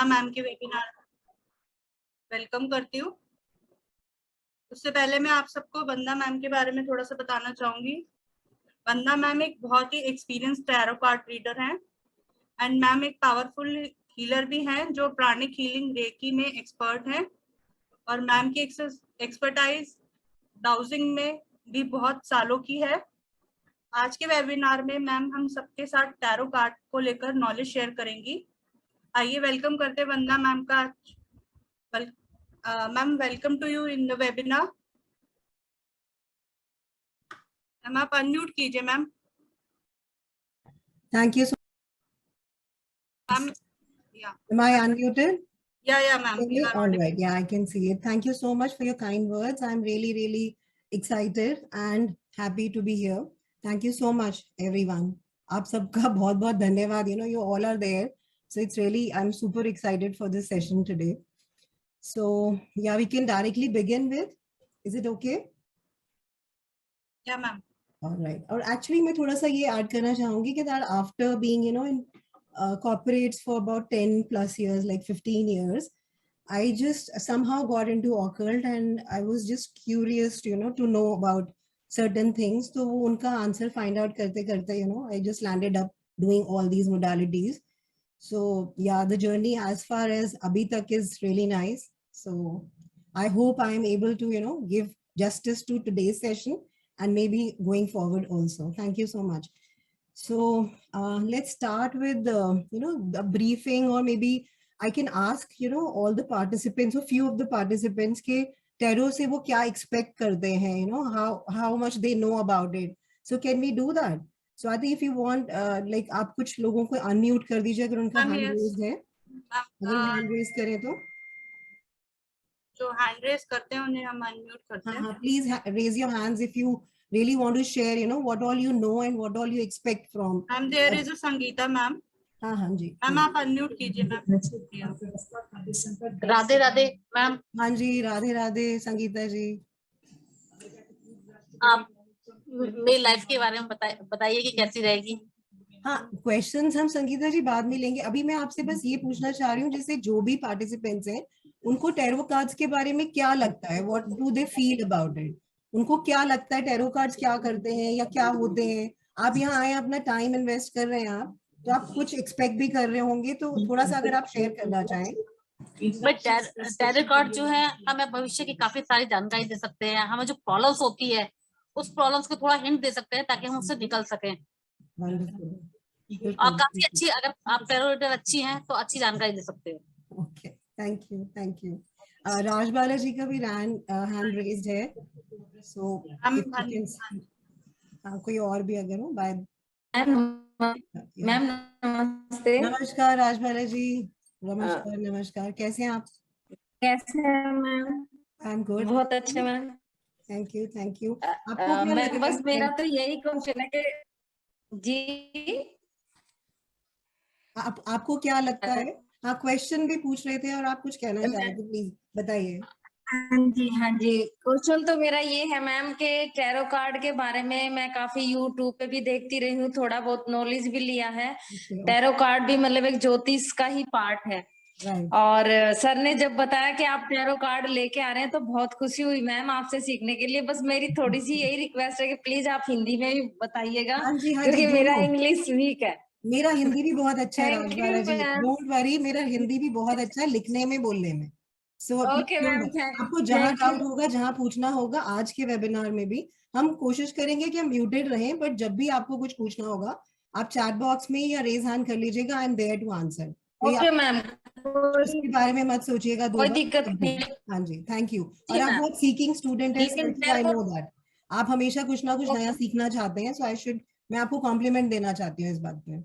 Ma'am के webinar welcome करती हूँ। उससे पहले मैं आप सबको वंदना मैम के बारे में थोड़ा सा बताना चाहूंगी। वंदना मैम एक बहुत ही एक्सपीरियंस टैरो कार्ड रीडर हैं एंड मैम एक पावरफुल हीलर भी हैं जो प्राणिक हीलिंग रेकी में एक्सपर्ट हैं और मैम की एक्सपर्टाइज डाउजिंग में भी बहुत सालों की है। आज के वेबिनार में मैम हम सबके साथ टैरो कार्ड को लेकर नॉलेज शेयर करेंगी। आइए वेलकम करते वंदना मैम का। Ma'am welcome to you in the webinar. Ma'am आप अनम्यूट कीजिए ma'am. Thank you so ma'am Am I unmuted? Yeah ma'am. All right. Yeah, I can see it. Thank you so much for your kind words. I'm really excited and happy to be here. Thank you so much, everyone. आप सबका बहुत बहुत धन्यवाद. You know, you all are there. So it's really, I'm super excited for this session today. So yeah, we can directly begin with. Is it okay? Yeah ma'am. All right. और actually मैं थोड़ा सा ये add करना चाहूँगी कि that after being, you know, in corporates for about 10 plus years, like 15 years, I just somehow got into occult and I was just curious, you know, to know about certain things. So उनका answer find out करते करते, you know, I just landed up doing all these modalities. So yeah, the journey as far as abhi tak is really nice. So I hope I am able to, you know, give justice to today's session and maybe going forward also. Thank you so much. So let's start with you know, the briefing, or maybe I can ask, you know, all the participants, or few of the participants के tarot से वो क्या expect करते हैं, you know, how much they know about it. So can we do that? So I think if you want, like आप कुछ लोगों को unmute कर दीजिए अगर उनका hand raised है. अगर hand raise करें तो जो hand raise करते हैं उन्हें हम unmute करते हैं. हाँ, please raise your hands if you really want to share, you know, what all you know and what all you expect from. Ma'am, there is a Sangeeta ma'am. हाँ जी. Ma'am आप unmute कीजिए ma'am. Radhe Radhe ma'am. हाँ जी, राधे राधे संगीता जी. आप मेरी life के बारे में बताइए कि कैसी रहेगी. हाँ, क्वेश्चंस हम संगीता जी बाद में लेंगे. अभी मैं आपसे बस ये पूछना चाह रही हूँ, जैसे जो भी पार्टिसिपेंट्स हैं उनको टैरो कार्ड्स के बारे में क्या लगता है, what do they feel about it. उनको क्या लगता है टैरो कार्ड्स क्या करते हैं या क्या होते हैं. आप यहाँ आए, अपना टाइम इन्वेस्ट कर रहे हैं आप, तो आप कुछ एक्सपेक्ट भी कर रहे होंगे, तो थोड़ा सा अगर आप शेयर करना चाहें. बट टैरो कार्ड जो है हमें भविष्य की काफी सारी जानकारी दे सकते हैं. हमें जो प्रॉब्लम्स होती है उस प्रॉब्लम्स को थोड़ा हिंट दे सकते हैं ताकि हम उससे निकल सकें. और काफी अच्छी, अगर आप टैरो रीडर अच्छी हैं तो अच्छी जानकारी दे सकते हैं. Okay, thank you. Raj Bala ji का भी हैंड रेज्ड है. सो कोई और भी अगर हो. बाय मैम नमस्ते. नमस्कार राज बाला जी. नमस्कार. कैसे हैं आप? कैसे हैं मैम? I am good. बहुत अच्छे मैम. Thank you. मैम बस मेरा तो यही क्वेश्चन है कि जी आपको क्या लगता है. हाँ, क्वेश्चन भी पूछ रहे थे और आप कुछ कहना चाह रहे थे, प्लीज बताइए. हाँ जी. क्वेश्चन तो मेरा ये है मैम के टैरो कार्ड के बारे में मैं काफी यूट्यूब पे भी देखती रही हूँ, थोड़ा बहुत नॉलेज भी लिया है. टैरो कार्ड भी मतलब एक ज्योतिष का ही पार्ट है. और सर ने जब बताया कि आप टैरो कार्ड लेके आ रहे हैं तो बहुत खुशी हुई मैम आपसे सीखने के लिए. बस मेरी थोड़ी सी यही रिक्वेस्ट है कि प्लीज आप हिंदी में भी बताइएगा, क्योंकि मेरा इंग्लिश वीक है. मेरा हिंदी भी बहुत अच्छा है राजबाला जी. डोंट वरी, मेरा हिंदी भी बहुत अच्छा है लिखने में, बोलने में. सो आपको जहाँ डाउट होगा, जहाँ पूछना होगा, आज के वेबिनार में भी हम कोशिश करेंगे कि हम म्यूटेड रहें, बट जब भी आपको कुछ पूछना होगा आप चैट बॉक्स में या रेज हैंड कर लीजिएगा. I am there to answer. Okay ma'am, उसके बारे में मत सोचिएगा. कोई दिक्कत नहीं. हाँ जी, थैंक यू. और आप बहुत सीकिंग स्टूडेंट है, आई नो दैट. आप हमेशा कुछ ना कुछ नया सीखना चाहते हैं. सो आई शुड मैं आपको कॉम्प्लीमेंट देना चाहती हूँ इस बात पे।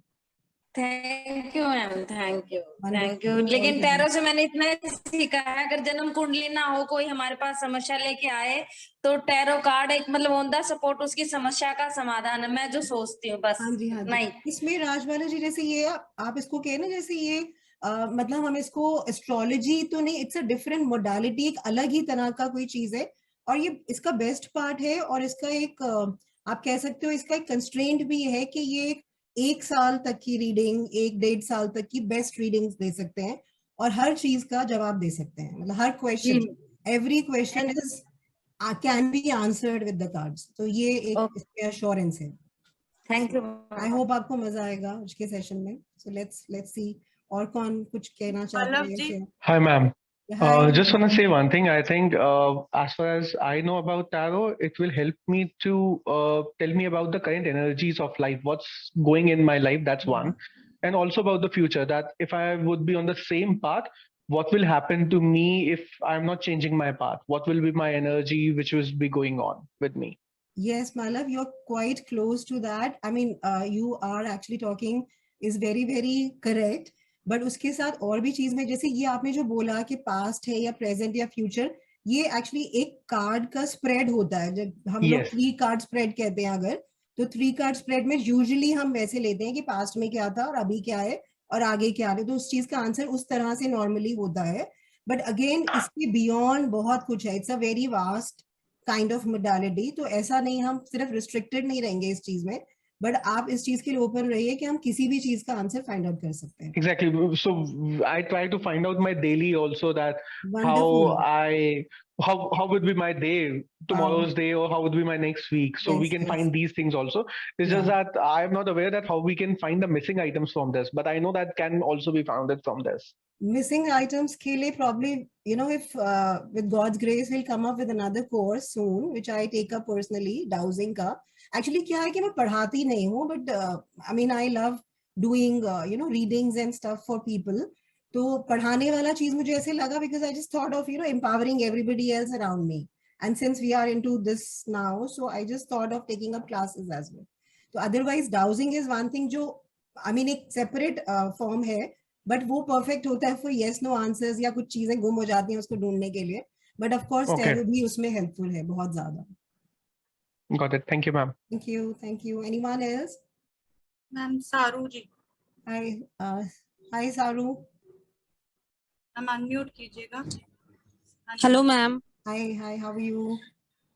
Thank you ma'am, thank you, thank you. Wonderful. लेकिन टैरो से मैंने इतना सीखा है, अगर जन्म कुंडली ना हो, कोई हमारे पास समस्या लेके आए, तो टैरो कार्ड एक मतलब ऑन द सपोर्ट उसकी समस्या का समाधान है, मैं जो सोचती हूँ बस। हाँ जी, हाँ जी। नहीं, इसमें राजबाला जी जैसे ये आप इसको कहे ना, जैसे ये मतलब हम इसको एस्ट्रोलॉजी तो नहीं, इट्स अ डिफरेंट मोडालिटी, एक अलग ही तरह का कोई चीज है। और ये इसका बेस्ट पार्ट है, और इसका एक आप कह सकते हो इसका एक कंस्ट्रेंट भी है कि ये एक साल तक की रीडिंग, 1-1.5 साल तक की बेस्ट रीडिंग्स दे सकते हैं, और हर चीज का जवाब दे सकते हैं, मतलब हर question, every question is can be answered with the cards. तो ये एक इसमें अश्योरेंस है। Thank you. आई होप आपको मजा आएगा आज के सेशन में। सो लेट्स सी और कौन कुछ कहना चाहता पल्लव जी। है। Hi, ma'am. Hi. Just want to say one thing. I think, as far as I know about tarot, it will help me to tell me about the current energies of life, what's going in my life. That's one, and also about the future. That if I would be on the same path, what will happen to me if I'm not changing my path? What will be my energy, which will be going on with me? Yes, my love, you're quite close to that. I mean, you are actually talking is very, very correct. But उसके साथ और भी चीज में, जैसे ये आपने जो बोला कि पास्ट है या प्रेजेंट या फ्यूचर, ये एक्चुअली एक कार्ड का स्प्रेड होता है। जब हम लोग 3 कार्ड स्प्रेड कहते हैं अगर, तो 3 कार्ड स्प्रेड में यूजुअली हम वैसे लेते हैं कि पास्ट में क्या था और अभी क्या है और आगे क्या है, तो उस चीज का आंसर उस तरह से नॉर्मली होता है। बट अगेन इसके बियॉन्ड बहुत कुछ है, it's a very vast kind of modality. तो ऐसा नहीं, हम सिर्फ रिस्ट्रिक्टेड नहीं रहेंगे इस चीज में, बट आप इस चीज के लिए ओपन रहिए कि हम किसी भी चीज का आंसर फाइंड आउट कर सकते हैं। Exactly. So I try to find out my daily also, that Wonderful. how would be my day, tomorrow's day, or how would be my next week. So we Yes, can yes. find these things also. It's just that I'm not aware that how we can find the missing items from this, but I know that can also be founded from this. Missing items के लिए probably, you know, if with God's grace we'll come up with another course soon, which I take up personally, dowsing का। Actually क्या है कि मैं पढ़ाती नहीं हूँ, but I mean I love doing you know, readings and stuff for people. तो पढ़ाने वाला चीज मुझे ऐसे लगा because I just thought of, you know, empowering everybody else around me, and since we are into this now, so I just thought of taking up classes as well. तो otherwise dowsing is one thing जो I mean एक separate form है, but वो perfect होता है for yes no answers, या कुछ चीजें गुम हो जाती हैं उसको ढूंढने के लिए। बट ऑफ कोर्स टैरो भी उसमें हेल्पफुल है बहुत ज्यादा। Got it. Thank you, ma'am. Thank you, thank you. Anyone else? Ma'am Saru ji. Hi, hi Saru. Ma'am unmute कीजिएगा। Hello ma'am. Hi, hi, how are you?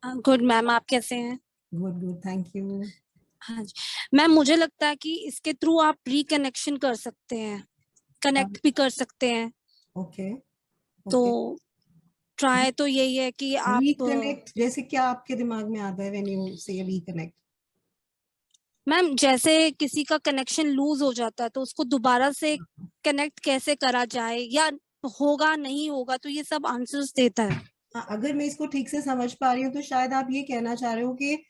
Good ma'am, आप कैसे हैं? Good, good, thank you. हाँ जी मैम, मुझे लगता है कि इसके थ्रू आप रिकनेक्शन कर सकते हैं, कनेक्ट भी कर सकते हैं। ओके, तो ट्राई तो यही है कि आप रिकनेक्ट, जैसे क्या आपके दिमाग में आता है व्हेन यू से रिकनेक्ट? मैम जैसे किसी का कनेक्शन लूज हो जाता है तो उसको दोबारा से कनेक्ट कैसे करा जाए, या होगा नहीं होगा, तो ये सब आंसर्स देता है। अगर मैं इसको ठीक से समझ पा रही हूँ तो शायद आप ये कहना चाह रहे हो कि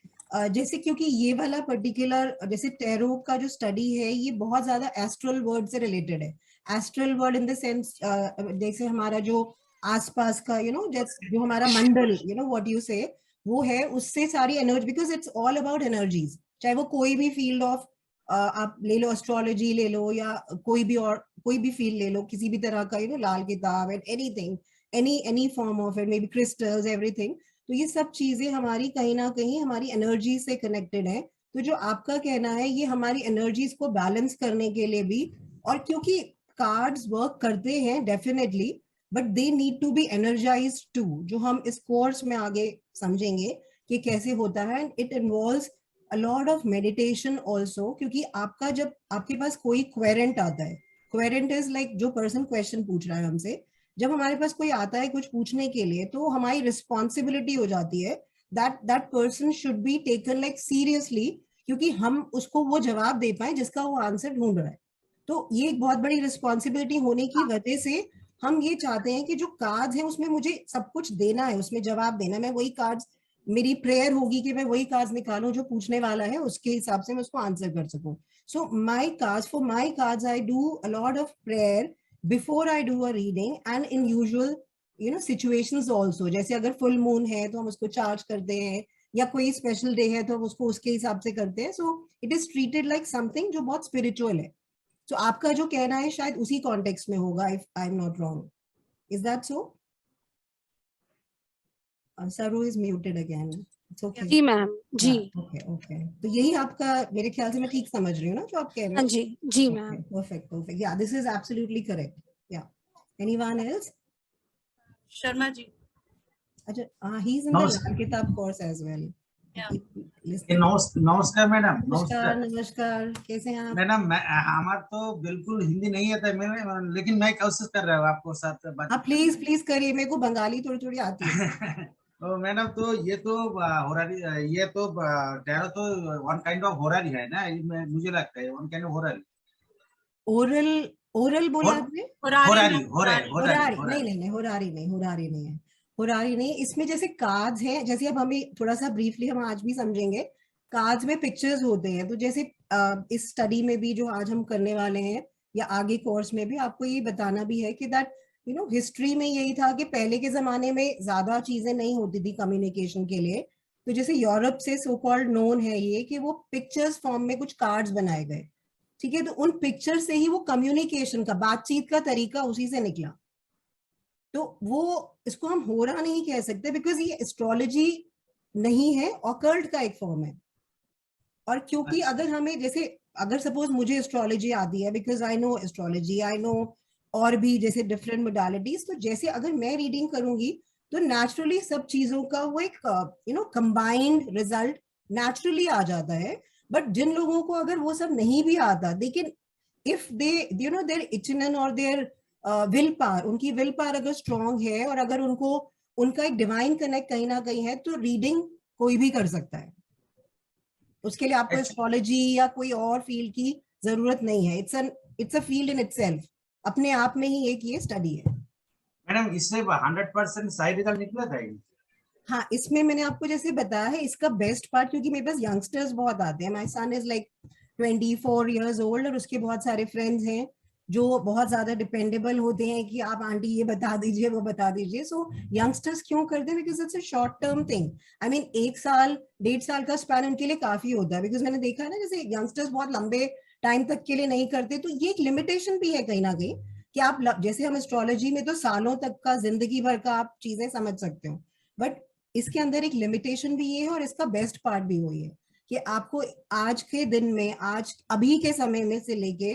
जैसे क्योंकि ये वाला पर्टिकुलर जैसे टैरो का जो स्टडी है ये बहुत ज्यादा एस्ट्रल वर्ल्ड से रिलेटेड है। Astral world in the sense जैसे हमारा जो आसपास का यू नो जो हमारा मंडल, यू नो व्हाट यू से, वो है, उससे सारी energy, because it's all about energies. चाहे वो कोई भी फील्ड ऑफ आप ले लो, एस्ट्रोलॉजी ले लो या कोई भी फील्ड ले लो, किसी भी तरह का, यू नो, लाल किताब and anything, any form of it, maybe crystals, everything। तो ये सब चीजें हमारी कहीं ना कहीं हमारी एनर्जी से कनेक्टेड है। तो जो आपका कहना है ये हमारी एनर्जीज को बैलेंस करने के लिए भी, और क्योंकि कार्ड्स वर्क करते हैं definitely, but they need to be energised too, जो हम इस कोर्स में आगे समझेंगे कि कैसे होता है। And it involves a lot of meditation also, क्योंकि आपका जब आपके पास कोई क्वेरेंट आता है, क्वेरेंट इज लाइक जो पर्सन क्वेश्चन पूछ रहा है हमसे, जब हमारे पास कोई आता है कुछ पूछने के लिए तो हमारी रिस्पॉन्सिबिलिटी हो जाती है that person should be taken like seriously, क्योंकि हम उसको वो जवाब दे पाए जिसका वो आंसर ढूंढ रहा है। तो ये एक बहुत बड़ी रिस्पॉन्सिबिलिटी होने की वजह से हम ये चाहते हैं कि जो कार्ड्स हैं उसमें मुझे सब कुछ देना है, उसमें जवाब देना है। मैं वही कार्ड्स, मेरी प्रेयर होगी कि मैं वही कार्ड्स निकालूं जो पूछने वाला है, उसके हिसाब से मैं उसको आंसर कर सकूं। So my cards, for my cards I do a lot of prayer before I do a reading and in usual, you know, situations also। जैसे अगर फुल मून है तो हम उसको चार्ज करते हैं, या कोई स्पेशल डे है तो उसको उसके हिसाब से करते हैं. So it is treated like something जो बहुत स्पिरिचुअल है. तो आपका जो कहना है शायद उसी कॉन्टेक्स्ट में होगा, if I am not wrong. Is that so? Saru is muted again. It's okay. जी मैम. जी. Okay, okay. तो यही आपका, मेरे ख्याल से मैं ठीक समझ रही हूँ ना जो आप कह रहे हो? हाँ जी. जी ma'am. Perfect, perfect. Yeah, this is absolutely correct. Yeah. Anyone else? Sharma ji. अच्छा, he's in the Lal Kitab course as well. नमस्कार मैडम. नमस्कार. नमस्कार, कैसे हैं आप? मैडम हमारा तो बिल्कुल हिंदी नहीं आता है, लेकिन मैं कोशिश कर रहा हूँ आपको साथ बात. हाँ, प्लीज प्लीज करिए, मेरे को बंगाली थोड़ी थोड़ी आती है. तो मैडम तो ये तो होरारी, ये तो टैरो तो वन काइंड ऑफ होरारी है ना, मुझे लगता है वन काइंड ऑफ होरारी. ओरल बोला आपने? होरारी. नहीं, होरारी नहीं है. होरारी नहीं. इसमें जैसे कार्ड्स हैं, जैसे अब हमें थोड़ा सा ब्रीफली हम आज भी समझेंगे. कार्ड्स में पिक्चर्स होते हैं, तो जैसे इस स्टडी में भी जो आज हम करने वाले हैं या आगे कोर्स में भी आपको ये बताना भी है कि दैट यू नो हिस्ट्री में यही था कि पहले के जमाने में ज्यादा चीजें नहीं होती थी कम्युनिकेशन के लिए. तो जैसे यूरोप से सो कॉल्ड नोन है ये कि वो पिक्चर्स फॉर्म में कुछ कार्ड्स बनाए गए. ठीक है, तो उन पिक्चर से ही वो कम्युनिकेशन का, बातचीत का तरीका उसी से निकला. तो वो इसको हम होरा नहीं कह सकते, बिकॉज ये एस्ट्रोलॉजी नहीं है, ऑकल्ट का एक फॉर्म है. और क्योंकि अगर हमें जैसे, अगर सपोज मुझे एस्ट्रोलॉजी आती है, because I know astrology, I know और भी जैसे डिफरेंट मोडालिटीज, तो जैसे अगर मैं रीडिंग करूंगी तो नेचुरली सब चीजों का वो एक you know combined result naturally आ जाता है. बट जिन लोगों को अगर वो सब नहीं भी आता, लेकिन if they you know there इचनन और देयर विल पावर, उनकी विल पावर अगर स्ट्रॉन्ग है और अगर उनको उनका एक डिवाइन कनेक्ट कहीं ना कहीं है, तो रीडिंग कोई भी कर सकता है. उसके लिए आपको एस्ट्रोलॉजी या कोई और फील्ड की जरूरत नहीं है. It's a field in itself, अपने आप में ही एक ये स्टडी है. मैडम इससे 100% सही रिजल्ट निकला था. हाँ, इसमें मैंने आपको जैसे बताया है, इसका बेस्ट पार्ट, क्योंकि मेरे पास यंगस्टर्स बहुत आते हैं. My son is like 24 years old और उसके बहुत सारे फ्रेंड्स हैं जो बहुत ज्यादा डिपेंडेबल होते हैं कि आप आंटी ये बता दीजिए, वो बता दीजिए. सो यंगस्टर्स क्यों करते हैं? Because it's a short term thing. I mean 1 साल 1.5 साल का स्पैन उनके लिए काफी होता है. बिकॉज मैंने देखा है ना, जैसे यंगस्टर्स बहुत लंबे टाइम तक के लिए नहीं करते, तो ये एक लिमिटेशन भी है कहीं ना कहीं कि आप जैसे हम एस्ट्रोलॉजी में तो सालों तक का, जिंदगी भर का आप चीजें समझ सकते हो, बट इसके अंदर एक लिमिटेशन भी ये है. और इसका बेस्ट पार्ट भी वही है कि आपको आज के दिन में, आज अभी के समय में से लेके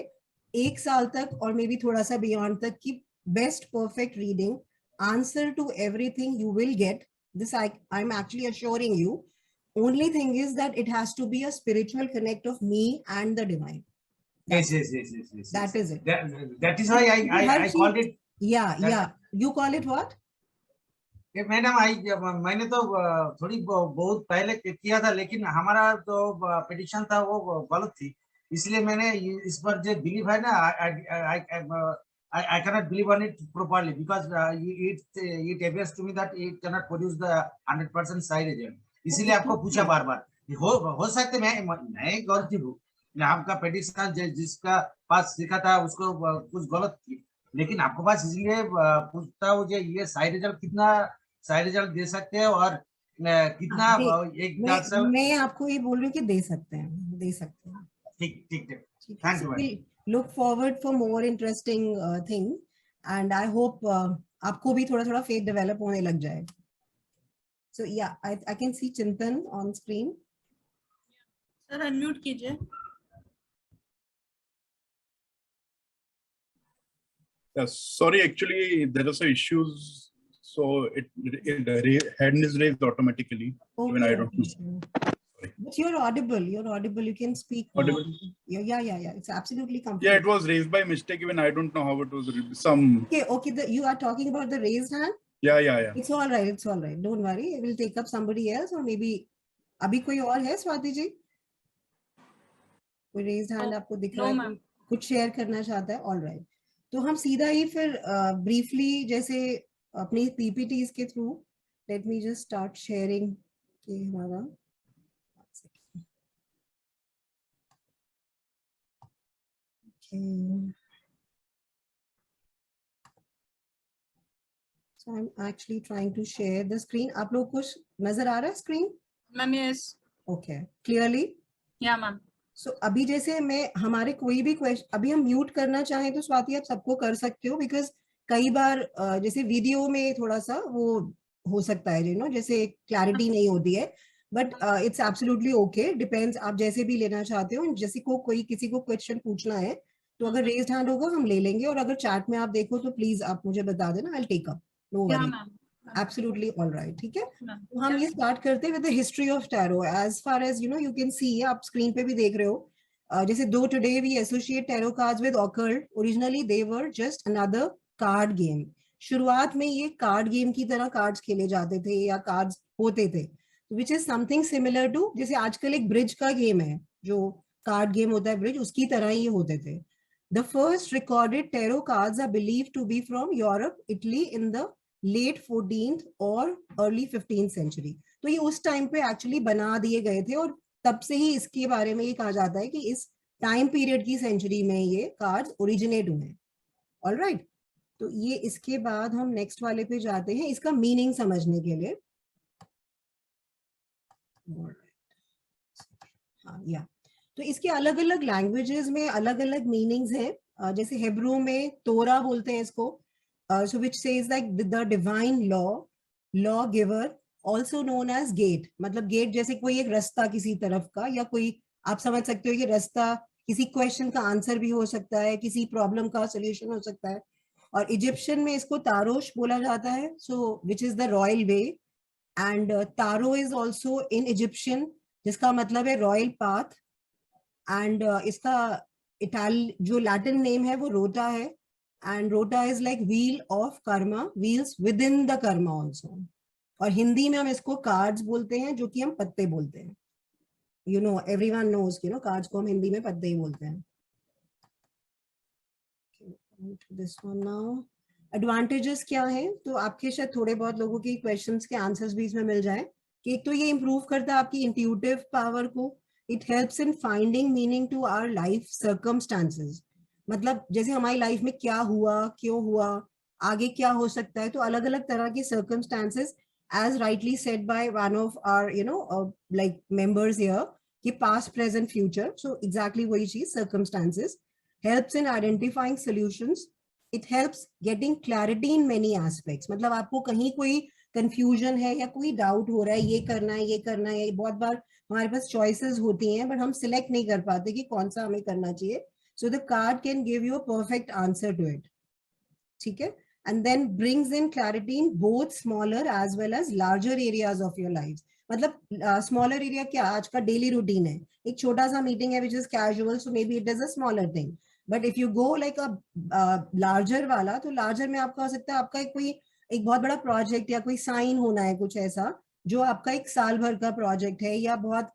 1 साल तक और मे बी थोड़ा सा बियॉन्ड तक की best perfect reading, answer to everything you will get. This I am actually assuring you. Only thing is that it has to be a spiritual connect of me and the divine. Yes. That is it. That is why I called it. Yeah. You call it what? Madam मैंने तो थोड़ी बहुत पहले किया था, लेकिन हमारा जो पिटिशन था वो गलत थी, इसलिए मैंने इस पर जो बिलीव है ना, I cannot believe on it properly because it appears to me that it cannot produce the 100% side result. इसीलिए आपको पूछा बार बार. हो सकते मैं गलती हूँ, आपका प्रेडिक्शन जिसका पास सीखा था उसको कुछ गलत थी, लेकिन आपको पास इसलिए पूछता हूँ ये साइड रिजल्ट कितना साइड रिजल्ट दे सकते हैं और कितना एक मैं आपको ये बोल रही हूँ कि दे सकते हैं. ठीक. Thank you. Look forward for more interesting thing and I hope आपको भी थोड़ा थोड़ा faith develop होने लग जाए. So yeah, I can see Chintan on screen. Sir unmute कीजिए. Yes, sorry, actually there are some issues, so it hand is raised automatically. Okay. Even I don't know. But you're audible. You can speak. Audible? Yeah. It's absolutely comfortable. Yeah, it was raised by mistake. Even I don't know how it was some. Okay. You are talking about the raised hand? Yeah. It's all right. Don't worry. I will take up somebody else or maybe अभी कोई और है स्वाति जी? कोई raised hand आपको दिख रहा है? कुछ शेयर करना चाहता है? All right. तो हम सीधा ही फिर briefly जैसे अपनी PPTs के through, let me just start sharing कि हमारा Okay. So I'm actually trying to share the screen. आप लोग कुछ नजर आ रहा है screen? Ma'am yes. Okay, clearly? या मैम. सो अभी जैसे मैं हमारे कोई भी क्वेश्चन अभी हम म्यूट करना चाहें तो स्वाति आप सबको कर सकते हो, बिकॉज कई बार जैसे वीडियो में थोड़ा सा वो हो सकता है जैसे क्लैरिटी नहीं होती है, but it's absolutely okay, depends आप जैसे भी लेना चाहते हो. जैसे को कोई किसी को क्वेश्चन पूछना है तो अगर रेज्ड हैंड होगा हम ले लेंगे, और अगर चैट में आप देखो तो प्लीज आप मुझे बता देना, I will take up, no या worry. Ma'am. Absolutely all right. ठीक है, मैम. तो हम ये स्टार्ट करते हैं with the history of tarot. As far as you can see, आप स्क्रीन पे भी देख रहे हो, जैसे दो today we associate tarot cards with occult, originally they were just another card game. शुरुआत में ये कार्ड गेम की तरह कार्ड्स खेले जाते थे या कार्ड्स होते थे, which is something similar to जैसे आजकल एक ब्रिज का गेम है जो कार्ड गेम होता है ब्रिज, उसकी तरह ही होते थे. The first recorded tarot cards are believed to be from Europe, Italy in the late 14th और early 15th century. तो ये उस टाइम पे एक्चुअली बना दिए गए थे, और तब से ही इसके बारे में ये कहा जाता है कि इस टाइम पीरियड की सेंचुरी में ये कार्ड्स ओरिजिनेट हुए. ऑलराइट, तो ये इसके बाद हम नेक्स्ट वाले पे जाते हैं इसका मीनिंग समझने के लिए. हाँ, या तो इसके अलग अलग लैंग्वेजेस में अलग अलग मीनिंग्स हैं. जैसे हिब्रू में तोरा बोलते हैं इसको, so which says like the divine law giver, also known as gate. मतलब गेट जैसे कोई एक रास्ता किसी तरफ का, या कोई आप समझ सकते हो ये रास्ता किसी क्वेश्चन का आंसर भी हो सकता है, किसी प्रॉब्लम का सोल्यूशन हो सकता है. और इजिप्शियन में इसको तारोश बोला जाता है, so which is the royal way. And tarot is also in Egyptian, जिसका मतलब है रॉयल पाथ. एंड इसका जो लैटिन नेम है वो रोटा है, एंड रोटा is like wheel of Karma, wheels with in the Karma also. और हिंदी में हम इसको कार्ड्स बोलते हैं, जो कि हम पत्ते बोलते हैं. एवरीवन नोज कार्ड्स को हम हिंदी में पत्ते ही बोलते हैं. This one now. एडवांटेजेस क्या है, तो आपके शायद थोड़े बहुत लोगों के क्वेश्चंस के आंसर्स भी इसमें मिल जाए. कि एक तो ये इंप्रूव करता है आपकी इंट्यूटिव पावर को. It helps in finding meaning to our life circumstances. मतलब जैसे हमारी लाइफ में क्या हुआ, क्यों हुआ, आगे क्या हो सकता है, तो अलग अलग तरह के circumstances, as rightly said by one of our like members here, कि past, present, future. So exactly वही चीज circumstances helps in identifying solutions. It helps getting clarity in many aspects. मतलब आपको कहीं कोई कंफ्यूजन है या कोई डाउट हो रहा है, ये करना है ये करना है, बहुत बार हमारे पास चॉइसेस होती हैं बट हम सिलेक्ट नहीं कर पाते कि कौन सा हमें करना चाहिए. So the card can give you a perfect answer to it. ठीक है, and then brings in clarity in both smaller as well as larger areas of your life. मतलब स्मॉलर एरिया क्या, आज का डेली रूटीन है, एक छोटा सा मीटिंग है which is casual, so may be it is a smaller thing. But if you go like a larger वाला, तो लार्जर में आपका हो सकता है आपका एक बहुत बड़ा प्रोजेक्ट या कोई साइन होना है, कुछ ऐसा जो आपका एक साल भर का प्रोजेक्ट है, या बहुत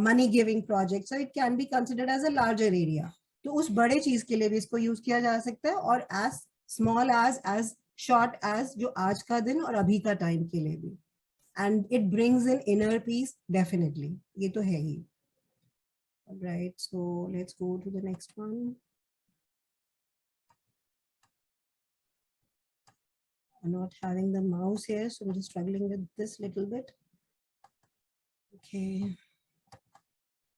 money giving project, so it can be considered as a larger area. तो उस बड़े चीज के लिए भी इसको यूज किया जा सकता है, और as small as short as जो आज का दिन और अभी का टाइम के लिए भी. And it brings in inner peace definitely, ये तो है ही. Right, so let's go to the next one. I'm not having the mouse here, so I'm just struggling with this little bit. Okay.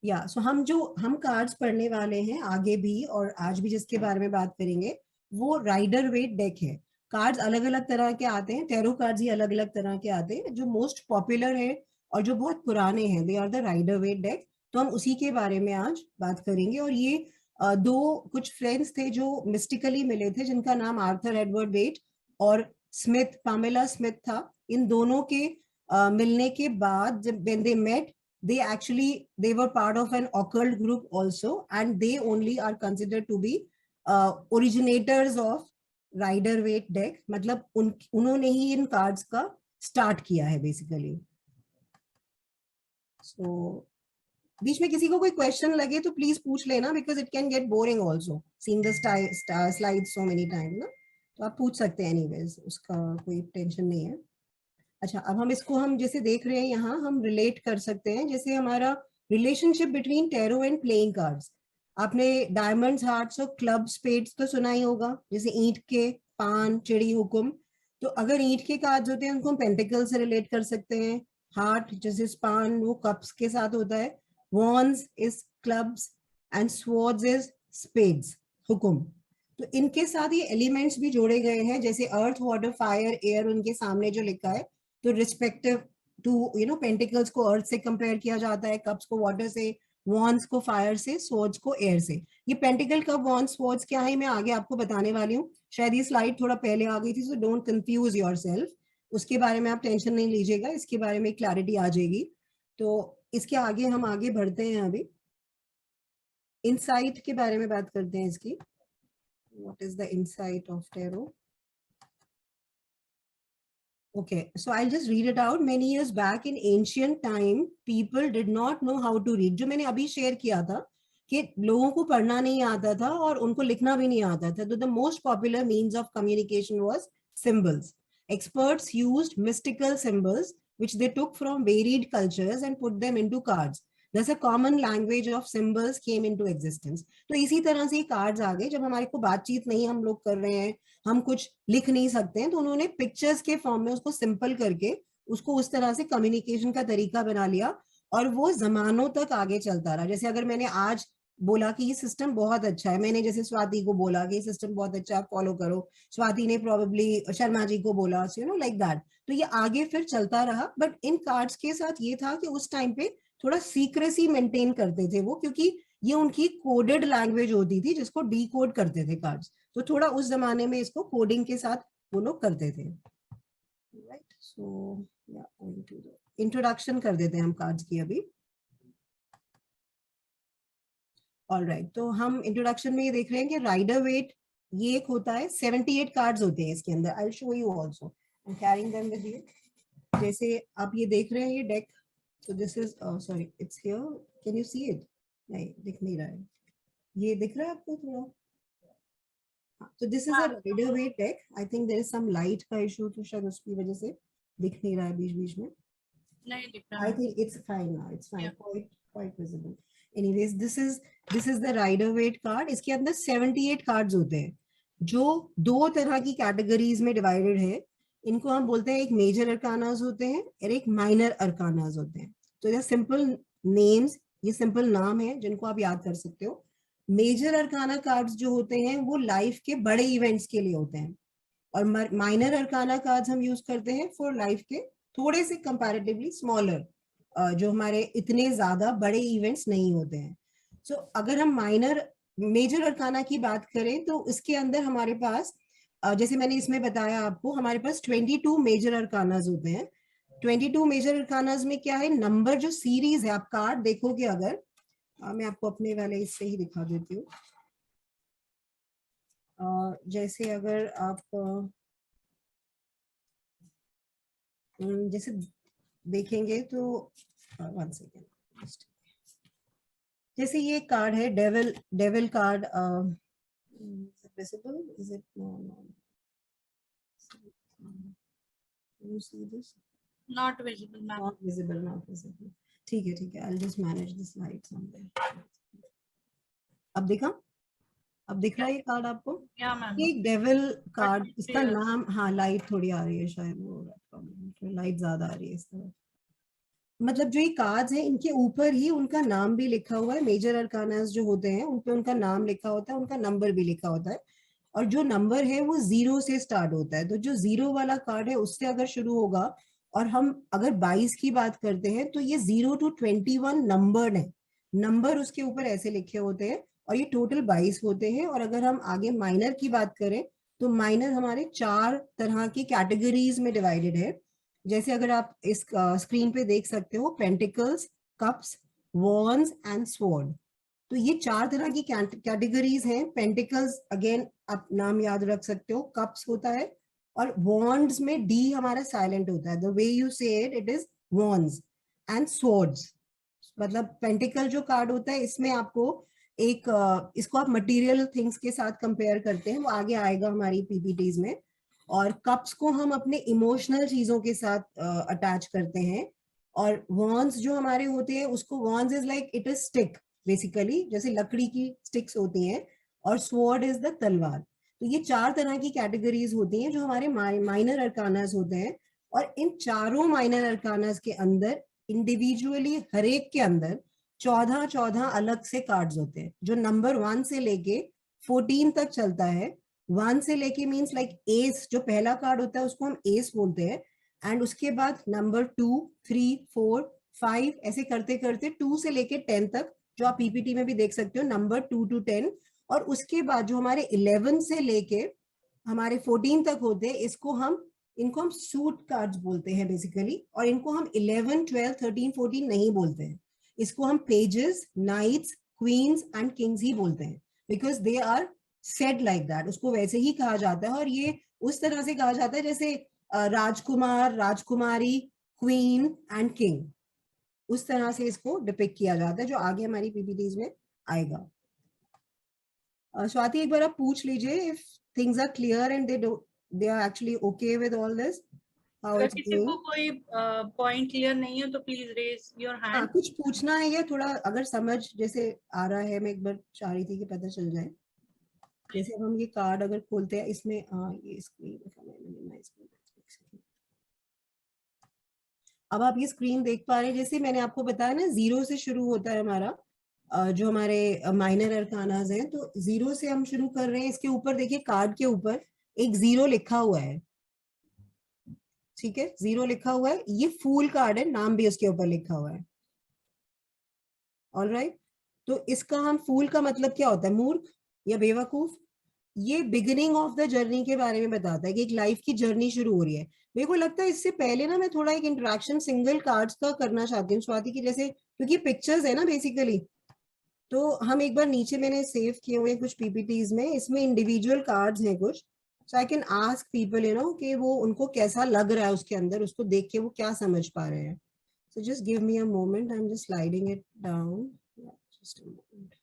Yeah, so हम cards पढ़ने वाले हैं आगे भी, और आज भी जिसके बारे में बात करेंगे वो राइडर वेट डेक है. कार्ड्स अलग अलग तरह के आते हैं, टैरो कार्ड्स ही अलग अलग तरह के आते हैं. जो मोस्ट पॉपुलर है और जो बहुत पुराने हैं, they are the Rider Waite deck. तो हम उसी के बारे में आज बात करेंगे. और ये दो कुछ फ्रेंड्स थे जो मिस्टिकली मिले थे, जिनका नाम आर्थर एडवर्ड वेट और स्मिथ, पामेला स्मिथ था. इन दोनों के मिलने के बाद जब when they met, they were part of an occult group also, and they only are considered to be originators of Rider Waite deck. मतलब उन्होंने ही इन कार्ड्स का स्टार्ट किया है बेसिकली. सो बीच में किसी को कोई क्वेश्चन लगे तो प्लीज पूछ लेना, because it can get boring also seeing the slide so many time ना. तो आप पूछ सकते हैं एनीवेज, उसका कोई टेंशन नहीं है. अच्छा, अब हम इसको हम जैसे देख रहे हैं यहाँ, हम रिलेट कर सकते हैं जैसे हमारा relationship between tarot and playing cards. आपने डायमंड्स, हार्ट्स और क्लब, स्पेड्स तो सुना ही होगा, जैसे ईंट के, पान, चिड़ी, हुक्म. तो अगर ईंट के कार्ड्स होते हैं उनको हम पेंटिकल से रिलेट कर सकते हैं, हार्ट जैसे स्पान वो कप्स के साथ होता है, wands is clubs and swords is spades, हुकुम। तो इनके साथ ये एलिमेंट्स भी जोड़े गए हैं, जैसे अर्थ वाटर फायर एयर उनके सामने जो लिखा है, तो रिस्पेक्टिव टू पेंटिकल्स को अर्थ से कंपेयर किया जाता है, कप्स को वाटर से, वॉन्स को फायर से, स्वॉर्ड्स को एयर से। ये पेंटिकल कप वॉन्स स्वॉर्ड्स क्या है मैं आगे आपको बताने वाली हूँ, शायद ये स्लाइड थोड़ा पहले आ गई थी, सो डोंट कंफ्यूज योरसेल्फ, उसके बारे में आप टेंशन नहीं लीजिएगा, इसके बारे में क्लैरिटी आ जाएगी। तो इसके आगे हम आगे बढ़ते हैं, अभी इनसाइट के बारे में बात करते हैं इसकी। What is the insight of tarot? Okay, so I'll just read it out. Many years back in ancient time, people did not know how to read. जो मैंने अभी शेयर किया था कि लोगों को पढ़ना नहीं आता था और उनको लिखना भी नहीं आता था, तो the most popular means of communication was symbols. Experts used mystical symbols which they took from varied cultures and put them into cards. Thus a common language of symbols came into existence. तो इसी तरह से cards आ गए, जब हमारे को बातचीत नहीं हम लोग कर रहे हैं, हम कुछ लिख नहीं सकते हैं, तो उन्होंने पिक्चर्स के फॉर्म में उसको सिंपल करके उसको उस तरह से कम्युनिकेशन का तरीका बना लिया और वो जमानों तक आगे चलता रहा। जैसे अगर मैंने आज बोला कि ये सिस्टम बहुत अच्छा है, मैंने जैसे स्वाति को बोला कि ये सिस्टम बहुत अच्छा है, फॉलो करो, स्वाति ने प्रोबेबली शर्मा जी को बोला, लाइक दैट, तो ये आगे फिर चलता रहा। बट इन कार्ड्स के साथ ये था कि उस टाइम पे थोड़ा सीक्रेसी मेंटेन करते थे वो, क्योंकि ये उनकी कोडेड लैंग्वेज होती थी जिसको डीकोड करते थे कार्ड्स, तो थोड़ा उस जमाने में इसको कोडिंग के साथ वो लोग करते थे, राइट। सो इंट्रोडक्शन कर देते हैं हम कार्ड्स की अभी। ऑलराइट, तो हम इंट्रोडक्शन में ये देख रहे हैं कि राइडर वेट ये एक होता है, 78 कार्ड्स होते हैं इसके अंदर। I will show you also, I am carrying them with you. जैसे आप ये देख रहे हैं ये deck, so this is sorry it's here, can you see it? नहीं दिख नहीं रहा है, ये दिख रहा है आपको थोड़ा? so this is a rider weight deck. I think there is some light का issue, तो शायद उसकी वजह से दिख नहीं रहा है बीच बीच में। नहीं दिख रहा। I think it's fine now, it's fine, yeah. quite visible. Anyways, this is the rider weight card. इसके अंदर 78 कार्ड्स होते हैं जो दो तरह की कैटेगरीज में डिवाइडेड है। इनको हम बोलते हैं, एक मेजर अरकानास होते हैं और एक माइनर अरकानास होते हैं। तो ये सिंपल नेम्स, ये सिंपल नाम है जिनको आप याद कर सकते हो। मेजर अरकाना कार्ड्स जो होते हैं वो लाइफ के बड़े इवेंट्स के लिए होते हैं, और माइनर अरकाना कार्ड्स हम यूज करते हैं फॉर लाइफ के थोड़े से कंपैरेटिवली स्मॉलर, जो हमारे इतने ज्यादा बड़े इवेंट्स नहीं होते हैं। सो अगर हम मेजर अरकाना की बात करें तो इसके अंदर हमारे पास, जैसे मैंने इसमें बताया आपको, हमारे पास 22 मेजर अरकानास होते हैं। 22 मेजर अरकानास में क्या है, नंबर जो सीरीज है, आप कार्ड देखोगे अगर, मैं आपको अपने वाले इससे ही दिखा देती हूँ। जैसे अगर आप जैसे देखेंगे तो 1 सेकेंड, जैसे ये कार्ड है devil card, visible, is it? No. Can you see this? Not visible, ma'am. Not visible. ठीक है, I'll just manage this light somewhere. अब देखा, अब दिख रहा है ये कार्ड आपको? Yeah, ma'am. ये डेविल कार्ड, इसका नाम, हाँ लाइट थोड़ी आ रही है शायद, वो लाइट ज्यादा आ रही है इस तरफ। मतलब जो ये कार्ड्स हैं इनके ऊपर ही उनका नाम भी लिखा हुआ है। मेजर अरकानास जो होते हैं उन पे उनका नाम लिखा होता है, उनका नंबर भी लिखा होता है, और जो नंबर है वो 0 से स्टार्ट होता है। तो जो 0 वाला कार्ड है उससे अगर शुरू होगा, और हम अगर 22 की बात करते हैं तो ये 0 to 21 नंबर है, नंबर उसके ऊपर ऐसे लिखे होते हैं, और ये टोटल 22 होते हैं। और अगर हम आगे माइनर की बात करें तो माइनर हमारे 4 तरह की कैटेगरीज में डिवाइडेड है। जैसे अगर आप इस स्क्रीन पे देख सकते हो, pentacles, cups, once and sword. तो ये 4 तरह की कैटेगरीज हैं। पेंटिकल्स अगेन आप नाम याद रख सकते हो, कप्स होता है, और वॉन्ड्स में डी हमारा साइलेंट होता है, द वे यू से it is wands and swords. मतलब पेंटिकल जो कार्ड होता है इसमें आपको एक इसको आप मटेरियल थिंग्स के साथ कंपेयर करते हैं, वो आगे आएगा हमारी पीपीटीज में। और कप्स को हम अपने इमोशनल चीजों के साथ अटैच करते हैं, और वॉन्स जो हमारे होते हैं उसको, wands is like it is stick basically, जैसे लकड़ी की स्टिक्स होती हैं, और स्वॉर्ड इज द तलवार। तो ये 4 तरह की कैटेगरीज होती हैं जो हमारे माइनर अरकानास होते हैं। और इन चारों माइनर अरकानास के अंदर इंडिविजुअली हर एक के अंदर 14 अलग से कार्ड्स होते हैं, जो नंबर 1 से लेके 14 तक चलता है। 1 से लेके मींस लाइक एस, जो पहला कार्ड होता है उसको हम एस बोलते हैं, एंड उसके बाद नंबर 2, 3, 4, 5 ऐसे करते करते 2 से लेके 10 तक, जो आप पीपीटी में भी देख सकते हो, नंबर 2 to 10। और उसके बाद जो हमारे 11 से लेके हमारे 14 तक होते हैं, इनको हम सूट कार्ड्स बोलते हैं बेसिकली, और इनको हम 11, 12, 13, 14 नहीं बोलते हैं। इसको हम pages, knights, queens and kings ही बोलते हैं, because they are set like that. उसको वैसे ही कहा जाता है, और ये उस तरह से कहा जाता है जैसे राजकुमार, राजकुमारी, क्वीन एंड किंग, उस तरह से इसको डिपिक्ट किया जाता है, जो आगे हमारी पीपीटीज में आएगा। स्वाति, एक बार आप पूछ लीजिए if things are clear and they are actually okay with all this, how अगर it's किसी going. को कोई पॉइंट क्लियर नहीं है तो प्लीज रेज योर हैंड। कुछ पूछना है या थोड़ा अगर समझ जैसे आ रहा है, मैं एक बार चाह रही थी कि पता चल जाए। जैसे अब हम ये कार्ड अगर खोलते हैं, इसमें ये स्क्रीन, अब आप ये स्क्रीन देख पा रहे हैं। जैसे मैंने आपको बताया ना, 0 से शुरू होता है हमारा जो हमारे माइनर अरकानास हैं, तो 0 से हम शुरू कर रहे हैं। इसके ऊपर देखिए, कार्ड के ऊपर एक 0 लिखा हुआ है, ठीक है, 0 लिखा हुआ है। ये फूल कार्ड है, नाम भी उसके ऊपर लिखा हुआ है। ऑलराइट, तो इसका हम, फूल का मतलब क्या होता है, मूर्ख या बेवकूफ। ये बिगिनिंग ऑफ द जर्नी के बारे में बताता है कि एक लाइफ की जर्नी शुरू हो रही है। मेरे को लगता है इससे पहले ना मैं थोड़ा एक इंटरेक्शन सिंगल कार्ड्स का करना चाहती हूँ स्वाति की, जैसे क्योंकि पिक्चर्स है ना बेसिकली, तो हम एक बार नीचे मैंने सेव किए हुए कुछ पीपीटीज में, इसमें इंडिविजुअल कार्ड्स हैं कुछ, so I can ask people कि वो उनको कैसा लग रहा है उसके अंदर, उसको देख के वो क्या समझ पा रहे हैं। So just give me a moment, I am just sliding it down, just a moment.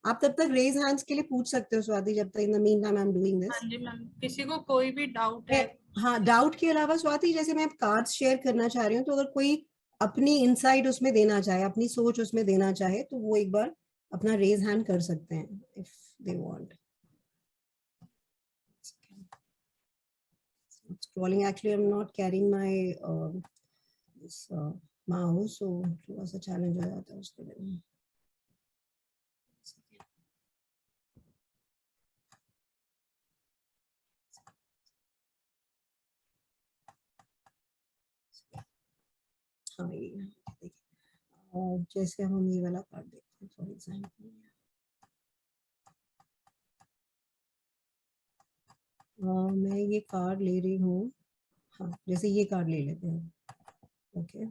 आप तब तक रेज हैंड्स के लिए पूछ सकते हो स्वाति, जब तक in the mean time I am doing this. हाँ जी मैम, किसी को कोई भी डाउट है? हाँ, डाउट के अलावा स्वाति, जैसे मैं कार्ड्स शेयर करना चाह रही हूँ, तो अगर कोई अपनी इनसाइट उसमें देना चाहे, अपनी सोच उसमें देना चाहे, तो वो एक बार अपना रेज हैंड कर सकते हैं if they want. Scrolling, actually I'm not carrying my this mouse, so थोड़ा सा चैलेंज हो जाता है उसके लिए। हाँ, ये देखिए, जैसे हम ये वाला कार्ड देखते हैं फॉर एग्जाम्पल, मैं ये कार्ड ले रही हूँ। हाँ, जैसे ये कार्ड ले लेते हैं, ओके।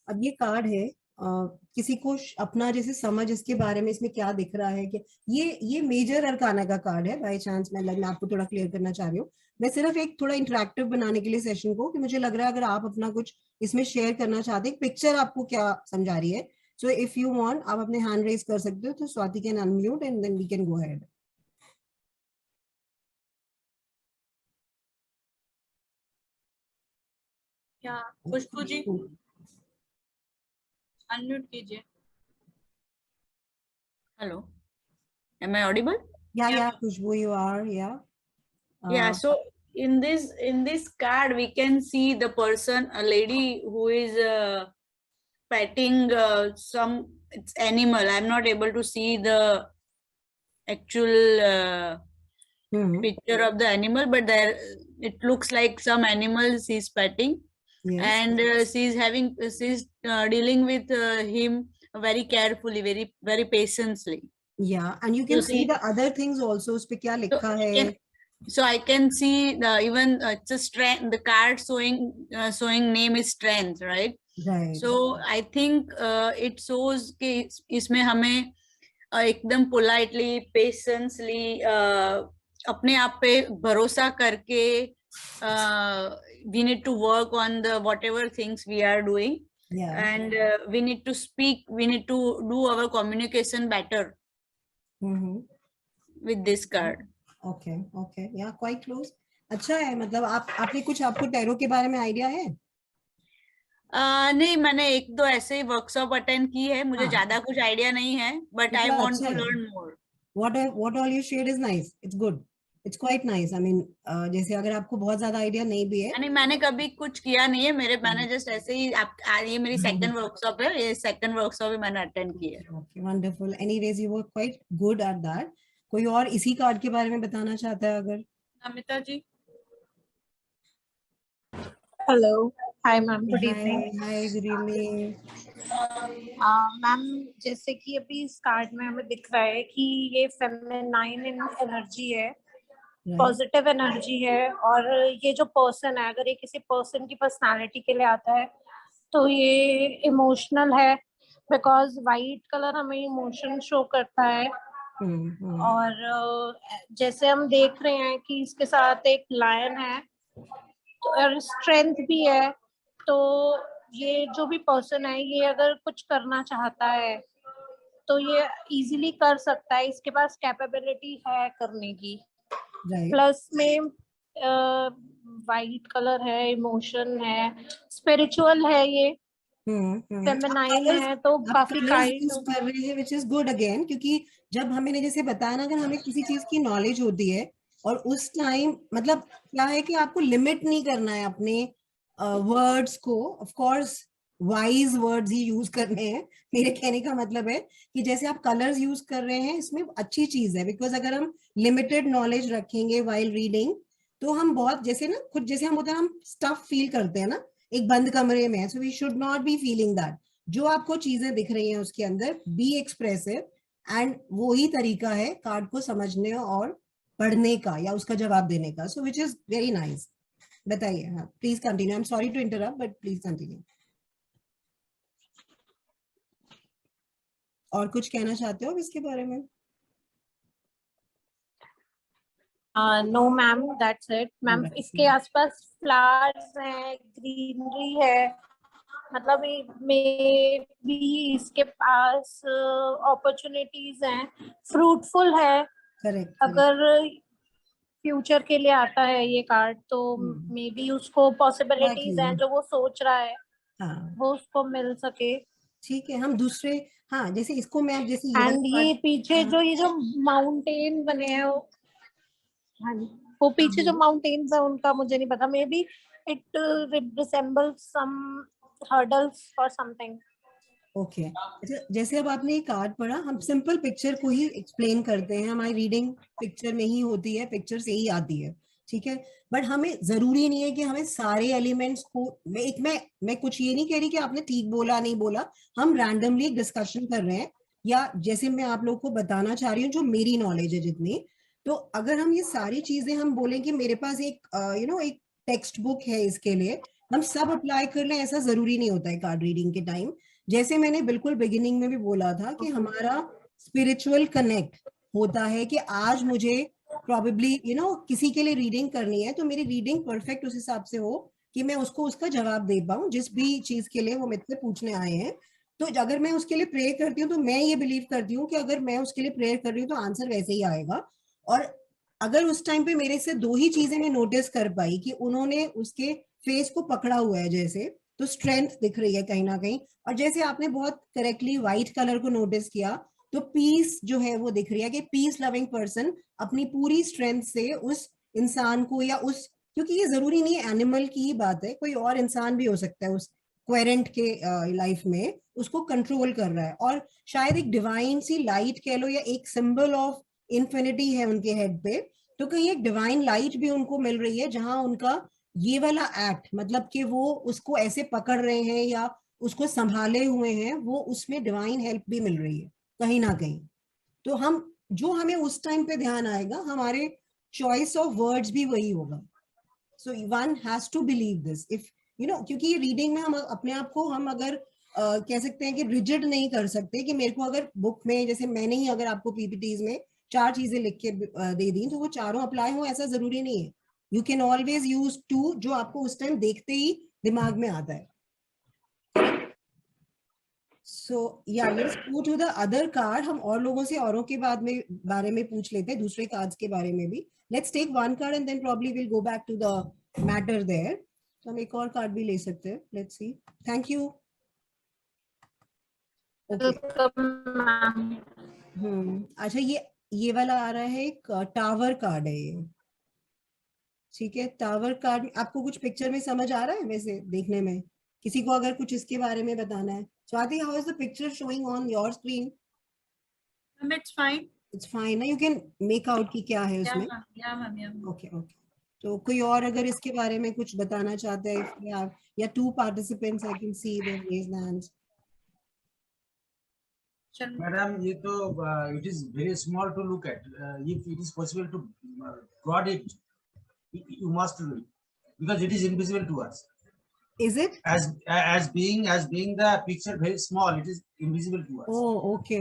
अब ये कार्ड है, किसी को अपना जैसे समझ इसके बारे में, इसमें क्या दिख रहा है कि ये मेजर अरकाना का कार्ड है बाय चांस। मैं आपको थोड़ा क्लियर करना चाह रही हूँ, मैं सिर्फ एक थोड़ा इंटरेक्टिव बनाने के लिए सेशन को, कि मुझे लग रहा है अगर आप अपना कुछ इसमें शेयर करना चाहते हैं, पिक्चर आपको क्या समझा रही है। सो इफ यू वांट, आप अपने हैंड रेज कर सकते हो, तो Swati can unmute and then we can go ahead. क्या खुशबू जी अनम्यूट कीजिए। Hello, am I audible? Yeah, Khushbu, you are, yeah. Yeah, so in this card we can see the person, a lady who is petting some animal. I'm not able to see the actual picture of the animal, but there it looks like some animals he's petting. Yes. And she's dealing with him very carefully, very patiently. Yeah, and you can see the other things also. उस पे क्या लिखा है? So I can see even it's a strength. The card showing name is strength, right? Right. So I think it shows कि इसमें हमें एकदम politely, patiently अपने आप पे भरोसा करके we need to work on the whatever things we are doing. Yeah. And we need to speak. We need to do our communication better. With this card. Okay, yeah, quite close. अच्छा है, मतलब आपने कुछ, आपको tarot के बारे में idea है? नहीं, मैंने एक दो ऐसे ही वर्कशॉप अटेंड की है, मुझे ज्यादा कुछ आइडिया नहीं है, but I want to learn more. What all you shared is nice. It's good. It's quite nice. I mean जैसे अगर आपको बहुत ज्यादा आइडिया नहीं भी है, यानी मैंने कभी कुछ किया नहीं है, मैंने जस्ट ऐसे ही ये मेरी सेकंड वर्कशॉप है, ये सेकंड वर्कशॉप ही मैंने अटेंड की है। Okay wonderful. Anyways you were quite good at that. कोई और इसी कार्ड के बारे में बताना चाहता है अगर? Amita ji. Hello, hi ma'am, good evening. Hi good evening. Ma'am, जैसे कि अभी इस कार्ड में हमें दिख रहा है कि ये फेमिनाइन एनर्जी है, पॉजिटिव एनर्जी है, और ये जो पर्सन है, अगर ये किसी पर्सन की पर्सनालिटी के लिए आता है तो ये इमोशनल है, बिकॉज वाइट कलर हमें इमोशन शो करता है। और जैसे हम देख रहे हैं कि इसके साथ एक लायन है और स्ट्रेंथ भी है, तो ये जो भी पर्सन है, ये अगर कुछ करना चाहता है तो ये इजीली कर सकता है, इसके पास कैपेबिलिटी है करने की। प्लस में वाइट कलर है, इमोशन है, स्पिरिचुअल है, ये फेमिनाइन है, तो काफी काइंड कर रहे हैं, विच इज गुड अगेन, क्योंकि जब हमें जैसे बताया ना, अगर हमें किसी चीज की नॉलेज होती है और उस टाइम मतलब क्या है कि आपको लिमिट नहीं करना है अपने वर्ड्स को। Of course wise words he use करने हैं। मेरे कहने का मतलब है कि जैसे आप कलर्स यूज कर रहे हैं, इसमें अच्छी चीज है, बिकॉज अगर हम लिमिटेड नॉलेज रखेंगे वाइल रीडिंग तो हम बहुत जैसे ना खुद जैसे हम होता है, हम स्टफ फील करते हैं ना एक बंद कमरे में। So we should not be feeling that. जो आपको चीजें दिख रही हैं उसके अंदर बी एक्सप्रेसिव, एंड वो ही तरीका है कार्ड को समझने और पढ़ने का या उसका जवाब देने का। So which is very nice. बताइए। हाँ please continue. I am sorry to interrupt but please continue. और कुछ कहना चाहते हो इसके बारे में? No ma'am, that's it ma'am. इसके आसपास फ्लावर्स हैं, ग्रीनरी है, मतलब में भी इसके पास अपॉर्चुनिटीज हैं, फ्रूटफुल है। करेक्ट। अगर फ्यूचर के लिए आता है ये कार्ड तो मे बी उसको पॉसिबिलिटीज हैं, जो वो सोच रहा है वो उसको मिल सके। ठीक है, हम दूसरे, हाँ जैसे इसको मैं जैसे एंड ये पीछे जो ये जो माउंटेन बने हैं हाँ जी, वो पीछे जो माउंटेन्स है उनका मुझे नहीं पता, maybe it resembles some hurdles और समथिंग। ओके अच्छा, जैसे अब आपने ये कार्ड पढ़ा, हम सिंपल पिक्चर को ही एक्सप्लेन करते हैं। हमारी रीडिंग पिक्चर में ही होती है, पिक्चर से ही आती है, ठीक है। बट हमें जरूरी नहीं है कि हमें सारे एलिमेंट्स को मैं कुछ ये नहीं कह रही कि आपने ठीक बोला नहीं बोला, हम रैंडमली एक डिस्कशन कर रहे हैं, या जैसे मैं आप लोग को बताना चाह रही हूँ जो मेरी नॉलेज है जितनी। तो अगर हम ये सारी चीजें हम बोलें कि मेरे पास एक एक टेक्स्ट बुक है इसके लिए, हम सब अप्लाई कर लें, ऐसा जरूरी नहीं होता है कार्ड रीडिंग के टाइम। जैसे मैंने बिल्कुल बिगिनिंग में भी बोला था कि हमारा स्पिरिचुअल कनेक्ट होता है कि आज मुझे प्रॉबेबली किसी के लिए रीडिंग करनी है, तो मेरी रीडिंग परफेक्ट उस हिसाब से हो कि मैं उसको उसका जवाब दे पाऊं जिस भी चीज के लिए वो मुझसे पूछने आए हैं। तो अगर मैं उसके लिए प्रेयर करती हूँ तो मैं ये बिलीव करती हूँ कि अगर मैं उसके लिए प्रेयर कर रही हूँ तो आंसर वैसे ही आएगा। और अगर उस टाइम पे मेरे से दो ही चीजें मैं नोटिस कर पाई कि उन्होंने उसके फेस को पकड़ा हुआ है जैसे, तो स्ट्रेंथ दिख रही है कहीं ना कहीं, और जैसे आपने बहुत करेक्टली व्हाइट कलर को नोटिस किया तो पीस जो है वो दिख रही है कि पीस लविंग पर्सन अपनी पूरी स्ट्रेंथ से उस इंसान को या उस, क्योंकि ये जरूरी नहीं है एनिमल की ही बात है, कोई और इंसान भी हो सकता है उस क्वेरेंट के लाइफ में, उसको कंट्रोल कर रहा है। और शायद एक डिवाइन सी लाइट कह लो या एक सिंबल ऑफ इन्फिनिटी है उनके हेड पे, तो कहीं एक डिवाइन लाइट भी उनको मिल रही है जहां उनका ये वाला एक्ट, मतलब कि वो उसको ऐसे पकड़ रहे हैं या उसको संभाले हुए हैं, वो उसमें डिवाइन हेल्प भी मिल रही है कहीं ना कहीं। तो हम जो हमें उस टाइम पे ध्यान आएगा, हमारे चॉइस ऑफ वर्ड्स भी वही होगा। So one has to believe this, if क्योंकि ये रीडिंग में हम अपने आप को हम अगर कह सकते हैं कि रिजिड नहीं कर सकते कि मेरे को अगर बुक में जैसे मैंने ही अगर आपको पीपीटीज में 4 चीजें लिख के दे दी तो वो चारों अप्लाई हो, ऐसा जरूरी नहीं है। यू कैन ऑलवेज यूज 2 जो आपको उस टाइम देखते ही दिमाग में आता है। सो या let's go to the other card. हम और लोगों से औरों के बारे में पूछ लेते हैं, दूसरे कार्ड्स के बारे में भी। Let's take one card and then probably will go back to the matter there. तो हम एक और कार्ड भी ले सकते हैं। Let's see. Thank you. Okay अच्छा, ये ये वाला आ रहा है, एक टावर कार्ड है ये, ठीक है। टावर कार्ड आपको कुछ पिक्चर में समझ आ रहा है वैसे देखने में? किसी को अगर कुछ इसके बारे में बताना है। Swati, how is the picture showing on your screen? It's fine, it's fine ना, यू कैन मेक आउट की क्या है उसमें? या मैम। Okay okay. तो कोई और अगर इसके बारे में कुछ बताना चाहते हैं, या two participants I can see their raised hands. Madam ये तो it is very small to look at, if it is possible to plot it, you must do it because it is invisible to us. Is it? As being the picture very small, it is invisible to us. Oh, okay.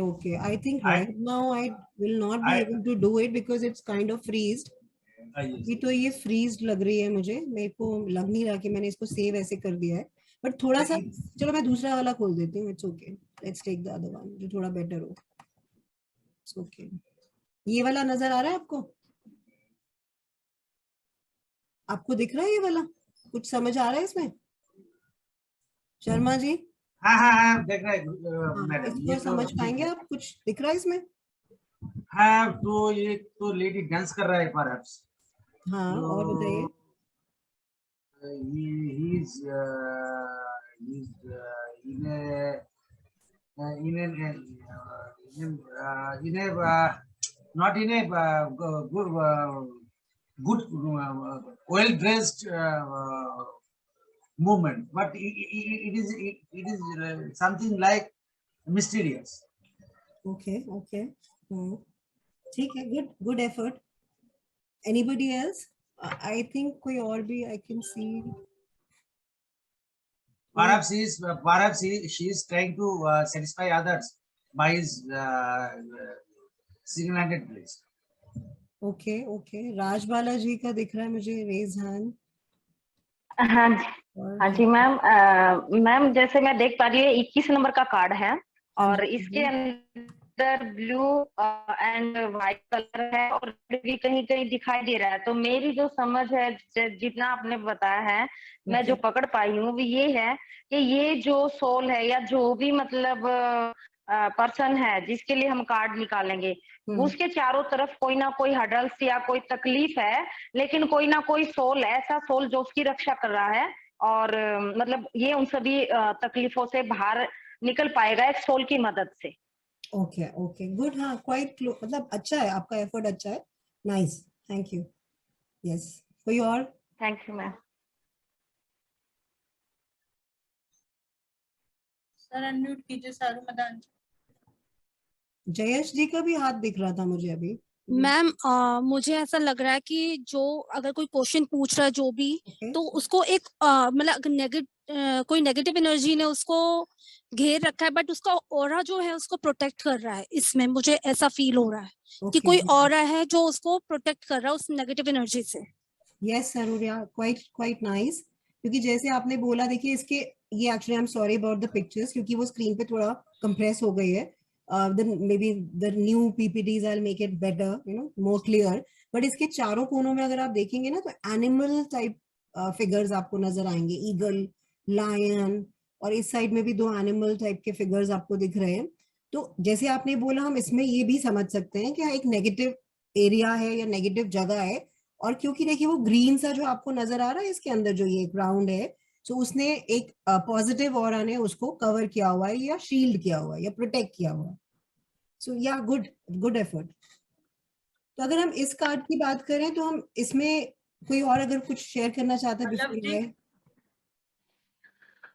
I think right now I will not be able to do it because it's kind of freezed. Yes. तो ये freezed लग रही है मुझे, मेरे को लग नहीं रहा कि मैंने इसको सेव ऐसे कर दिया है, बट थोड़ा सा, चलो मैं दूसरा वाला खोल देती हूँ। It's okay. Let's take the other one जो थोड़ा बेटर हो। It's okay. ये वाला नजर आ रहा है आपको? आपको दिख रहा है ये वाला? कुछ समझ आ रहा है इसमें? शर्मा जी? हाँ देख रहा है मैडम। इसको समझ पाएंगे आप? कुछ दिख रहा है इसमें? हाँ, तो ये तो लेडी डांस कर रहा है परहैप्स। हाँ, और बताइए। he is not in a good well dressed movement, but it is something like mysterious. Okay. ठीक है, good effort. Anybody else? I think कोई और भी I can see. Perhaps she is trying to satisfy others by his single-handed place. Okay. Rajbala जी का दिख रहा है मुझे, raise hand. हाँ जी मैम, जैसे मैं देख पा रही हूँ 21 नंबर का कार्ड है और इसके अंदर ब्लू एंड व्हाइट कलर है और भी कहीं दिखाई दे रहा है। तो मेरी जो समझ है, जितना आपने बताया है, मैं जो पकड़ पाई हूँ वो ये है कि ये जो सोल है या जो भी मतलब पर्सन है जिसके लिए हम कार्ड निकालेंगे, उसके चारों तरफ कोई ना कोई हडल्स या कोई तकलीफ है, लेकिन कोई ना कोई सोल, ऐसा सोल जो उसकी रक्षा कर रहा है और मतलब ये उन सभी तकलीफों से बाहर निकल पाएगा एक सोल की मदद से। Okay good. हाँ, क्वाइट मतलब अच्छा है, आपका एफर्ट अच्छा है। Nice, thank you. यस, कोई और? Thank you ma'am. Sir unmute कीजिए सारू मदान। जयेश जी का भी हाथ दिख रहा था मुझे अभी। मैम मुझे ऐसा लग रहा है कि जो अगर कोई क्वेश्चन पूछ रहा है जो भी, तो उसको एक मतलब कोई नेगेटिव एनर्जी ने उसको घेर रखा है, बट उसका ऑरा जो है उसको प्रोटेक्ट कर रहा है। इसमें मुझे ऐसा फील हो रहा है कि कोई ऑरा है जो उसको प्रोटेक्ट कर रहा है उस नेगेटिव एनर्जी से। यस सरूरिया, क्वाइट नाइस। क्योंकि जैसे आपने बोला, देखिए इसके ये actually I am sorry about the pictures, क्योंकि वो स्क्रीन पे थोड़ा कंप्रेस हो गई है। then maybe the new PPTs I'll make it better, more clear. But इसके चारों कोनों में अगर आप देखेंगे ना, तो एनिमल टाइप फिगर्स आपको नजर आएंगे, ईगल, लायन, और इस साइड में भी 2 एनिमल टाइप के फिगर्स आपको दिख रहे हैं। तो जैसे आपने बोला, हम इसमें ये भी समझ सकते हैं कि एक नेगेटिव एरिया है या नेगेटिव जगह है, और क्योंकि देखिए वो ग्रीन सा जो आपको नजर आ रहा है इसके अंदर जो ये ग्राउंड है, तो उसने एक पॉजिटिव ऑरा ने उसको कवर किया हुआ है या शील्ड किया हुआ है या प्रोटेक्ट किया हुआ है। सो या गुड एफर्ट। तो अगर हम इस कार्ड की बात करें तो हम इसमें कोई और अगर कुछ शेयर करना चाहता है before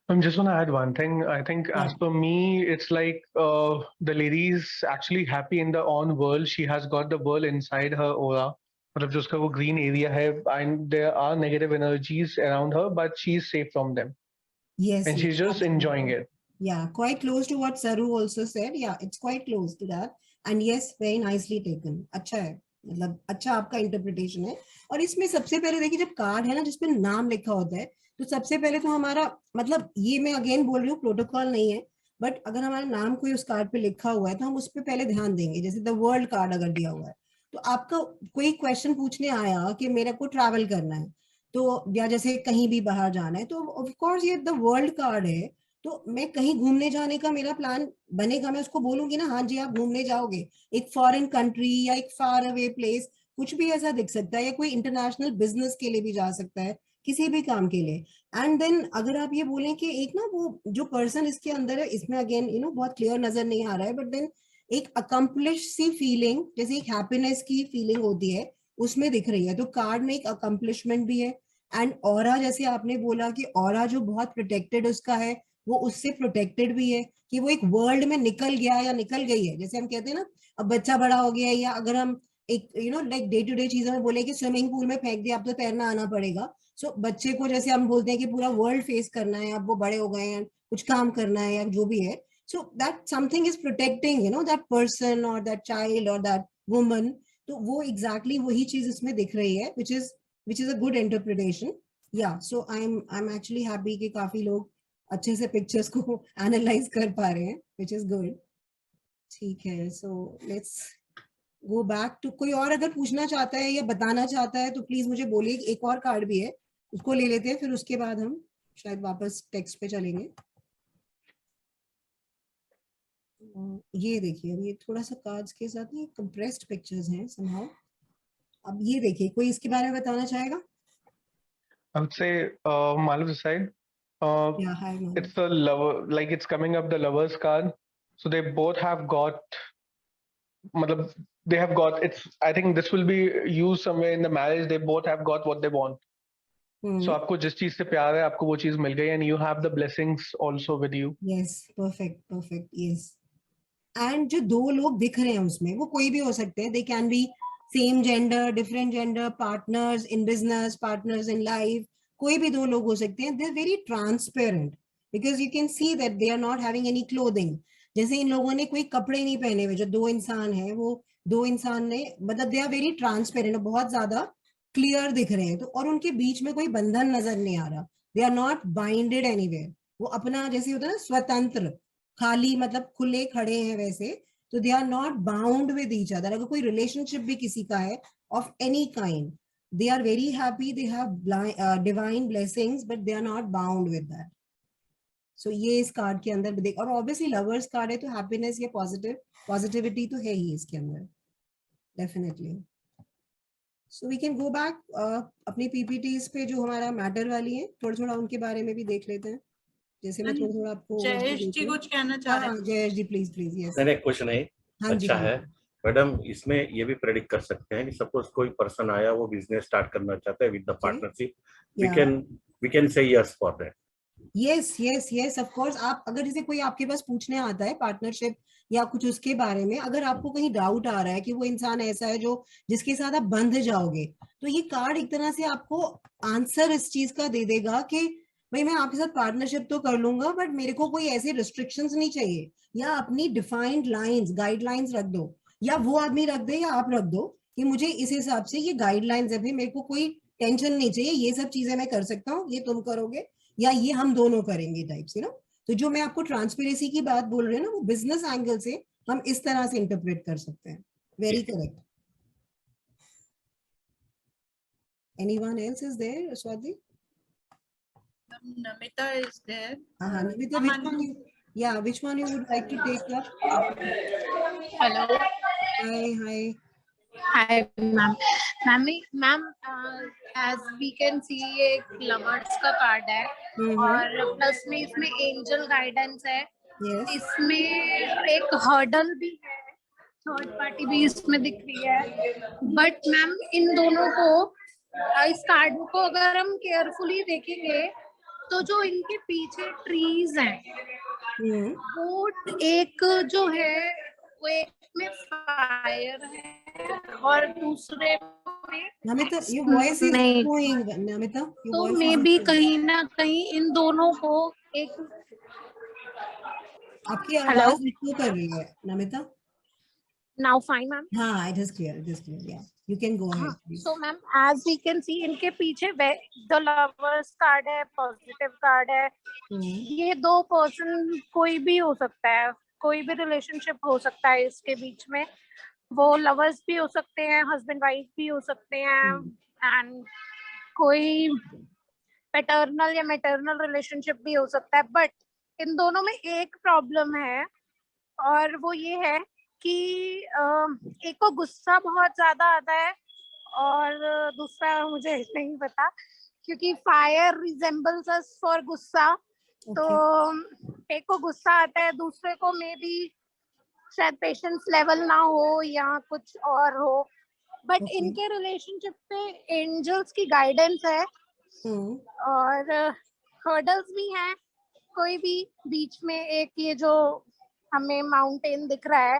I'm just want to add one thing. I think as per me, it's like the lady is actually happy in the on world. She has got the world inside her aura. मतलब जो उसका वो green area है, and there are negative energies around her, but she is safe from them. Yes. And she's just enjoying it. Yeah, quite close to what Saru also said. Yeah, it's quite close to that. And yes, very nicely taken. अच्छा है, मतलब अच्छा आपका interpretation है। और इसमें सबसे पहले देखिए, जब कार्ड है ना जिसपे नाम लिखा होता है, तो सबसे पहले तो हमारा मतलब, ये मैं अगेन बोल रही हूँ, प्रोटोकॉल नहीं है, बट अगर हमारा नाम कोई उस कार्ड पे लिखा हुआ है तो हम उस पर पहले ध्यान देंगे। जैसे द वर्ल्ड कार्ड अगर दिया हुआ है, तो आपका कोई क्वेश्चन पूछने आया कि मेरे को ट्रैवल करना है, तो या जैसे कहीं भी बाहर जाना है, तो ऑफ कोर्स ये द वर्ल्ड कार्ड है, तो मैं कहीं घूमने जाने का मेरा प्लान बनेगा, मैं उसको बोलूंगी ना हाँ जी आप घूमने जाओगे एक फॉरेन कंट्री या एक फार अवे प्लेस, कुछ भी ऐसा दिख सकता है, या कोई इंटरनेशनल बिजनेस के लिए भी जा सकता है, किसी भी काम के लिए। एंड देन अगर आप ये बोलें कि एक ना वो जो पर्सन इसके अंदर है, इसमें अगेन बहुत क्लियर नजर नहीं आ रहा है, बट देन एक अकम्प्लिश सी फीलिंग, जैसे एक हैप्पीनेस की फीलिंग होती है उसमें दिख रही है। तो कार्ड में एक अकम्प्लिशमेंट भी है। एंड ऑरा, जैसे आपने बोला कि ऑरा जो बहुत प्रोटेक्टेड उसका है, वो उससे प्रोटेक्टेड भी है कि वो एक वर्ल्ड में निकल गया या निकल गई है। जैसे हम कहते हैं ना अब बच्चा बड़ा हो गया है, या अगर हम एक लाइक डे टू डे चीजों में बोले कि स्विमिंग पूल में फेंक दिया अब तो तैरना आना पड़ेगा। सो बच्चे को जैसे हम बोलते हैं कि पूरा वर्ल्ड फेस करना है, अब वो बड़े हो गए हैं, कुछ काम करना है या जो भी है, so that something is protecting that person or that child or that woman। तो वो exactly वही चीज इसमें दिख रही है, which is a good interpretation। yeah, so I'm actually happy कि काफी लोग अच्छे से पिक्चर्स को एनालाइज कर पा रहे हैं, which is good। ठीक है, so let's go back to कोई और अगर पूछना चाहता है या बताना चाहता है तो प्लीज मुझे बोलिए। एक और कार्ड भी है, उसको ले लेते हैं, फिर उसके बाद हम शायद वापस टेक्स्ट पे चलेंगे। ये देखिए, ये थोड़ा सा कार्ड्स के साथ ये कंप्रेस्ड पिक्चर्स हैं somehow। अब ये देखिए, कोई इसके बारे में बताना चाहेगा? I would say Malav this side. Yeah, hi Malav। It's the lover, like it's coming up the lovers card. So they both have got, matlab, they have got, it's, I think this will be used somewhere in the marriage. They both have got what they want. So आपको जिस चीज से प्यार है आपको वो चीज मिल गई, and you have the blessings also with you। Yes, perfect, yes। And जो दो लोग दिख रहे हैं उसमें, वो कोई भी हो सकते हैं। They can be same gender, different gender, partners in business, partners in life, कोई भी दो लोग हो सकते हैं। They are very transparent because you can see that they are not having any clothing. जैसे इन लोगों ने कोई कपड़े नहीं पहने हुए, जो दो इंसान है वो दो इंसान ने, मतलब दे आर वेरी ट्रांसपेरेंट, बहुत ज्यादा क्लियर दिख रहे हैं। तो और उनके बीच में कोई बंधन नजर नहीं आ रहा। They are not binded anywhere. वो अपना जैसे होता है ना स्वतंत्र, खाली मतलब खुले खड़े हैं वैसे। तो they are not bound with each other. अगर कोई रिलेशनशिप भी किसी का है of any kind, they are very happy, they have divine blessings, but they are not bound with that. So ये इस कार्ड के अंदर देख, और ऑब्वियसली लवर्स कार्ड है तो हैप्पीनेस या पॉजिटिविटी तो है ही इसके अंदर, definitely. So we can go back अपनी पीपीटीज पे जो हमारा मैटर वाली है, थोड़ा थोड़ा उनके बारे में भी देख लेते हैं। जैसे मैं थोड़ा आपको जयेश जी कुछ कहना चाह रहे हैं। जयेश जी प्लीज यस। मैंने क्वेश्चन है। अच्छा है मैडम, इसमें ये भी प्रेडिक्ट कर सकते हैं कि सपोज कोई पर्सन आया, वो बिजनेस स्टार्ट करना चाहता है with the partnership, we can say yes for that. Yes of course. आप अगर जैसे कोई आपके पास पूछने आता है पार्टनरशिप या कुछ उसके बारे में, अगर आपको कहीं डाउट आ रहा है कि वो इंसान ऐसा है जो जिसके साथ आप बंध जाओगे, तो ये कार्ड एक तरह से आपको आंसर इस चीज का दे देगा कि भाई मैं आपके साथ पार्टनरशिप तो कर लूंगा, बट मेरे को कोई ऐसे रिस्ट्रिक्शंस नहीं चाहिए, या अपनी डिफाइंड लाइंस, गाइडलाइंस रख दो, या वो आदमी रख दे या आप रख दो कि मुझे इस हिसाब से ये गाइडलाइंस है, भाई मेरे को कोई टेंशन नहीं चाहिए, ये सब चीजें मैं कर सकता हूँ, ये तुम करोगे या ये हम दोनों करेंगे टाइप्स, तो जो मैं आपको ट्रांसपेरेंसी की बात बोल रही हूँ ना, वो बिजनेस एंगल से हम इस तरह से इंटरप्रेट कर सकते हैं। Very correct. Anyone else is there? Swati? Namita is there. Namita, which one you would like to take up? Hello. Hi ma'am, as we can see एक lovers का कार्ड है और प्लस में इसमें एंजल गाइडेंस है। इसमें एक हर्डल भी है, थर्ड पार्टी भी इसमें दिख रही है। बट मैम इन दोनों को, इस कार्ड को अगर हम केयरफुली देखेंगे तो जो इनके पीछे ट्रीज हैं, वो एक जो है वो एक में फायर है और दूसरे में Namita, your voice is going. Namita, तो मे बी कहीं ना कहीं इन दोनों को एक आपकी आवाज इको कर रही है Namita। Now fine ma'am। हाँ, it is clear, yeah, you can go ahead please। So ma'am, as we can see इनके पीछे the lovers कार्ड है, पॉजिटिव कार्ड है। ये दो पर्सन कोई भी हो सकता है, कोई भी रिलेशनशिप हो सकता है इसके बीच में। वो लवर्स भी हो सकते हैं, हस्बैंड वाइफ भी हो सकते हैं, एंड कोई पैटर्नल या मैटरनल रिलेशनशिप भी हो सकता है। बट इन दोनों में एक प्रॉब्लम है, और वो ये है कि एक को गुस्सा बहुत ज्यादा आता है और दूसरा मुझे नहीं पता, क्योंकि फायर रिजेंबल्स अस फॉर गुस्सा। तो एक को गुस्सा आता है, दूसरे को मे बी शायद पेशेंस लेवल ना हो या कुछ और हो, बट इनके रिलेशनशिप पे एंजल्स की गाइडेंस है और हर्डल्स भी हैं। कोई भी बीच में एक ये जो हमें माउंटेन दिख रहा है,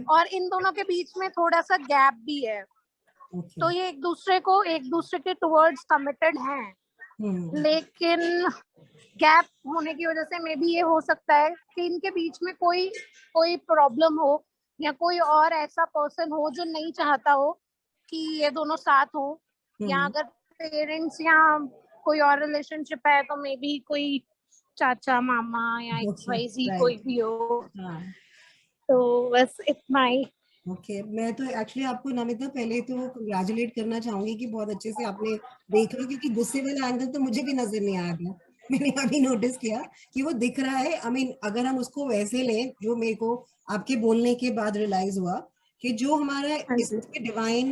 और इन दोनों के बीच में थोड़ा सा गैप भी है। तो ये एक दूसरे के टुवर्ड्स कमिटेड हैं, लेकिन गैप होने की वजह से मे बी ये हो सकता है कि इनके बीच में कोई प्रॉब्लम हो, या कोई और ऐसा पर्सन हो जो नहीं चाहता हो कि ये दोनों साथ हो, या अगर पेरेंट्स या कोई और रिलेशनशिप है तो मे बी कोई चाचा मामा या XYZ कोई भी हो। तो बस इतना ही। मैं तो एक्चुअली आपको नमिता पहले तो कंग्रेचुलेट करना चाहूंगी कि बहुत अच्छे से आपने देखा, क्योंकि गुस्से वाला एंगल तो मुझे भी नजर नहीं आया था। मैंने अभी नोटिस किया कि वो दिख रहा है। आई मीन अगर हम उसको वैसे लें, जो मेरे को आपके बोलने के बाद रियलाइज हुआ कि जो हमारा इसके divine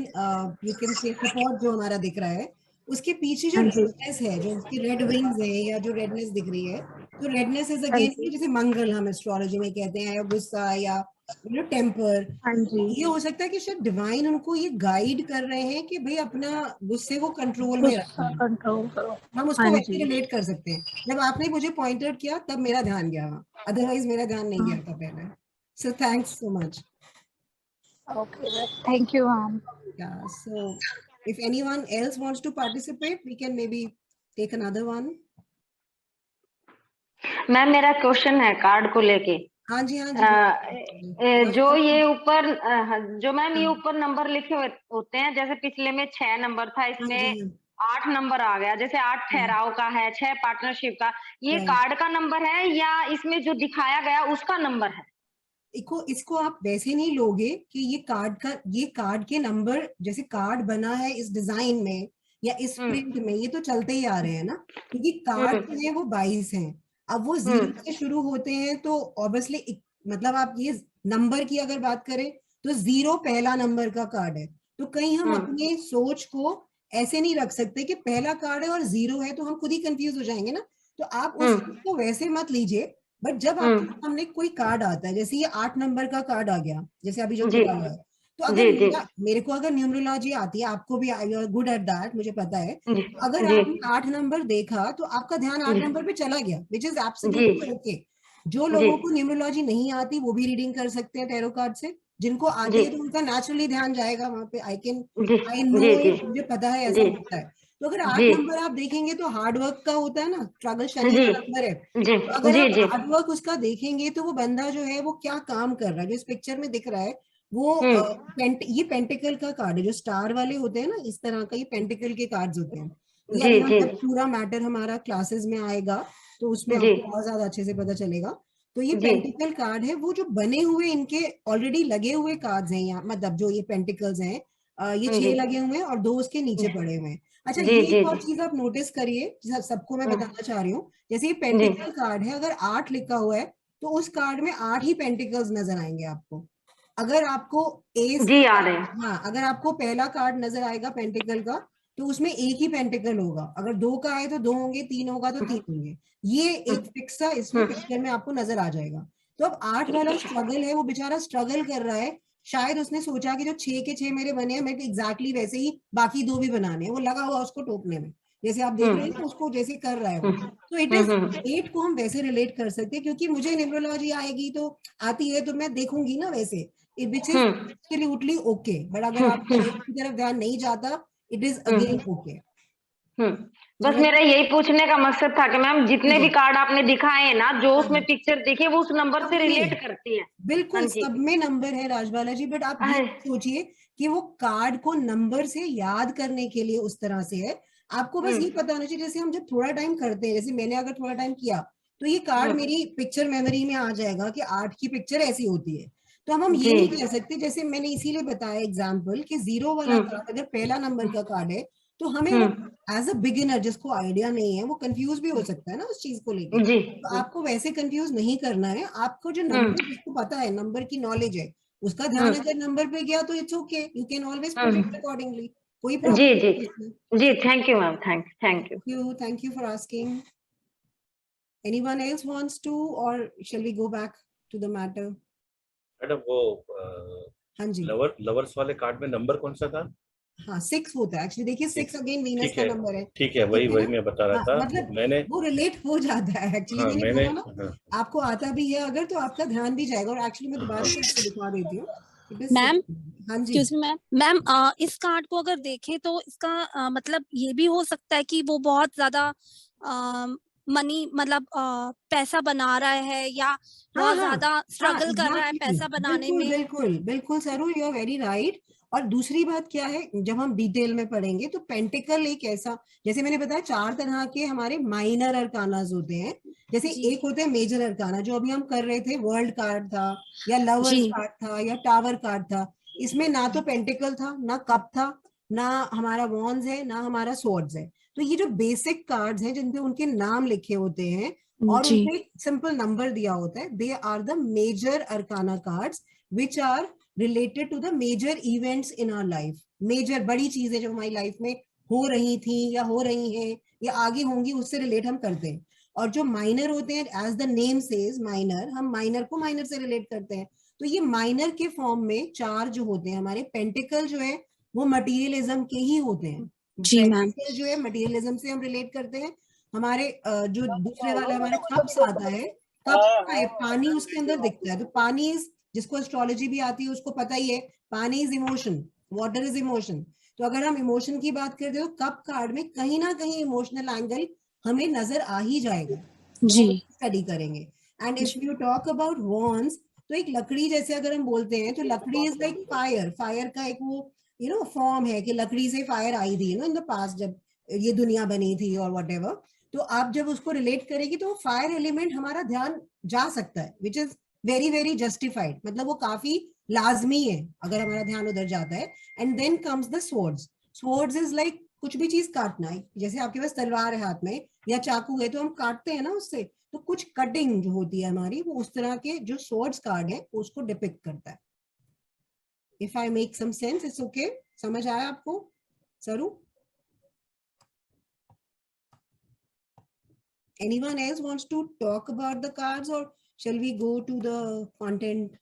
you can say support जो हमारा दिख रहा है, उसके पीछे जो रेडनेस है, जो उसकी रेड विंग्स है या जो रेडनेस दिख रही है, तो रेडनेस इज अगेन जैसे मंगल हम एस्ट्रोलॉजी में कहते हैं, या गुस्सा या टेम्पर। ये हो सकता है कि शायद डिवाइन उनको ये गाइड कर रहे हैं कि भाई अपना गुस्से को कंट्रोल में रखो, कंट्रोल करो। हम उसको वैसे रिलेट कर सकते हैं। जब आपने मुझे पॉइंट आउट किया तब मेरा ध्यान गया, अदरवाइज मेरा ध्यान नहीं गया था पहले। So thanks so much. Okay, thank you, ma'am. Yeah, so if anyone else wants to participate, we can maybe take another one. Ma'am मेरा क्वेश्चन है कार्ड को लेके। हाँ जी हाँ जी। जो ये ऊपर जो मैम ये ऊपर नंबर लिखे होते हैं, जैसे पिछले में 6 नंबर था, इसमें 8 नंबर आ गया। जैसे 8 ठहराव का है, 6 पार्टनरशिप का, ये कार्ड का नंबर है या इसमें जो दिखाया गया उसका नंबर है? इसको आप वैसे नहीं लोगे कि ये कार्ड के नंबर, जैसे कार्ड बना है इस डिजाइन में या इस प्रिंट में, ये तो चलते ही आ रहे हैं ना, क्योंकि कार्ड जो है वो 22 हैं। अब वो 0 से शुरू होते हैं, तो ऑब्वियसली मतलब आप ये नंबर की अगर बात करें तो 0 पहला नंबर का कार्ड है। तो कहीं हम अपने सोच को ऐसे नहीं रख सकते कि पहला कार्ड है और 0 है, तो हम खुद ही कंफ्यूज हो जाएंगे ना। तो आप उसको वैसे मत लीजिए, बट जब आपके सामने कोई कार्ड आता है, जैसे ये 8 नंबर का कार्ड आ गया, जैसे अभी जो खुला हुआ है, तो अगर मेरे को अगर न्यूमरोलॉजी आती है, आपको भी you are good at that, मुझे पता है, अगर आपने 8 नंबर देखा तो आपका ध्यान 8 नंबर पे चला गया, विच इज एब्सोल्युटली ओके। जो लोगों को न्यूमरोलॉजी नहीं आती वो भी रीडिंग कर सकते हैं टैरो कार्ड से, जिनको आती है तो उनका नेचुरली ध्यान जाएगा वहां पे। आई नो इट, मुझे पता है ऐसा होता है। तो अगर 8 नंबर आप देखेंगे तो हार्ड वर्क का होता है ना, स्ट्रगल शनि का नंबर है। तो अगर आप हार्ड वर्क उसका देखेंगे तो वो बंदा जो है वो क्या काम कर रहा है, जो इस पिक्चर में दिख रहा है वो ये पेंटिकल का कार्ड है, जो स्टार वाले होते हैं ना, इस तरह का ये पेंटिकल के कार्ड्स होते हैं। ये जब पूरा मैटर हमारा क्लासेस में आएगा तो उसमें आपको बहुत ज्यादा अच्छे से पता चलेगा। तो ये पेंटिकल कार्ड है, वो जो बने हुए इनके ऑलरेडी लगे हुए कार्ड्स हैं यहाँ, मतलब जो ये पेंटिकल्स हैं, ये 6 लगे हुए हैं और 2 उसके नीचे पड़े हुए हैं। अच्छा, ये एक और चीज आप नोटिस करिए, सबको मैं बताना चाह रही हूँ। जैसे ये पेंटिकल कार्ड है, अगर 8 लिखा हुआ है तो उस कार्ड में 8 ही पेंटिकल्स नजर आएंगे आपको। अगर आपको अगर आपको पहला कार्ड नजर आएगा पेंटिकल का, तो उसमें एक ही पेंटिकल होगा। अगर 2 का है तो 2 होंगे, 3 होगा तो 3 होंगे। ये एक फिक्स है, इसमें पिक्चर में आपको नजर आ जाएगा। तो अब 8 वाला स्ट्रगल है, वो बेचारा स्ट्रगल कर रहा है। शायद उसने सोचा कि जो 6 के 6 मेरे बने हैं, मेरे को एग्जैक्टली वैसे ही बाकी 2 भी बनाने हैं। वो लगा हुआ उसको टोकने में, जैसे आप देख रहे हैं ना, उसको जैसे कर रहा है वो। तो इट इज 8 को हम वैसे रिलेट कर सकते हैं, क्योंकि मुझे न्यूमरोलॉजी आएगी तो आती है तो मैं देखूंगी ना वैसे, which is absolutely okay. But अगर आप की तरफ ध्यान नहीं जाता, इट इज अगेन ओके। बस मेरा यही पूछने का मकसद था कि मैम जितने भी कार्ड आपने दिखाए ना, जो उसमें पिक्चर दिखे वो उस नंबर से रिलेट करती है। बिल्कुल सब में नंबर है राजबाला जी, बट आप ये सोचिए कि वो कार्ड को नंबर से याद करने के लिए उस तरह से है। आपको बस ये पता होना चाहिए, जैसे हम जब थोड़ा टाइम करते हैं, जैसे मैंने अगर थोड़ा टाइम किया तो ये कार्ड मेरी पिक्चर मेमोरी में आ जाएगा कि 8 की पिक्चर ऐसी होती है। तो हम ये नहीं कह सकते, जैसे मैंने इसीलिए बताया एग्जाम्पल कि 0 वाला कार्ड अगर पहला नंबर का कार्ड है तो हमें एज अ बिगिनर जिसको आइडिया नहीं है वो कंफ्यूज भी हो सकता है ना उस चीज को लेके। जी तो आपको वैसे कंफ्यूज नहीं करना है। आपको जो नंबर जिसको पता है, नंबर की नॉलेज है, उसका ध्यान अगर नंबर पे गया तो it's okay, you can always project accordingly, कोई प्रॉब्लम जी नहीं। जी thank you ma'am, thank you. Thank you for asking. Anyone else wants to, or shall we go back to the matter? Madam वो हाँ जी, lovers वाले card में number कौन सा था? हाँ 6 होता है एक्चुअली। देखिए 6 अगेन वीनस का नंबर है। ठीक है, वही मैं बता रहा था। मतलब मैंने वो रिलेट हो जाता है एक्चुअली। हाँ, मैंने बोला ना हाँ। आपको आता भी है अगर तो आपका ध्यान भी जाएगा। और एक्चुअली मैं दोबारा से आपको दिखा देती हूँ। मैम, हाँ जी मैम इस कार्ड को अगर देखें तो इसका मतलब ये भी हो सकता है कि वो बहुत ज्यादा मनी मतलब पैसा बना रहा है या बहुत ज्यादा स्ट्रगल कर रहा है पैसा बनाने में। बिल्कुल सरू, यू आर वेरी राइट। और दूसरी बात क्या है, जब हम डिटेल में पढ़ेंगे तो पेंटिकल एक ऐसा, जैसे मैंने बताया 4 तरह के हमारे माइनर अरकानाज होते हैं। जैसे एक होते हैं मेजर अरकाना, जो अभी हम कर रहे थे, वर्ल्ड कार्ड था या लवर्स कार्ड था या टावर कार्ड था। इसमें ना तो पेंटिकल था, ना कप था, ना हमारा वॉन्ड्स है, ना हमारा स्वॉर्ड्स है। तो ये जो बेसिक कार्ड्स हैं जिनपे उनके नाम लिखे होते हैं और उनपे सिंपल नंबर दिया होता है, they are the major arcana cards which are related to the major events in our life. Major बड़ी चीजें जो हमारी लाइफ में हो रही थी या हो रही हैं या आगे होंगी, उससे रिलेट हम करते हैं। और जो माइनर होते हैं, as the name says minor, हम माइनर को माइनर से रिलेट करते हैं। तो ये माइनर के फॉर्म में 4 जो होते हैं हमारे, पेंटिकल जो है वो मटीरियलिज्म के ही होते हैं। पेंटिकल जो है मटीरियलिज्म से हम रिलेट करते हैं। हमारे जो दूसरे वाला हमारा कप्स आता है, कप है, पानी उसके अंदर दिखता है। तो पानी जिसको एस्ट्रोलॉजी भी आती है उसको पता ही है, पानी is emotion, water is emotion. तो अगर हम इमोशन की बात करते हो, कप कार्ड में कहीं ना कहीं इमोशनल एंगल हमें नजर आ ही जाएगा जी, स्टडी करेंगे। And if you talk about wands, तो एक लकड़ी जैसे अगर हम बोलते हैं तो लकड़ी इज लाइक फायर। फायर का एक वो फॉर्म है कि लकड़ी से फायर आई थी इन द पास्ट, जब ये दुनिया बनी थी और व्हाटएवर। तो आप जब उसको रिलेट करेंगे तो फायर एलिमेंट हमारा ध्यान जा सकता है, विच इज वेरी वेरी जस्टिफाइड। मतलब वो काफी लाजमी है अगर हमारा ध्यान उधर जाता है। And then comes the swords. Swords is like कुछ भी चीज काटना है, जैसे आपके पास तलवार है हाथ में या चाकू है तो हम काटते हैं ना उससे। तो कुछ कटिंग जो होती है हमारी, वो उस तरह के जो स्वॉर्ड्स कार्ड है उसको डिपिक्ट करता है। If I make some sense, it's okay? समझ आया आपको सरू? Anyone else wants to talk about the cards, or shall we go to the content?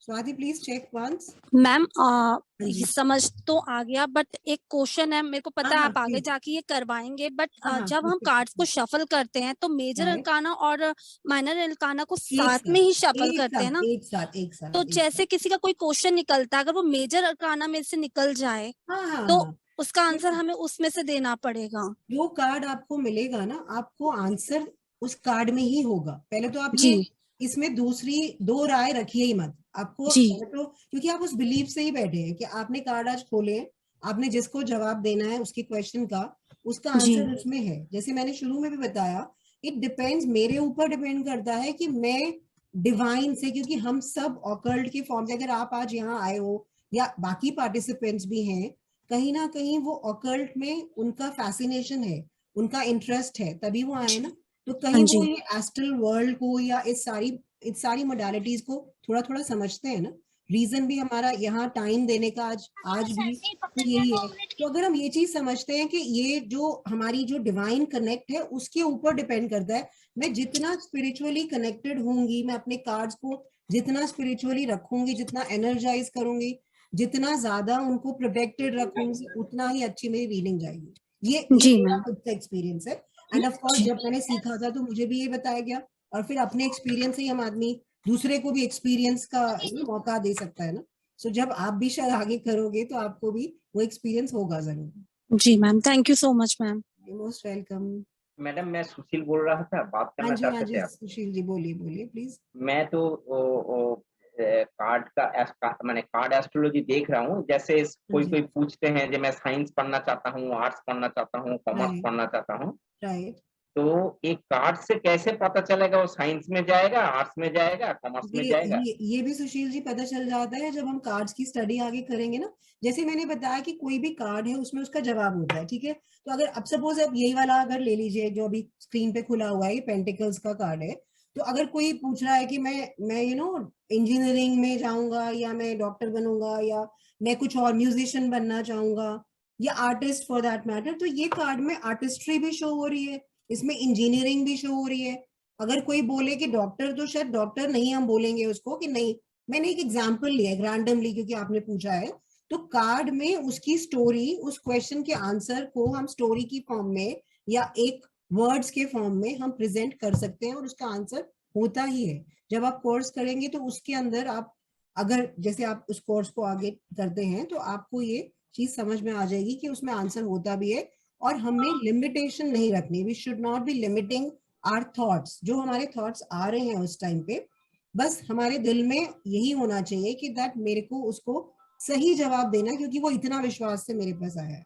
Swati, please check once. Ma'am समझ तो आ गया, बट एक क्वेश्चन है, मेरे को पता है आप आगे जाके ये करवाएंगे, बट जब हम कार्ड्स को शफल करते हैं तो मेजर अरकाना और माइनर अरकाना को साथ में ही शफल करते हैं ना? एक साथ। तो जैसे किसी का कोई क्वेश्चन निकलता है, अगर वो मेजर अरकाना में से निकल जाए तो उसका आंसर हमें उसमें से देना पड़ेगा। जो कार्ड आपको मिलेगा ना, आपको आंसर उस कार्ड में ही होगा। पहले तो आप ये इसमें दूसरी 2 राय रखिए ही मत आपको, तो क्योंकि आप उस बिलीव से ही बैठे हैं कि आपने कार्ड आज खोले, आपने जिसको जवाब देना है उसके क्वेश्चन का, उसका आंसर उसमें है। जैसे मैंने शुरू में भी बताया, इट डिपेंड्स, मेरे ऊपर डिपेंड करता है कि मैं डिवाइन से, क्योंकि हम सब ऑकल्ट के फॉर्म से, अगर आप आज यहाँ आए हो या बाकी पार्टिसिपेंट्स भी हैं, कहीं ना कहीं वो ऑकल्ट में उनका फैसिनेशन है, उनका इंटरेस्ट है, तभी वो आए ना। तो कहीं वो ये एस्ट्रल वर्ल्ड को या इस सारी मोडालिटीज को थोड़ा थोड़ा समझते हैं ना। रीजन भी हमारा यहाँ टाइम देने का आज भी तो यही है। तो अगर हम ये चीज समझते हैं कि ये जो हमारी जो डिवाइन कनेक्ट है उसके ऊपर डिपेंड करता है, मैं जितना स्पिरिचुअली कनेक्टेड होंगी, मैं अपने कार्ड्स को जितना स्पिरिचुअली रखूंगी, जितना एनर्जाइज करूंगी, जितना ज्यादा उनको प्रोटेक्टेड रखूंगी, उतना ही अच्छी मेरी रीडिंग जाएगी। ये मेरा खुद का एक्सपीरियंस है। एंड ऑफ कोर्स जब मैंने सीखा था तो मुझे भी ये बताया गया, और फिर अपने एक्सपीरियंस से ही हम आदमी दूसरे को भी एक्सपीरियंस का मौका दे सकता है ना। सो जब आप भी शायद आगे करोगे तो आपको भी वो एक्सपीरियंस होगा जरूर। जी ma'am, thank you so much ma'am. Most welcome. Madam मैं सुशील बोल रहा था, बात करना चाहते थे आप? सुशील जी बोलिए प्लीज। मैं तो कार्ड का मैंने कार्ड एस्ट्रोलॉजी देख रहा हूँ। जैसे कोई पूछते हैं कि मैं साइंस पढ़ना चाहता हूँ, आर्ट्स पढ़ना चाहता हूँ, कॉमर्स पढ़ना चाहता हूँ, तो एक कार्ड से कैसे पता चलेगा वो साइंस में जाएगा, आर्ट्स में जाएगा, कॉमर्स में जाएगा? ये भी सुशील जी पता चल जाता है जब हम कार्ड्स की स्टडी आगे करेंगे ना। जैसे मैंने बताया कि कोई भी कार्ड है उसमें उसका जवाब होता है, ठीक है। तो अगर अब सपोज आप यही वाला अगर ले लीजिए जो अभी स्क्रीन पे खुला हुआ है, ये पेंटिकल्स का कार्ड है। तो अगर कोई पूछ रहा है कि मैं इंजीनियरिंग में जाऊंगा, या मैं डॉक्टर बनूंगा, या मैं कुछ और म्यूजिशियन बनना चाहूंगा, या आर्टिस्ट फॉर दैट मैटर, तो ये कार्ड में आर्टिस्ट्री भी शो हो रही है, इसमें इंजीनियरिंग भी शो हो रही है। अगर कोई बोले कि डॉक्टर, तो शायद डॉक्टर नहीं हम बोलेंगे उसको कि नहीं। मैंने एक एग्जांपल लिया रैंडमली क्योंकि आपने पूछा है। तो कार्ड में उसकी स्टोरी, उस क्वेश्चन के आंसर को हम स्टोरी की फॉर्म में या एक वर्ड्स के फॉर्म में हम प्रेजेंट कर सकते हैं, और उसका आंसर होता ही है। जब आप कोर्स करेंगे तो उसके अंदर आप, अगर जैसे आप उस कोर्स को आगे करते हैं तो आपको ये चीज समझ में आ जाएगी कि उसमें आंसर होता भी है। और हमें लिमिटेशन नहीं रखनी, we should not be limiting our thoughts. जो हमारे थॉट्स आ रहे हैं उस टाइम पे, बस हमारे दिल में यही होना चाहिए कि दैट मेरे को उसको सही जवाब देना, क्योंकि वो इतना विश्वास से मेरे पास आया है।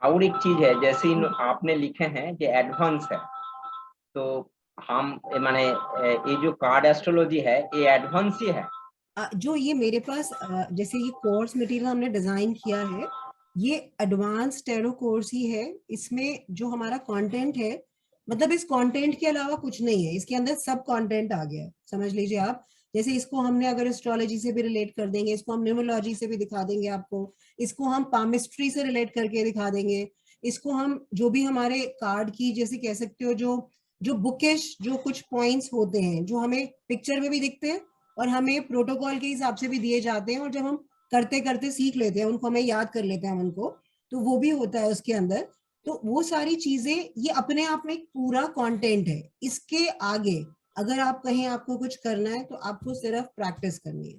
और एक चीज है, जैसे आपने लिखे हैं कि एडवांस है, तो हम माने ये जो कार्ड एस्ट्रोलॉजी है ये एडवांस ही है? जो ये मेरे पास जैसे ये कोर्स मटेरियल हमने डिजाइन किया है, ये एडवांस टैरो कोर्स ही है। इसमें जो हमारा कंटेंट है, मतलब इस कंटेंट के अलावा कुछ नहीं है, इसके अंदर सब कंटेंट आ गया है, समझ लीजिए आप। जैसे इसको हमने अगर एस्ट्रोलॉजी से भी रिलेट कर देंगे, इसको हम न्यूमरोलॉजी से भी दिखा देंगे आपको, इसको हम पामिस्ट्री से रिलेट करके दिखा देंगे, इसको हम जो भी हमारे कार्ड की जैसे कह सकते हो जो बुकिश जो कुछ पॉइंट्स होते हैं जो हमें पिक्चर में भी दिखते हैं और हमें प्रोटोकॉल के हिसाब से भी दिए जाते हैं, और जब हम करते करते सीख लेते हैं उनको, हमें याद कर लेते हैं हम उनको, तो वो भी होता है उसके अंदर। तो वो सारी चीजें ये अपने आप में एक पूरा कंटेंट है। इसके आगे अगर आप कहें आपको कुछ करना है तो आपको सिर्फ प्रैक्टिस करनी है,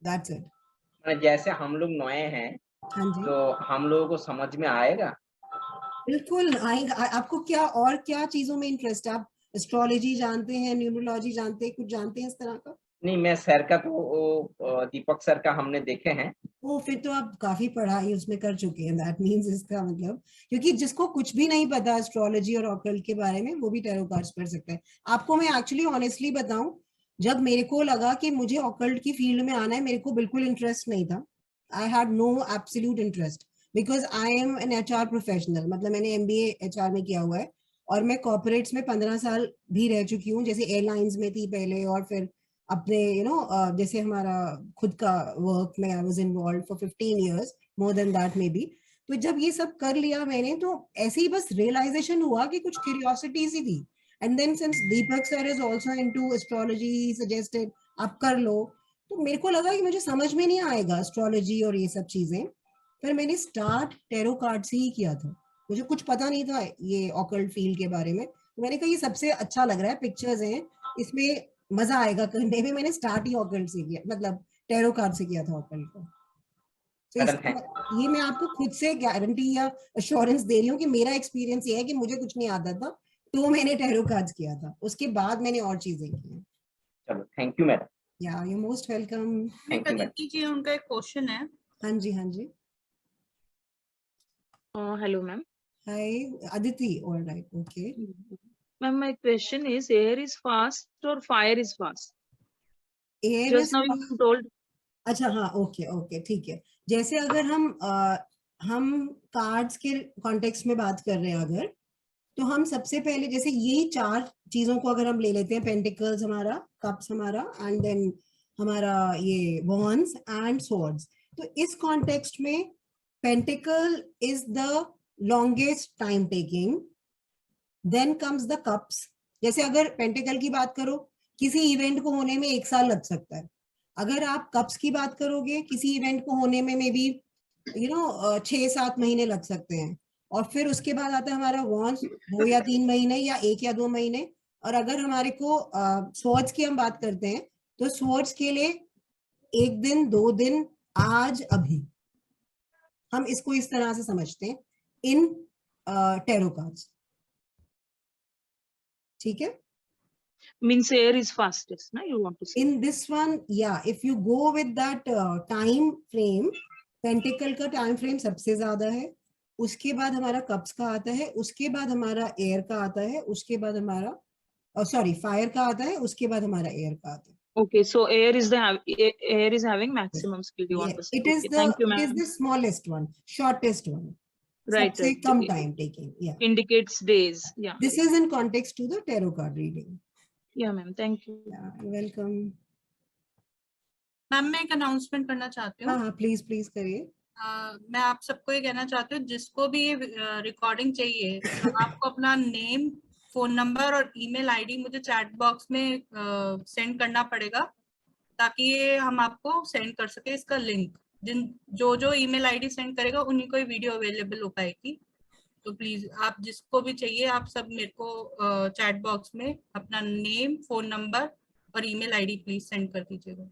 दैट्स इट। जैसे हम लोग नए हैं, हाँ जी, तो हम लोगों को समझ में आएगा? बिल्कुल आएगा। आपको क्या और क्या चीजों में इंटरेस्ट है? आप एस्ट्रोलॉजी जानते हैं, न्यूमरोलॉजी जानते हैं, कुछ जानते हैं इस तरह का? नहीं, मैं सर का तो दीपक सर का हमने देखे हैं। वो फिर तो आप काफी पढ़ाई उसमें कर चुके हैं, दैट मींस इसका मतलब, क्योंकि जिसको कुछ भी नहीं पता एस्ट्रोलॉजी और ऑकल्ट के बारे में वो भी टैरो कार्ड्स पढ़ सकता है। आपको मैं एक्चुअली ऑनेस्टली बताऊं, जब मेरे को लगा कि मुझे ऑकल्ट की फील्ड में आना है, मेरे को बिल्कुल इंटरेस्ट नहीं था। I had no absolute interest because I am an HR professional, मतलब मैंने एमबीए एचआर में किया हुआ है, और मैं कॉर्पोरेट्स में 15 साल भी रह चुकी हूँ। जैसे एयरलाइंस में थी पहले, और फिर अपने जैसे हमारा खुद का वर्क में I was involve for 15 years, more than that may be. तो जब ये सब कर लिया मैंने, तो ऐसे ही बस रियलाइजेशन हुआ कि कुछ क्यूरियोसिटी सी थी। And then since Deepak sir is also into astrology, suggested आप कर लो, तो मेरे को लगा कि मुझे समझ में नहीं आएगा एस्ट्रोलॉजी और ये सब चीजें। फिर मैंने स्टार्ट टैरो कार्ड से ही किया था, मुझे कुछ पता नहीं था ये ऑकल्ट फील्ड के बारे में। तो मैंने कहा ये सबसे अच्छा लग रहा है, पिक्चर्स हैं इसमें, मजा आएगा करने में। मैंने स्टार्ट ही ऑकल्ट से किया, मतलब टैरो कार्ड से किया था ऑकल्ट को। तो ये मैं आपको खुद से गारंटी या अश्योरेंस दे रही हूँ कि मेरा एक्सपीरियंस ये है कि मुझे कुछ नहीं आता था, तो मैंने टैरो कार्ड्स किया था, उसके बाद मैंने और चीजें की। चलो, थैंक यू मैडम। या यू मोस्ट वेलकम। अदिति जी, उनका एक क्वेश्चन है। हाँ जी, हाँ जी। Hello, ma'am. Hi, Aditi. All right. Okay. Ma'am, my question is: air is fast or fire is fast? Air Just is now you told. अच्छा, हाँ, okay okay, ठीक है। जैसे अगर हम कार्ड्स के कॉन्टेक्स्ट में बात कर रहे हैं अगर, तो हम सबसे पहले जैसे यही 4 चीजों को अगर हम ले लेते हैं, पेंटिकल्स हमारा, कप्स हमारा, एंड देन हमारा ये वॉन्ड्स एंड स्वॉर्ड्स। तो इस कॉन्टेक्स्ट में pentacle is the longest time taking, then comes the cups. जैसे अगर पेंटिकल की बात करो, किसी इवेंट को होने में 1 साल लग सकता है। अगर आप कप्स की बात करोगे, किसी इवेंट को होने में मे बी 6-7 महीने लग सकते हैं। और फिर उसके बाद आता है हमारा वॉन्ड्स, 2 या 3 महीने, या 1 या 2 महीने। और अगर हमारे को स्वॉर्ड्स की हम बात करते हैं, तो स्वॉर्ड्स के लिए 1 दिन, 2 दिन, आज, अभी, हम इसको इस तरह से समझते हैं इन टैरो कार्ड्स। ठीक है? Means air is fastest, na? You want to say? In this one, yeah, if you go with that time frame, pentacle का टाइम फ्रेम सबसे ज्यादा है, उसके बाद हमारा कप्स का आता है, उसके बाद हमारा एयर का आता है, उसके बाद हमारा सॉरी फायर का आता है, उसके बाद हमारा एयर का आता है. Okay, so air is having maximum skill. You want to say? It is Okay, thank you, it is ma'am. the smallest one, shortest one. Right, सबसे right. Come It time taking. Yeah. indicates days. Yeah. This is in context to the tarot card reading. Yeah, ma'am. Thank you. Yeah, welcome. Ma'am मैं एक announcement करना चाहती हूँ. हाँ please please करिए. मैं आप सबको ये कहना चाहती हूँ, जिसको भी ये रिकॉर्डिंग चाहिए आपको अपना नेम, फोन नंबर और ईमेल आईडी मुझे चैट बॉक्स में सेंड करना पड़ेगा, ताकि ये हम आपको सेंड कर सके इसका लिंक. जो ईमेल आईडी सेंड करेगा उन्हीं को ही वीडियो अवेलेबल हो पाएगी. तो प्लीज आप जिसको भी चाहिए आप सब मेरे को चैट बॉक्स में अपना नेम, फोन नंबर और ईमेल आईडी प्लीज सेंड कर दीजिएगा.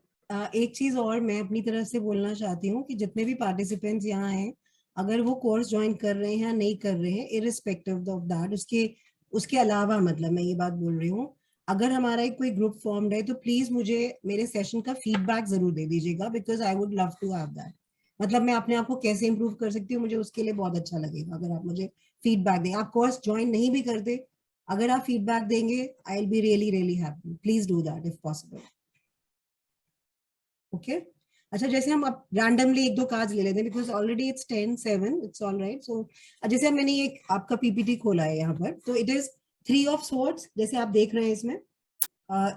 एक चीज और मैं अपनी तरफ से बोलना चाहती हूँ कि जितने भी पार्टिसिपेंट्स यहाँ हैं, अगर वो कोर्स ज्वाइन कर रहे हैं या नहीं कर रहे हैं, इरिस्पेक्टिव ऑफ दैट, उसके अलावा मतलब मैं ये बात बोल रही हूँ, अगर हमारा एक कोई ग्रुप फॉर्म्ड है तो प्लीज मुझे मेरे सेशन का फीडबैक जरूर दे दीजिएगा, because I would love to have that. मतलब मैं अपने आप को कैसे इंप्रूव कर सकती हूँ, मुझे उसके लिए बहुत अच्छा लगेगा अगर आप मुझे फीडबैक दें. आप कोर्स ज्वाइन नहीं भी करते, अगर आप फीडबैक देंगे I will be really really happy. Please do that if possible. Okay अच्छा, जैसे हम अब रैंडमली 1-2 कार्ड्स ले लेते हैं, because already it's 10-7, it's all right. So जैसे मैंने एक आपका पीपीटी खोला है यहाँ पर, तो इट इज 3 ऑफ स्वॉर्ड्स जैसे आप देख रहे हैं इसमें.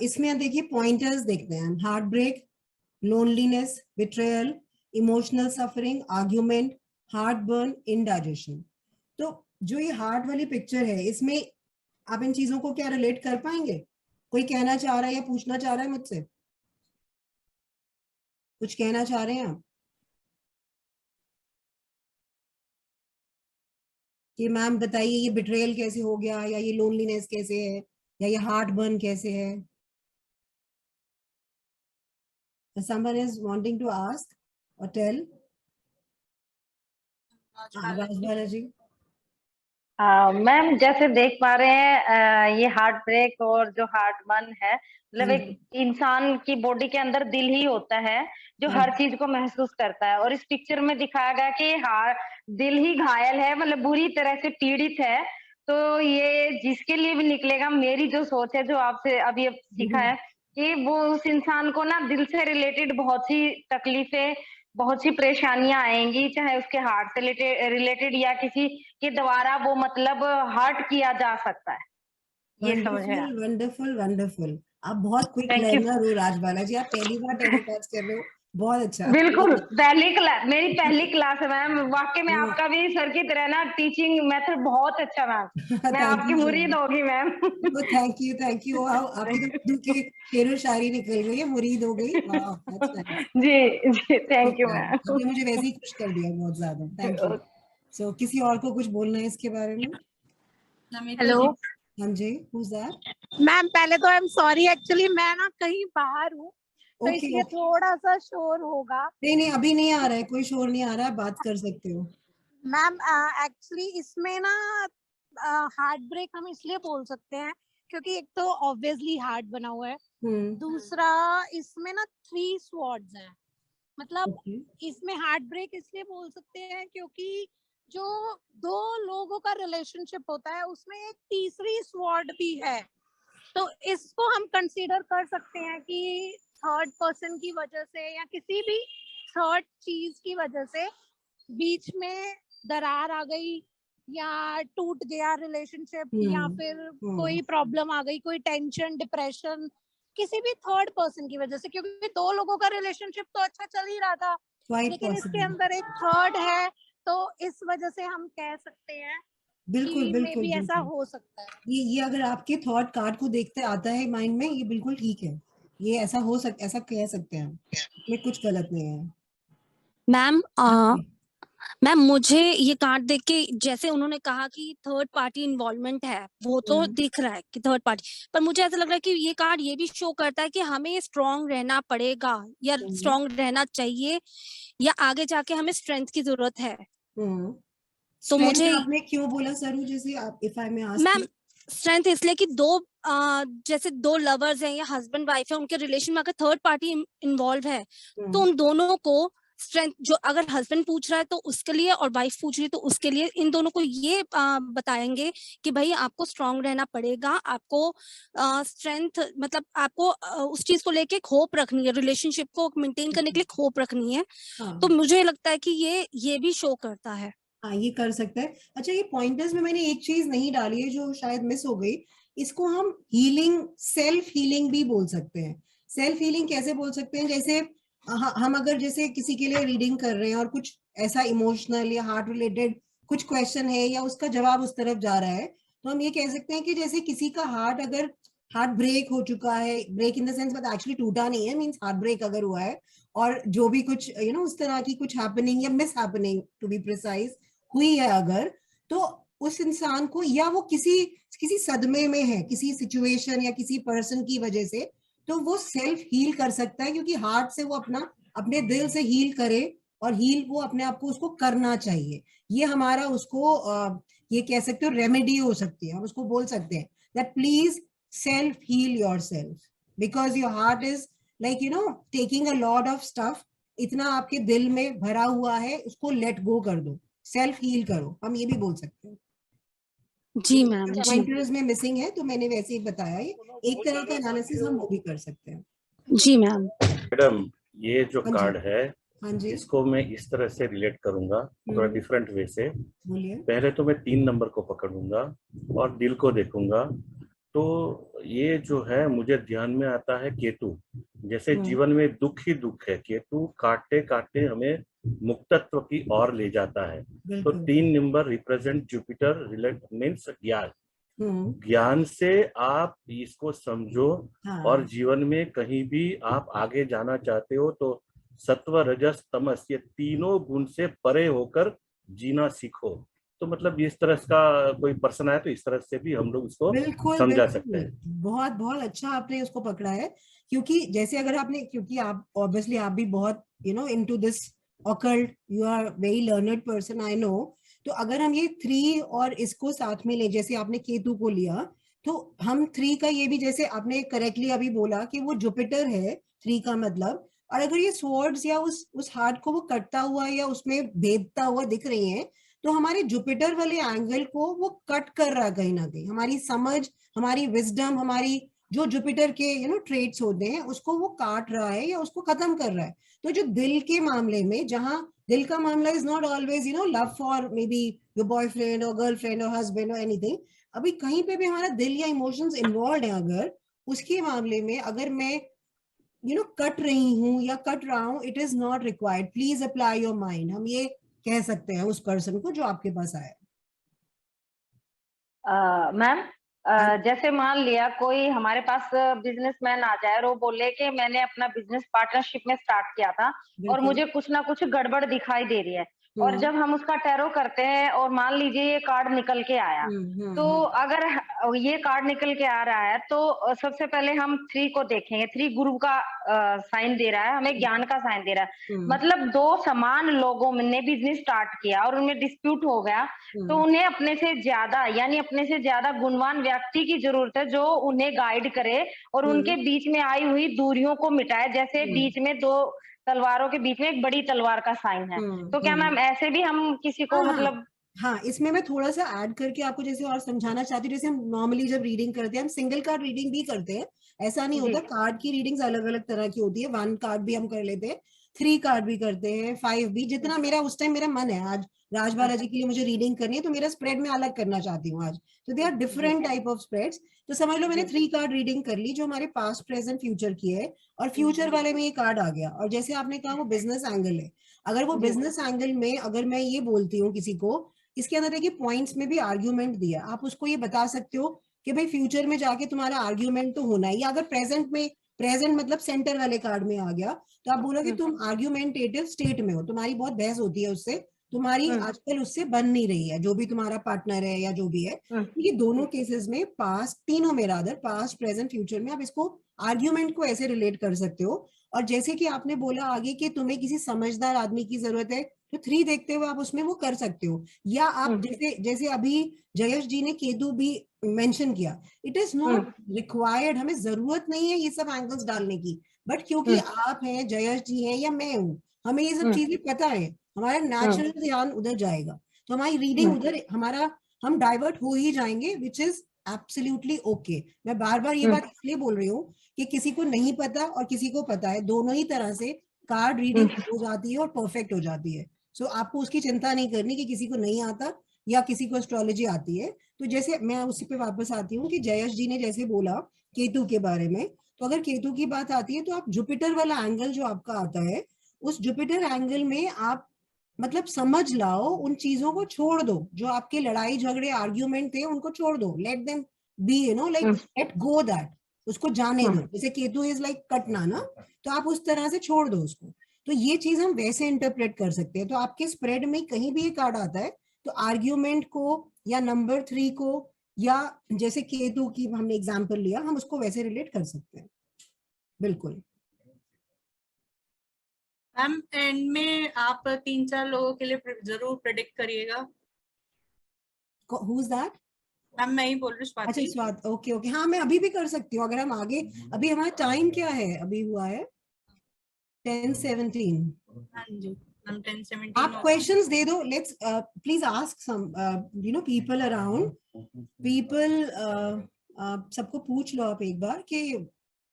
इसमें देखिए पॉइंटर्स देखते हैं. Heart break, loneliness, betrayal, emotional suffering, argument, heart burn, indigestion. तो जो ये हार्ट वाली पिक्चर है, इसमें आप इन चीजों को क्या रिलेट कर पाएंगे? कोई कहना चाह रहा है या पूछना चाह रहा है मुझसे? कुछ कहना चाह रहे हैं आप कि मैम बताइए ये बिट्रेयल कैसे हो गया, या ये लोनलीनेस कैसे है, या ये हार्ट बर्न कैसे है? Someone is wanting to ask or tell. Rajbala ji. Ma'am जैसे देख पा रहे हैं ये हार्ट ब्रेक और जो हार्ट बर्न है, मतलब एक इंसान की बॉडी के अंदर दिल ही होता है जो हर चीज को महसूस करता है, और इस पिक्चर में दिखाया गया कि दिल ही घायल है, मतलब बुरी तरह से पीड़ित है. तो ये जिसके लिए भी निकलेगा, मेरी जो सोच है, जो आपसे अभी अब सीखा है, कि वो उस इंसान को ना दिल से रिलेटेड बहुत सी तकलीफें, बहुत सी परेशानियां आएंगी, चाहे उसके हार्ट से रिलेटेड या किसी के द्वारा वो मतलब हर्ट किया जा सकता है. ये समझ में आया. Wonderful wonderful. आप बहुत क्विक लर्नर हो राजबाला जी. आप पहली बार टैरो कार्ड्स कर रहे हो, बहुत अच्छा. बिल्कुल मेरी पहली क्लास है मैम. वाकई में आपका भी सर की तरह ना टीचिंग मेथड बहुत अच्छा मैम. मैं आपकी मुरीद होगी मैम. Thank you. आपकी तो शेरो शायरी निकल गई है, मुरीद हो गई. जी थैंक यू मैम. आपने मुझे वैसे ही खुश कर दिया बहुत ज्यादा. Thank you. सो किसी और को कुछ बोलना है इसके बारे में? हेलो. हाँ जी, who's that? मैम पहले तो आई एम सॉरी, एक्चुअली मैं ना कहीं बाहर हूँ, तो इसलिए थोड़ा सा शोर होगा. नहीं अभी नहीं आ रहा है, कोई शोर नहीं आ रहा है, बात कर सकते हो. मैम एक्चुअली इसमें ना हार्ट ब्रेक हम इसलिए बोल सकते हैं क्योंकि एक तो ऑब्वियसली हार्ट बना हुआ है, दूसरा इसमें ना 3 स्वॉर्ड्स हैं. मतलब इसमें हार्ट ब्रेक इसलिए बोल सकते हैं क्योंकि जो 2 लोगों का रिलेशनशिप होता है उसमें एक तीसरी स्वॉर्ड भी है, तो इसको हम कंसीडर कर सकते हैं कि थर्ड पर्सन की वजह से या किसी भी थर्ड चीज की वजह से बीच में दरार आ गई, या टूट गया रिलेशनशिप, या फिर कोई प्रॉब्लम आ गई, कोई टेंशन, डिप्रेशन, किसी भी थर्ड पर्सन की वजह से. क्योंकि 2 लोगों का रिलेशनशिप तो अच्छा चल ही रहा था, लेकिन इसके अंदर एक थर्ड है, तो इस वजह से हम कह सकते हैं बिल्कुल भी ऐसा हो सकता है. ये अगर आपके थॉट कार्ड को देखते आता है माइंड में, ये बिल्कुल ठीक है. ये ऐसा ऐसा कह सकते हैं, इसमें कुछ गलत नहीं है. मैम मुझे ये कार्ड देख के, जैसे उन्होंने कहा कि थर्ड पार्टी इन्वॉल्वमेंट है, वो तो दिख रहा है कि थर्ड पार्टी, पर मुझे ऐसा लग रहा है कि ये कार्ड ये भी शो करता है कि हमें स्ट्रांग रहना पड़ेगा, या स्ट्रांग रहना चाहिए, या आगे जाके हमें स्ट्रेंथ की जरूरत है. तो मुझे आपने क्यों बोला सरू, जैसे आप if I may ask? Ma'am strength इसलिए कि जैसे 2 लवर्स हैं या हस्बैंड वाइफ है, उनके रिलेशन में अगर थर्ड पार्टी इन्वॉल्व है, तो उन दोनों को स्ट्रेंथ, जो अगर हस्बैंड पूछ रहा है तो उसके लिए और वाइफ पूछ रही है तो उसके लिए, इन दोनों को ये बताएंगे कि भाई आपको स्ट्रांग रहना पड़ेगा, आपको स्ट्रेंथ मतलब आपको उस चीज को लेके होप रखनी है, रिलेशनशिप को मेंटेन करने के लिए होप रखनी है। तो मुझे लगता है कि ये भी शो करता है। हाँ, ये कर सकता है। अच्छा, ये पॉइंटर्स में मैंने एक चीज नहीं डाली है जो शायद मिस हो गई, इसको हम हीलिंग, सेल्फ हीलिंग भी बोल सकते हैं। सेल्फ हीलिंग कैसे बोल सकते हैं? जैसे हम अगर जैसे किसी के लिए रीडिंग कर रहे हैं और कुछ ऐसा इमोशनल या हार्ट रिलेटेड कुछ क्वेश्चन है या उसका जवाब उस तरफ जा रहा है, तो हम ये कह सकते हैं कि जैसे किसी का हार्ट, अगर हार्ट ब्रेक हो चुका है, ब्रेक इन द सेंस मतलब एक्चुअली टूटा नहीं है, मींस हार्ट ब्रेक अगर हुआ है और जो भी कुछ उस तरह की कुछ हैपनिंग या miss happening to be precise हुई है अगर, तो उस इंसान को, या वो किसी सदमे में है किसी सिचुएशन या किसी पर्सन की वजह से, तो वो सेल्फ हील कर सकता है, क्योंकि हार्ट से वो अपने दिल से हील करे, और हील वो अपने आप को उसको करना चाहिए। ये हमारा उसको ये कह सकते हो रेमेडी हो सकती है। हम उसको बोल सकते हैं that please self heal yourself, because your heart is like taking a lot of stuff, इतना आपके दिल में भरा हुआ है, उसको लेट गो कर दो, सेल्फ हील करो, हम ये भी बोल सकते हैं। जी मैम, जी पॉइंटर्स में मिसिंग है तो मैंने वैसे ही बताया, ये एक तरह का एनालिसिस हम वो भी कर सकते हैं। जी मैम। मैडम, ये जो कार्ड है, हाँ जी, इसको मैं इस तरह से रिलेट करूंगा, थोड़ा डिफरेंट वे से। बोलिए। पहले तो मैं 3 नंबर को पकड़ूंगा और दिल को देखूंगा। तो ये जो है मुझे ध्यान में आता है केतु। जैसे जीवन में दुख ही दुख है, केतु काटते काटते हमें मुक्तत्व की ओर ले जाता है। तो 3 number represent Jupiter, relate means ज्ञान। ज्ञान से आप इसको समझो, और जीवन में कहीं भी आप आगे जाना चाहते हो तो सत्व, रजस, तमस, ये तीनों गुण से परे होकर जीना सीखो। तो मतलब इस तरह का कोई पर्सन आए तो इस तरह से भी हम लोग इसको समझा सकते हैं। बहुत बहुत अच्छा आपने उसको पकड़ा है, क्योंकि जैसे अगर आपने, क्योंकि आप ऑब्वियसली आप भी बहुत into this occult, you are very learned person, I know. तो अगर हम ये 3 और इसको साथ में ले, जैसे आपने केतु को लिया, तो हम 3 का ये भी, जैसे आपने करेक्टली अभी बोला कि वो जुपिटर है 3 का मतलब, और अगर ये स्वॉर्ड्स या उस हार्ट को वो कटता हुआ या उसमें भेदता हुआ दिख रही है, तो हमारे जुपिटर वाले एंगल को वो कट कर रहा है कहीं ना कहीं, हमारी समझ, हमारी विजडम, हमारी जो जुपिटर के ट्रेट्स होते हैं उसको वो काट रहा है या उसको खत्म कर रहा है। तो जो दिल के मामले में, जहां दिल का मामला is not always love for may be your boyfriend और गर्लफ्रेंड और हस्बैंड और एनीथिंग, अभी कहीं पे भी हमारा दिल या इमोशंस इन्वॉल्व है, अगर उसके मामले में अगर मैं कट रही हूँ या कट रहा हूँ, it is not required, please apply your mind, हम ये कह सकते हैं उस पर्सन को जो आपके पास आया। मैम, जैसे मान लिया कोई हमारे पास बिजनेसमैन आ जाए और वो बोले कि मैंने अपना बिजनेस पार्टनरशिप में स्टार्ट किया था और मुझे कुछ ना कुछ गड़बड़ दिखाई दे रही है, और जब हम उसका टैरो करते हैं और मान लीजिए ये कार्ड निकल के आया, तो अगर ये कार्ड निकल के आ रहा है तो सबसे पहले हम 3 को देखेंगे। 3 गुरु का साइन दे रहा है, हमें ज्ञान का साइन दे रहा है। मतलब 2 समान लोगों ने बिजनेस स्टार्ट किया और उनमें डिस्प्यूट हो गया, तो उन्हें अपने से ज्यादा, यानी अपने से ज्यादा गुणवान व्यक्ति की जरूरत है जो उन्हें गाइड करे और उनके बीच में आई हुई दूरियों को मिटाए। जैसे बीच में 2 तलवारों के बीच में एक बड़ी तलवार का साइन है, तो क्या मैम ऐसे भी हम किसी को मतलब? हाँ, इसमें मैं थोड़ा सा ऐड करके आपको जैसे और समझाना चाहती हूँ। जैसे हम नॉर्मली जब रीडिंग करते हैं, हम सिंगल कार्ड रीडिंग भी करते हैं, ऐसा नहीं होता, कार्ड की रीडिंग्स अलग अलग तरह की होती है। 1 कार्ड भी हम कर लेते हैं, 3 कार्ड भी करते हैं, 5 भी, जितना मेरा उस टाइम मेरा मन है। आज राज बालाजी के लिए मुझे रीडिंग करनी है तो मेरा स्प्रेड में अलग करना चाहती हूँ आज, तो they are different type of spreads. तो समझ लो मैंने 3 कार्ड रीडिंग कर ली जो हमारे पास्ट, प्रेजेंट, फ्यूचर की है, और फ्यूचर वाले में ये कार्ड आ गया। और जैसे आपने कहा वो बिजनेस एंगल है, अगर वो बिजनेस एंगल में अगर मैं ये बोलती हूँ किसी को, इसके अंदर देखिए पॉइंट्स में भी आर्ग्यूमेंट दिया, आप उसको ये बता सकते हो कि भाई फ्यूचर में जाके तुम्हारा आर्ग्यूमेंट तो होना है, या अगर प्रेजेंट में, प्रेजेंट मतलब सेंटर वाले कार्ड में आ गया, तो आप बोलोगे तुम आर्ग्यूमेंटेटिव स्टेट में हो, तुम्हारी बहुत बहस होती है उससे, तुम्हारी आजकल उससे बन नहीं रही है, जो भी तुम्हारा पार्टनर है या जो भी है। ये दोनों केसेस में, पास्ट, तीनों में रादर, पास्ट, प्रेजेंट, फ्यूचर में आप इसको आर्ग्यूमेंट को ऐसे रिलेट कर सकते हो। और जैसे कि आपने बोला आगे कि तुम्हें किसी समझदार आदमी की जरूरत है, तो 3 देखते हुए आप उसमें वो कर सकते हो। या आप जैसे अभी जयेश जी ने केतु भी मेंशन किया, इट इज नॉट रिक्वायर्ड, हमें जरूरत नहीं है ये सब एंगल्स डालने की, बट क्योंकि आप हैं, जयेश जी हैं या मैं हूँ, हमें ये सब चीजें पता है, हमारा नेचुरल ध्यान उधर जाएगा, तो हमारी रीडिंग उधर, हमारा हम डाइवर्ट हो ही जाएंगे, विच इज एब्सोल्युटली ओके। मैं बार बार ये बात इसलिए बोल रही हूँ कि किसी को नहीं पता और किसी को पता है, दोनों ही तरह से कार्ड रीडिंग हो जाती है और परफेक्ट हो जाती है। सो आपको उसकी चिंता नहीं करनी कि किसी को नहीं आता या किसी को एस्ट्रोलॉजी आती है। तो जैसे मैं उसी पे वापस आती हूँ कि जयेश जी ने जैसे बोला केतु के बारे में, तो अगर केतु की बात आती है तो आप जुपिटर वाला एंगल जो आपका आता है, उस जुपिटर एंगल में आप मतलब समझ लाओ, उन चीजों को छोड़ दो, जो आपके लड़ाई झगड़े आर्ग्यूमेंट थे उनको छोड़ दो, let them be, you know, like let go that, उसको जाने दो। जैसे केतु इज लाइक कटना ना, तो आप उस तरह से छोड़ दो उसको। तो ये चीज हम वैसे इंटरप्रेट कर सकते हैं। तो आपके स्प्रेड में कहीं भी ये कार्ड आता है तो आर्ग्यूमेंट को या नंबर 3 को या जैसे केतु की हमने एग्जांपल लिया, हम उसको वैसे रिलेट कर सकते हैं, बिल्कुल। मैम एंड में आप 3-4 लोगों के लिए जरूर प्रेडिक्ट करिएगा। Who's that? मैम मैं ही बोल रही हूँ। अच्छा स्वाति, ओके ओके, हाँ मैं अभी भी कर सकती हूँ अगर हम आगे, अभी हमारा टाइम क्या है, अभी हुआ है 10:17। हाँ जी मैम 10:17। आप क्वेश्चंस दे दो, let's please ask some you know people around, people सबको पूछ लो आप एक बार कि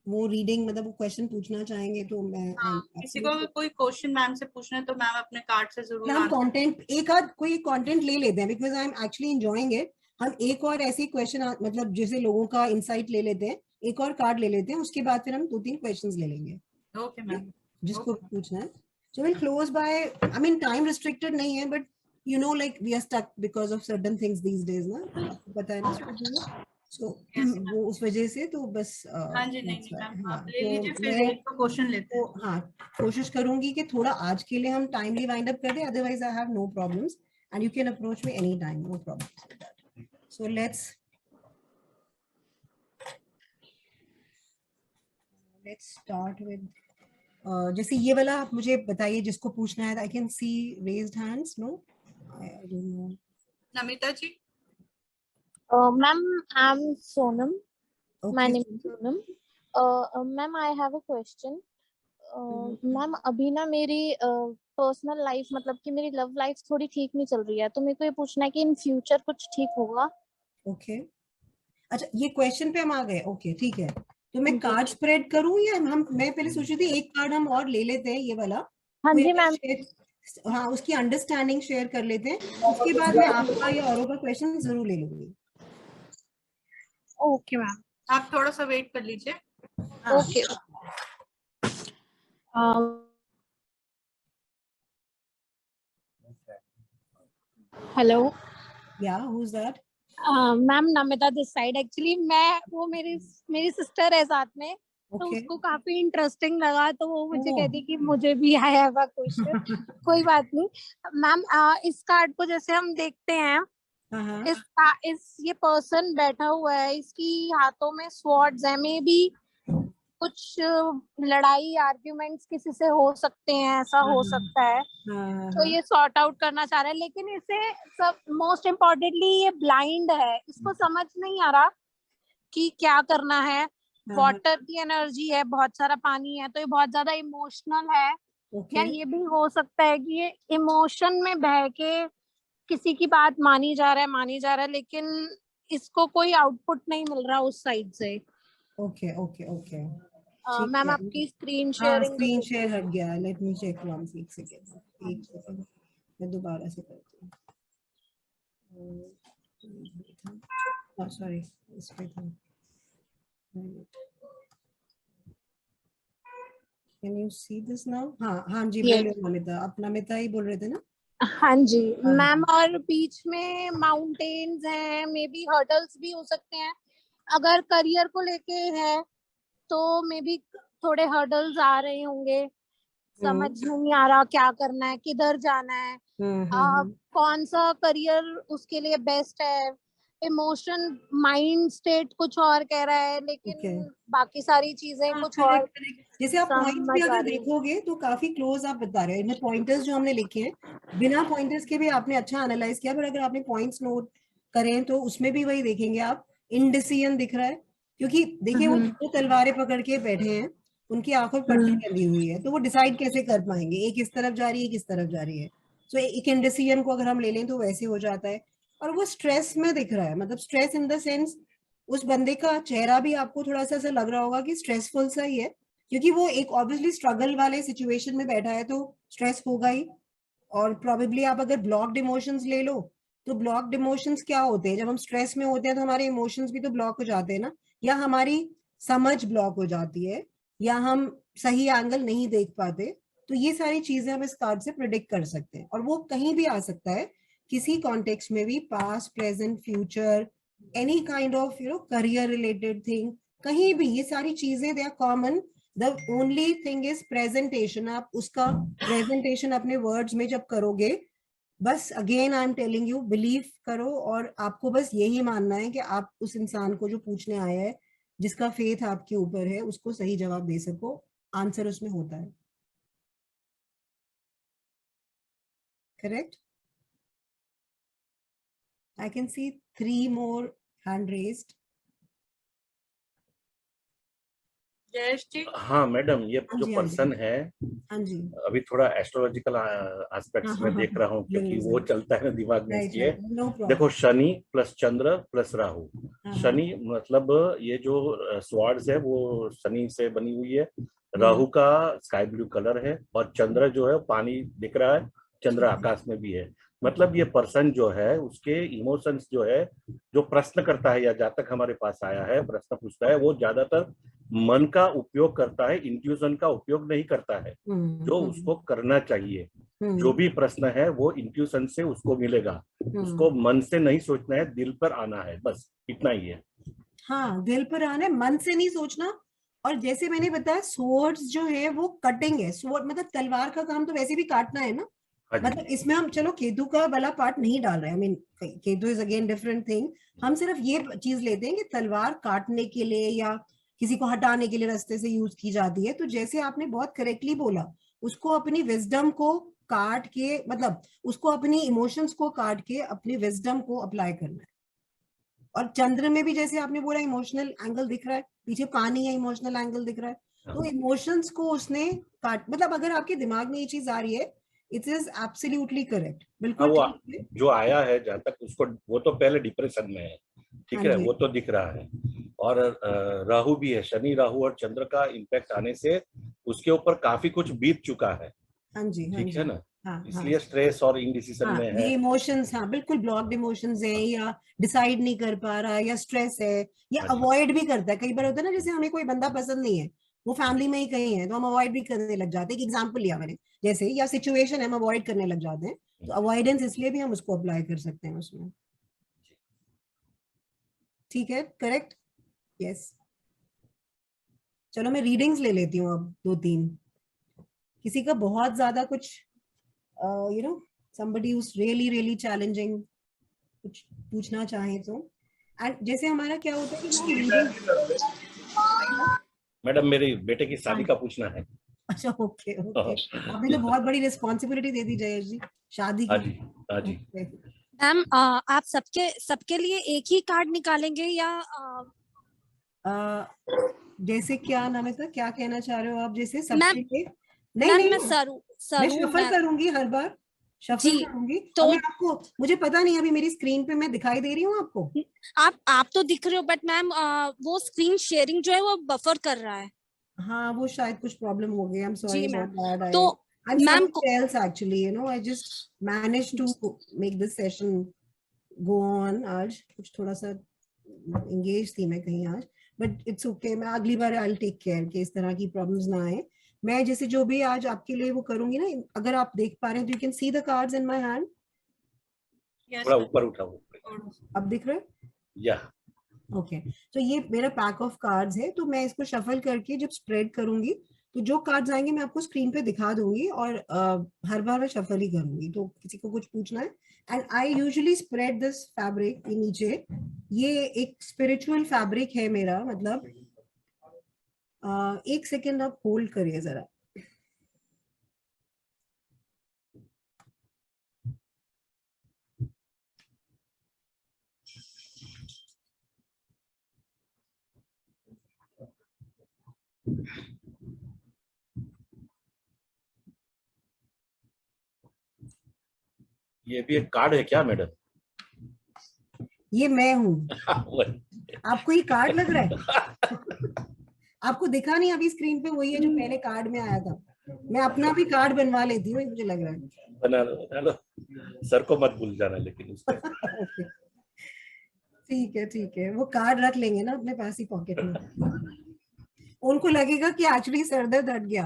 वो रीडिंग मतलब वो क्वेश्चन पूछना चाहेंगे तो मैं किसी को कोई क्वेश्चन मैम से पूछना है तो मैम अपने कार्ड से जरूर हम कंटेंट एक आध कोई कंटेंट ले लेते हैं, because I am actually enjoying it. हम एक और ऐसे क्वेश्चन मतलब जैसे लोगों का इंसाइट ले लेते हैं, एक और कार्ड ले लेते हैं, उसके बाद फिर हम 2-3 क्वेश्चंस ले लेंगे। ओके मैम, जिसको पूछना है। So we'll close by, I mean time restricted नहीं है, but you know like we are stuck because of certain things these days ना, पता है ना, so वो उस वजह से तो बस हाँ जी नहीं मैम आप ले तो लीजिए, फिर एक क्वेश्चन लेते हैं। हाँ कोशिश करूंगी कि थोड़ा आज के लिए हम टाइमली वाइंड अप कर दें, otherwise I have no problems and you can approach me anytime, no problems with that. So let's start with जैसे ये वाला आप मुझे बताइए जिसको पूछना है। I can see raised hands, no I don't know. Namita ji. Ma'am I am Sonam, my name is Sonam. Ma'am I have a question. Ma'am अभी ना मेरी पर्सनल लाइफ मतलब कि मेरी लव लाइफ थोड़ी ठीक नहीं चल रही है, तो मेरे को ये पूछना है कि इन फ्यूचर कुछ ठीक होगा? ओके अच्छा ये क्वेश्चन पे हम आ गए, ओके ठीक है। तो मैं कार्ड स्प्रेड करूं या मैं पहले सोच रही थी एक कार्ड हम और ले लेते हैं, ये वाला। हाँ जी मैम। हाँ उसकी अंडरस्टैंडिंग शेयर कर लेते हैं, उसके बाद मैं आपका या औरों का क्वेश्चन जरूर ले लूंगी। ओके मैम, आप थोड़ा सा वेट कर लीजिए। ओके। हेलो या who is that? Ma'am Namita this side. Actually मैं वो मेरी सिस्टर है साथ में, तो उसको काफी इंटरेस्टिंग लगा तो वो मुझे कहती कि मुझे भी आया है क्वेश्चन। कोई बात नहीं मैम। इस कार्ड को जैसे हम देखते हैं, ये पर्सन बैठा हुआ है, इसकी हाथों में स्वॉर्ड्स है, मे बी कुछ लड़ाई आर्ग्यूमेंट्स किसी से हो सकते हैं, ऐसा हो सकता है। तो ये सॉर्ट आउट करना चाह रहा है, लेकिन इसे सब मोस्ट इम्पोर्टेंटली ये ब्लाइंड है, इसको समझ नहीं आ रहा कि क्या करना है। वाटर की एनर्जी है, बहुत सारा पानी है, तो ये बहुत ज्यादा इमोशनल है। या ये भी हो सकता है कि ये इमोशन में बह के किसी की बात मानी जा रहा है, लेकिन इसको कोई आउटपुट नहीं मिल रहा उस साइड से। ओके ओके ओके मैम आपकी स्क्रीन शेयरिंग शेयर हट गया, लेट मी चेक वंस, एक सेकंड मैं दोबारा से करती हूँ। सॉरी इस पे था। Can you see this now? हाँ जी बोलिए नमिता, आप नमिता ही बोल रहे थे ना? हाँ जी मैम। और बीच में माउंटेन्स हैं, मे बी हर्डल्स भी हो सकते हैं। अगर करियर को लेके है तो मे बी थोड़े हर्डल्स आ रहे होंगे, समझ नहीं आ रहा क्या करना है, किधर जाना है, कौन सा करियर उसके लिए बेस्ट है। इमोशन माइंड स्टेट कुछ और कह रहा है, लेकिन बाकी सारी चीजें कुछ और। जैसे आप पॉइंट्स भी अगर देखोगे तो काफी क्लोज आप बता रहे हो। इनमें पॉइंटर्स जो हमने लिखे हैं, बिना पॉइंटर्स के भी आपने अच्छा एनालाइज किया, पर अगर आपने पॉइंट्स नोट करें तो उसमें भी वही देखेंगे आप, इनडिसीजन दिख रहा है। क्योंकि देखिए वो दो तलवारें पकड़ के बैठे हैं, उनकी आंखों में पट्टी बंधी हुई है, तो वो डिसाइड कैसे कर पाएंगे एक इस तरफ जा रही है, किस तरफ जा रही है। सो एक इंडिसीजन को अगर हम ले लें तो वैसे हो जाता है। और वो स्ट्रेस में दिख रहा है, मतलब स्ट्रेस इन द सेंस उस बंदे का चेहरा भी आपको थोड़ा सा ऐसा लग रहा होगा कि स्ट्रेसफुल सा ही है, क्योंकि वो एक ऑब्वियसली स्ट्रगल वाले सिचुएशन में बैठा है, तो स्ट्रेस होगा ही। और प्रोबेबली आप अगर ब्लॉक्ड इमोशंस ले लो, तो ब्लॉक्ड इमोशंस क्या होते हैं, जब हम स्ट्रेस में होते हैं तो हमारे इमोशंस भी तो ब्लॉक हो जाते हैं ना, या हमारी समझ ब्लॉक हो जाती है, या हम सही एंगल नहीं देख पाते। तो ये सारी चीजें हम इस कार्ड से प्रिडिक्ट कर सकते हैं, और वो कहीं भी आ सकता है, किसी कॉन्टेक्स्ट में भी, past, present, future, any kind of career related thing, कहीं भी ये सारी चीजें they are common. The only thing is presentation. आप उसका प्रेजेंटेशन अपने वर्ड्स में जब करोगे, बस again I am telling you, believe करो, और आपको बस यही मानना है कि आप उस इंसान को जो पूछने आया है, जिसका फेथ आपके ऊपर है, उसको सही जवाब दे सको। आंसर उसमें होता है। Correct? I can see 3 more hand raised. Jayesh ji. हाँ मैडम, ये हाँ जो जी, हाँ जी। पर्सन है, हाँ जी। अभी थोड़ा एस्ट्रोलॉजिकल एस्पेक्ट्स में देख रहा हूँ, क्योंकि वो चलता है ना दिमाग में, राइट इसलिए राइट, नो प्रॉब्लम। देखो, शनि प्लस चंद्र प्लस राहु। हाँ, शनि मतलब ये जो स्वार्ड्स है वो शनि से बनी हुई है, राहु का स्काई ब्लू कलर है, और चंद्र जो है पानी दिख रहा है, चंद्र आकाश में भी है। मतलब ये पर्सन जो है, उसके इमोशंस जो है, जो प्रश्न करता है या जातक हमारे पास आया है प्रश्न पूछता है, वो ज्यादातर मन का उपयोग करता है, इंट्यूशन का उपयोग नहीं करता है, जो उसको करना चाहिए। जो भी प्रश्न है वो इंट्यूशन से उसको मिलेगा, उसको मन से नहीं सोचना है, दिल पर आना है, बस इतना ही है। हाँ, दिल पर आना है, मन से नहीं सोचना। और जैसे मैंने बताया, स्वॉर्ड्स जो है वो कटिंग है। स्वॉर्ड मतलब तलवार का काम तो वैसे भी काटना है ना। मतलब इसमें हम चलो केतु का वाला पार्ट नहीं डाल रहे हैं, I mean Ketu is again different thing. हम सिर्फ ये चीज लेते हैं कि तलवार काटने के लिए या किसी को हटाने के लिए रास्ते से यूज की जाती है। तो जैसे आपने बहुत करेक्टली बोला, उसको अपनी विजडम को काट के, मतलब उसको अपनी इमोशंस को काट के अपनी विजडम को अप्लाई करना है। और चंद्र में भी जैसे आपने बोला, इमोशनल एंगल दिख रहा है, पीछे पानी है, इमोशनल एंगल दिख रहा है, तो इमोशंस को उसने काट, मतलब अगर आपके दिमाग में ये चीज आ रही है, इट इज एब्सोल्युटली करेक्ट, बिल्कुल वो ठीक है। जो आया है, जहाँ तक उसको, वो तो पहले डिप्रेशन में है, ठीक है, वो तो दिख रहा है। और राहु भी है, शनि राहु और चंद्र का इम्पैक्ट आने से उसके ऊपर काफी कुछ बीत चुका है। हाँ जी, हाँ ठीक जी, है ना, हाँ, इसलिए स्ट्रेस और इंडिसीजन में है। ये इमोशंस, हाँ बिल्कुल, ब्लॉक्ड इमोशंस है, या डिसाइड नहीं कर पा रहा, या स्ट्रेस है, या अवॉइड भी करता है। कई बार होता है ना, जैसे हमें कोई बंदा पसंद नहीं है, वो फैमिली में ही कहीं है, तो हम अवॉइड भी करने लग जाते हैं। एक एग्जांपल लिया मैंने, जैसे, या सिचुएशन हम अवॉइड करने लग जाते हैं, तो अवॉइडेंस इसलिए भी हम उसको अप्लाई कर सकते हैं उसमें। ठीक है, करेक्ट, यस। चलो मैं रीडिंग्स ले लेती हूँ अब 2-3। किसी का बहुत ज्यादा कुछ somebody who's really challenging, कुछ पूछना चाहे तो। एंड जैसे हमारा क्या होता है कि मैडम, मेरे बेटे की शादी का पूछना है। अच्छा, ओके ओके, आपने तो बहुत बड़ी रिस्पॉन्सिबिलिटी दे दी जयेश जी, शादी की। हाँ जी। मैम आप सबके लिए एक ही कार्ड निकालेंगे, या जैसे क्या नाम है सर, क्या कहना चाह रहे हो आप? जैसे सबके लिए नहीं, मैं मैं शफल करूंगी हर बार, शफल करूंगी। तो मैं आपको, मुझे पता नहीं अभी मेरी स्क्रीन पे मैं दिखाई दे रही हूँ आपको? आप तो दिख रहे हो, बट मैम वो स्क्रीन शेयरिंग जो है वो बफर कर रहा है। हाँ, वो शायद कुछ प्रॉब्लम हो गई। आई एम सॉरी अबाउट दैट। तो I'm something else actually, I just managed to make this session go on आज। कुछ थोड़ा सा engaged थी मैं कहीं आज, but it's okay। मैं अगली बार I'll take care कि इस तरह की problems ना आए। मैं जैसे जो भी आज आपके लिए वो करूंगी ना, अगर आप देख पा रहे हैं तो you can see the cards in my hand। थोड़ा ऊपर उठाओ, अब दिख रहा है? या ओके, तो ये मेरा पैक ऑफ कार्ड्स है। तो मैं इसको शफल करके जब स्प्रेड करूंगी, तो जो कार्ड्स आएंगे मैं आपको स्क्रीन पे दिखा दूंगी, और हर बार मैं शफल ही करूंगी। तो किसी को कुछ पूछना है, and I usually spread this fabric के नीचे। ये एक स्पिरिचुअल फैब्रिक है मेरा, मतलब एक सेकेंड आप होल्ड करिए जरा। ये भी एक कार्ड है क्या मैडम? ये मैं हूँ। आपको ये कार्ड लग रहा है? आपको दिखा नहीं अभी स्क्रीन पे? वही है जो पहले कार्ड में आया था। मैं अपना भी कार्ड बनवा लेती हूँ, मुझे लग रहा है। बना लो, सर को मत भूल जाना लेकिन उसमें। ठीक है, वो कार्ड रख लेंगे ना अपने पास ही पॉकेट में। उनको लगेगा कि एक्चुअली सर दर्द हट गया,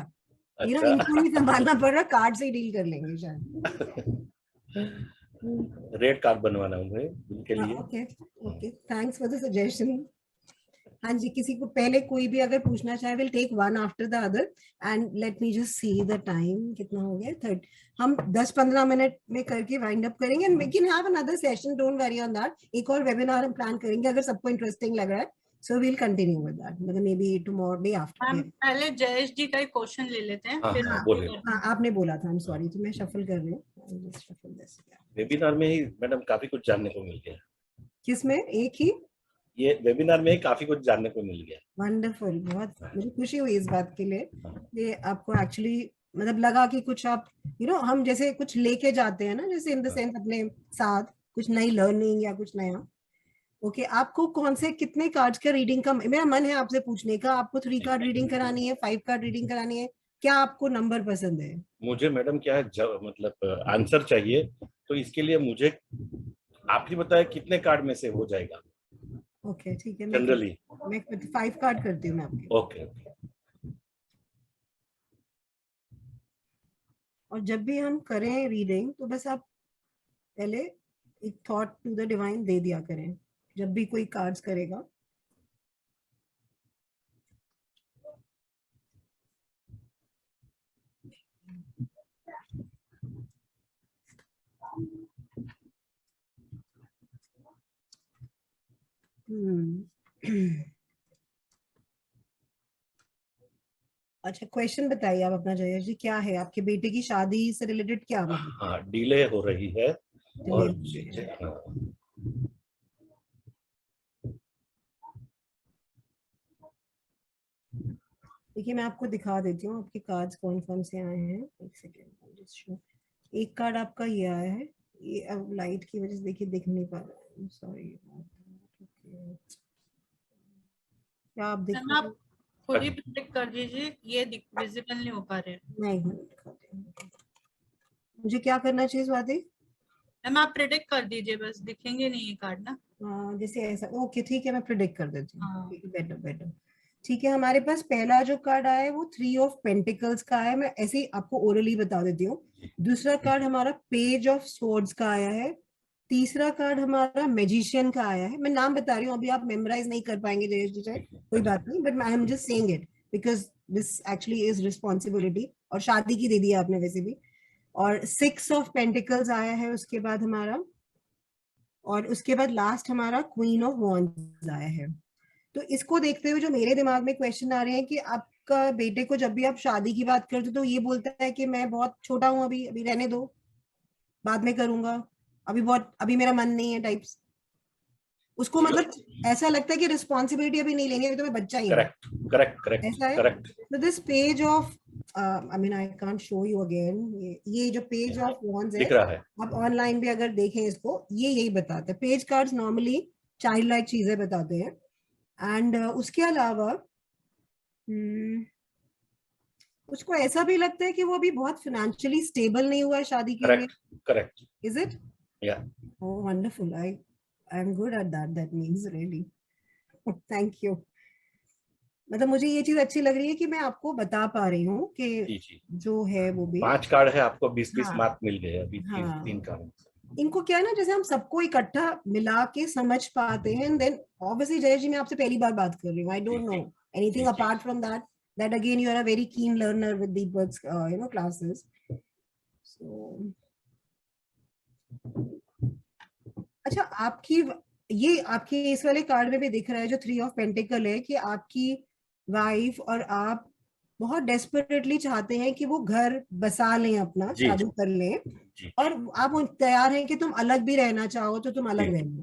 अच्छा। इनको नहीं संभालना पड़ रहा, कार्ड से ही डील कर लेंगे शायद। रेड कार्ड बनवाना उन्हें उनके लिए। Okay, thanks for the suggestion. हाँ जी, किसी को पहले कोई भी अगर पूछना चाहे, will take one after the other and let me just see the time कितना हो गया। 30 हम 10-15 मिनट में करके वाइंड अप करेंगे and we can have another session, don't worry on that. एक और वेबिनार हम प्लान करेंगे अगर सबको इंटरेस्टिंग लग रहा है, so we will continue with that, मतलब maybe tomorrow day after. Ma'am पहले जयेश जी का एक क्वेश्चन ले लेते हैं, फिर हाँ, आपने बोला था, आई एम सॉरी, तो मैं शफल कर रही हूँ। वेबिनार में ही मैडम काफी कुछ जानने को मिल गया। किसमें? एक ही ये वेबिनार में ही काफी कुछ जानने को मिल गया। वंडरफुल, बहुत मुझे खुशी हुई इस बात के लिए। ये आपको एक्चुअली मतलब लगा कि कुछ आप हम जैसे कुछ लेके जाते हैं ना, जैसे इन द सेंस अपने साथ कुछ नई लर्निंग या कुछ नया। ओके, आपको कौन से कितने कार्ड्स का रीडिंग का मेरा मन है आपसे पूछने का? आपको 3 कार्ड रीडिंग करानी है, 5 कार्ड रीडिंग करानी है? क्या आपको नंबर पसंद है? मुझे मैडम क्या है मतलब आंसर चाहिए, तो इसके लिए मुझे आप ही बताया कितने कार्ड में से हो जाएगा। ओके, ठीक है, जनरली मैं 5 कार्ड करती हूँ मैं आपके। ओके। और जब भी हम करें रीडिंग तो बस आप पहले एक थॉट टू द डिवाइन दे दिया करें जब भी कोई कार्ड्स करेगा। अच्छा, क्वेश्चन बताइए आप अपना जयेश जी, क्या है आपके बेटे की शादी से रिलेटेड? क्या हाँ, डिले हो रही है और देखिए मैं आपको दिखा देती हूँ आपके कार्ड्स कौन कौन से आए हैं। एक सेकेंड, एक कार्ड आपका ये आया है, ये अब लाइट की वजह से देखिए दिख नहीं पा रहा है, सॉरी। क्या आप देख रहे हैं? खुद ही प्रिडिक्ट कर दीजिए, ये विजिबल नहीं हो पा रहे। नहीं, मुझे क्या करना चाहिए स्वाति? मैम आप प्रिडिक्ट कर दीजिए, बस दिखेंगे नहीं ये कार्ड ना। जैसे ऐसा, ओके ठीक है, मैं प्रिडिक्ट कर देती हूँ। बेटर ठीक है। हमारे पास पहला जो कार्ड आया है वो 3 ऑफ पेंटिकल्स का है, मैं ऐसे ही आपको ओरली बता देती हूँ। दूसरा कार्ड हमारा पेज ऑफ स्वॉर्ड्स का आया है। तीसरा कार्ड हमारा मैजिशियन का आया है। मैं नाम बता रही हूँ, अभी आप मेमोराइज नहीं कर पाएंगे जयेश जी, कोई बात नहीं, but I am just saying it because this actually is responsibility, और शादी की दे दी आपने वैसे भी। और 6 ऑफ पेंटिकल्स आया है उसके बाद हमारा, और उसके बाद लास्ट हमारा क्वीन ऑफ वॉन्ड्स आया है। तो इसको देखते हुए जो मेरे दिमाग में क्वेश्चन आ रहे हैं कि आपका बेटे को जब भी आप शादी की बात करते हो तो ये बोलता है कि मैं बहुत छोटा हूँ, अभी रहने दो, बाद में करूंगा, अभी मेरा मन नहीं है टाइप्स। उसको मतलब ऐसा लगता है कि रिस्पॉन्सिबिलिटी अभी नहीं लेनी है, तो मैं बच्चा ही हूँ। करेक्ट ऐसा है। तो this page of I mean I can't show you again, ये जो पेज ऑफ वॉन्ड्स है, आप ऑनलाइन भी अगर देखें इसको, ये यही बताते हैं। Page cards normally child like चीजें बताते हैं। एंड उसके अलावा उसको ऐसा भी लगता है कि वो अभी बहुत फाइनेंशियली स्टेबल नहीं हुआ है शादी के लिए। करेक्ट। Is it? या oh wonderful, I am good at that means really thank you. मतलब मुझे ये चीज अच्छी लग रही है कि मैं आपको बता पा रही हूँ कि जो है वो भी 5 कार्ड है, आपको 20-20 मार्क मिल गए अभी। 3 कार्ड इनको क्या है ना, जैसे हम सबको इकट्ठा मिला के समझ पाते हैं। देन ऑब्वियसली जयेश जी, मैं आपसे पहली बार बात कर रही हूँ, I don't know anything apart from that again you are a very keen learner with Deepak's classes. So अच्छा, आपके इस वाले कार्ड में भी दिख रहा है जो 3 ऑफ पेंटिकल है कि आपकी वाइफ और आप बहुत डेस्परेटली चाहते हैं कि वो घर बसा लें, अपना शादी कर लें, और आप तैयार हैं कि तुम अलग भी रहना चाहो तो तुम अलग रहना।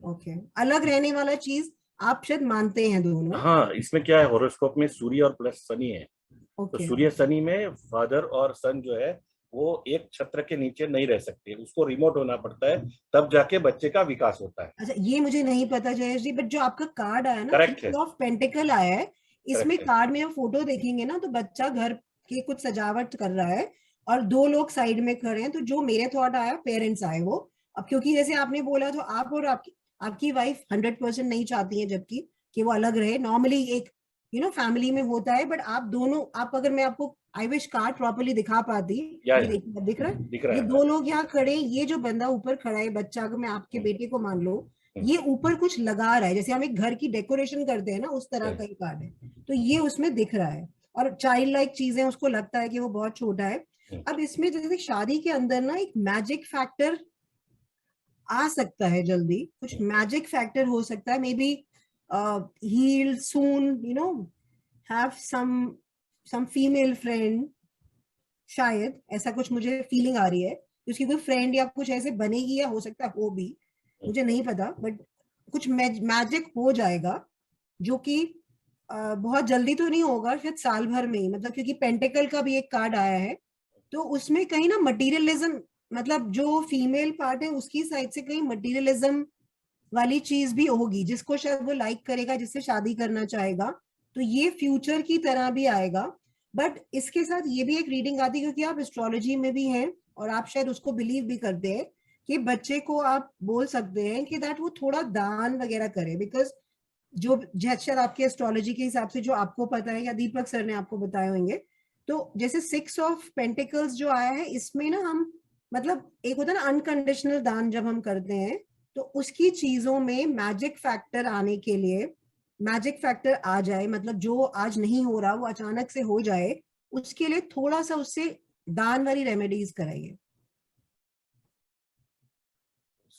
ओके, अलग रहने वाला चीज आप शायद मानते हैं दोनों। हाँ, इसमें क्या है, हॉरोस्कोप में सूर्य और प्लस शनि है। तो सूर्य शनि में फादर और सन जो है वो एक छत्र के नीचे नहीं रह सकती, उसको रिमोट होना पड़ता है, तब जाके बच्चे का विकास होता है। अच्छा, ये मुझे नहीं पता जयेश जी, बट जो आपका कार्ड आया ना, Correct है। ऑफ पेंटिकल आया है, इसमें है। कार्ड में हम फोटो देखेंगे ना, तो बच्चा घर की कुछ सजावट कर रहा है और 2 लोग साइड में खड़े हैं। तो जो मेरे थॉट आया, पेरेंट्स आए वो। अब क्योंकि जैसे आपने बोला, तो आप और आपकी वाइफ 100% नहीं चाहती है जबकि कि वो अलग रहे। नॉर्मली एक फैमिली में होता है, बट आप दोनों, अगर मैं आपको आई विश कार्ड प्रॉपर्ली दिखा पाती, ये देखिए दिख रहा है, ये 2 लोग यहाँ खड़े, ये जो बंदा ऊपर खड़ा है बच्चा, अगर मैं आपके बेटे को मान लो, ये ऊपर कुछ लगा रहा है, जैसे हम एक घर की डेकोरेशन करते हैं ना, उस तरह का ही कार्ड है। तो ये उसमें दिख रहा है, और चाइल्ड लाइक चीजें, उसको लगता है कि वो बहुत छोटा है। अब इसमें जैसे शादी के अंदर ना एक मैजिक फैक्टर आ सकता है, जल्दी कुछ मैजिक फैक्टर हो सकता है। May be he'll soon have some female friend, शायद ऐसा कुछ मुझे फीलिंग आ रही है। उसकी कोई फ्रेंड या कुछ ऐसे बनेगी, या हो सकता है हो भी, मुझे नहीं पता, बट कुछ मैजिक हो जाएगा, जो कि बहुत जल्दी तो नहीं होगा, शायद साल भर में ही। मतलब क्योंकि पेंटिकल का भी एक कार्ड आया है, तो उसमें कहीं ना मटीरियलिज्म, मतलब जो फीमेल पार्ट है उसकी साइड से कहीं मटीरियलिज्म वाली चीज भी होगी, जिसको शायद वो लाइक करेगा, जिससे शादी करना चाहेगा। तो ये फ्यूचर की तरह भी आएगा। बट इसके साथ ये भी एक रीडिंग आती है, क्योंकि आप एस्ट्रोलॉजी में भी हैं और आप शायद उसको बिलीव भी करते हैं, कि बच्चे को आप बोल सकते हैं कि दैट वो थोड़ा दान वगैरह करे, बिकॉज जो शायद आपके एस्ट्रोलॉजी के हिसाब से जो आपको पता है, या दीपक सर ने आपको बताए होंगे, तो जैसे 6 ऑफ पेंटिकल्स जो आया है, इसमें ना हम, मतलब एक होता है ना अनकंडीशनल दान जब हम करते हैं, तो उसकी चीजों में मैजिक फैक्टर आने के लिए, मैजिक फैक्टर आ जाए, मतलब जो आज नहीं हो रहा वो अचानक से हो जाए, उसके लिए थोड़ा सा उससे दान वाली रेमेडीज कराइए।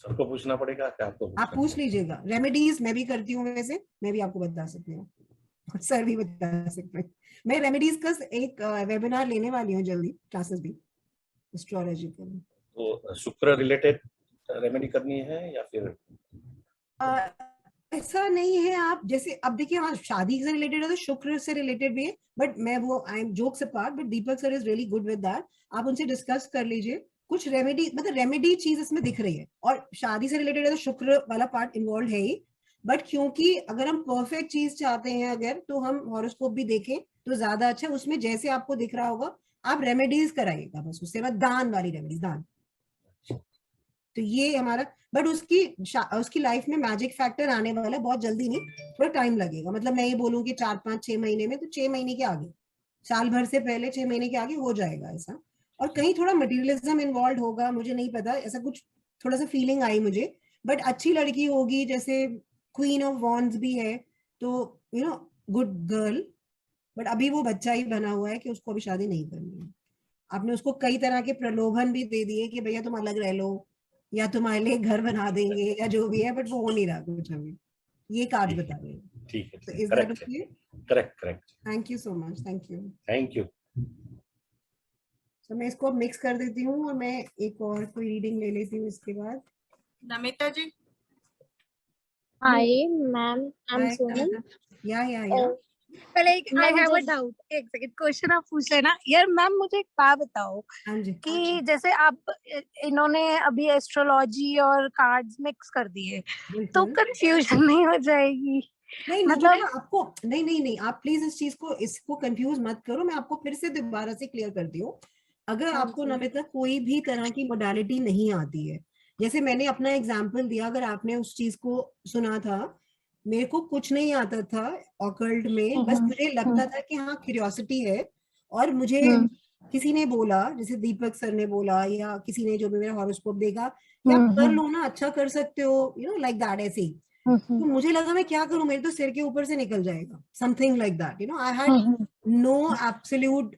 सर को पूछना पड़ेगा क्या? आप पूछ लीजिएगा। रेमेडीज मैं भी करती हूँ, वैसे मैं भी आपको बता सकती हूँ, सर भी बता सकते हैं। मैं रेमेडीज का एक वेबिनार लेने वाली हूँ जल्दी, क्लासेस भी एस्ट्रोलॉजी के। तो शुक्र रिलेटेड रेमेडी करनी है या फिर ऐसा नहीं है? आप जैसे अब देखिए, हाँ शादी से रिलेटेड है तो शुक्र से रिलेटेड भी है, बट मैं वो I am jokes apart, but Deepak sir is really good with that. आप उनसे डिस्कस कर लीजिए। कुछ रेमेडी, मतलब रेमेडी चीज इसमें दिख रही है, और शादी से रिलेटेड है तो शुक्र वाला पार्ट इन्वॉल्व है ही। बट क्योंकि अगर हम परफेक्ट चीज चाहते हैं अगर, तो हम हॉरोस्कोप भी देखें तो ज्यादा अच्छा। उसमें जैसे आपको दिख रहा होगा आप रेमेडीज कराइएगा, बस उससे बाद दान वाली रेमेडीज, दान। तो ये हमारा, बट उसकी लाइफ में मैजिक फैक्टर आने वाला है, बहुत जल्दी नहीं, थोड़ा टाइम लगेगा। मतलब मैं ये बोलूँ कि 4, 5, 6 महीने में, तो 6 महीने के आगे, साल भर से पहले 6 महीने के आगे हो जाएगा ऐसा। और कहीं थोड़ा मटेरियलिज्म इन्वॉल्व होगा, मुझे नहीं पता, ऐसा कुछ थोड़ा सा फीलिंग आई मुझे। बट अच्छी लड़की होगी, जैसे क्वीन ऑफ वॉन्ड्स भी है, तो गुड गर्ल। बट अभी वो बच्चा ही बना हुआ है कि उसको अभी शादी नहीं करनी है। आपने उसको कई तरह के प्रलोभन भी दे दिए कि भैया तुम अलग रह लो, या तुम्हारे लिए घर बना देंगे, या जो भी है, बट वो हो नहीं रहा कुछ अभी। ये कार्ड बता रहे हैं। ठीक है, तो is that okay? Correct. Thank you so much, thank you. तो मैं इसको मिक्स कर देती हूँ, और मैं एक और कोई रीडिंग ले लेती हूँ इसके बाद। Namita ji. Hi ma'am, I am Sonam. या पहले आई हैव अ डाउट, एक सेकंड, क्वेश्चन आप पूछ लेना। यार मैम मुझे एक बात बताओ कि जैसे आप, इन्होंने अभी एस्ट्रोलॉजी और कार्ड्स मिक्स कर दिए, तो कंफ्यूजन नहीं हो जाएगी? नहीं, मतलब आपको नहीं, आप प्लीज इसको कंफ्यूज मत करो। मैं आपको फिर से दोबारा से क्लियर करती हूँ। अगर आपको नमिता कोई भी तरह की मोडालिटी नहीं आती है, जैसे मैंने अपना एग्जाम्पल दिया, अगर आपने उस चीज को सुना था, मेरे को कुछ नहीं आता था ऑकल्ट में, बस मुझे लगता था कि हाँ क्यूरियोसिटी है, और मुझे किसी ने बोला, जैसे दीपक सर ने बोला, या किसी ने जो भी मेरा हॉरोस्कोप देखा कि आप कर लो ना, अच्छा कर सकते हो, लाइक दैट, ऐसे ही। तो मुझे लगा मैं क्या करूं, मेरे तो सिर के ऊपर से निकल जाएगा, something like that. I had no absolute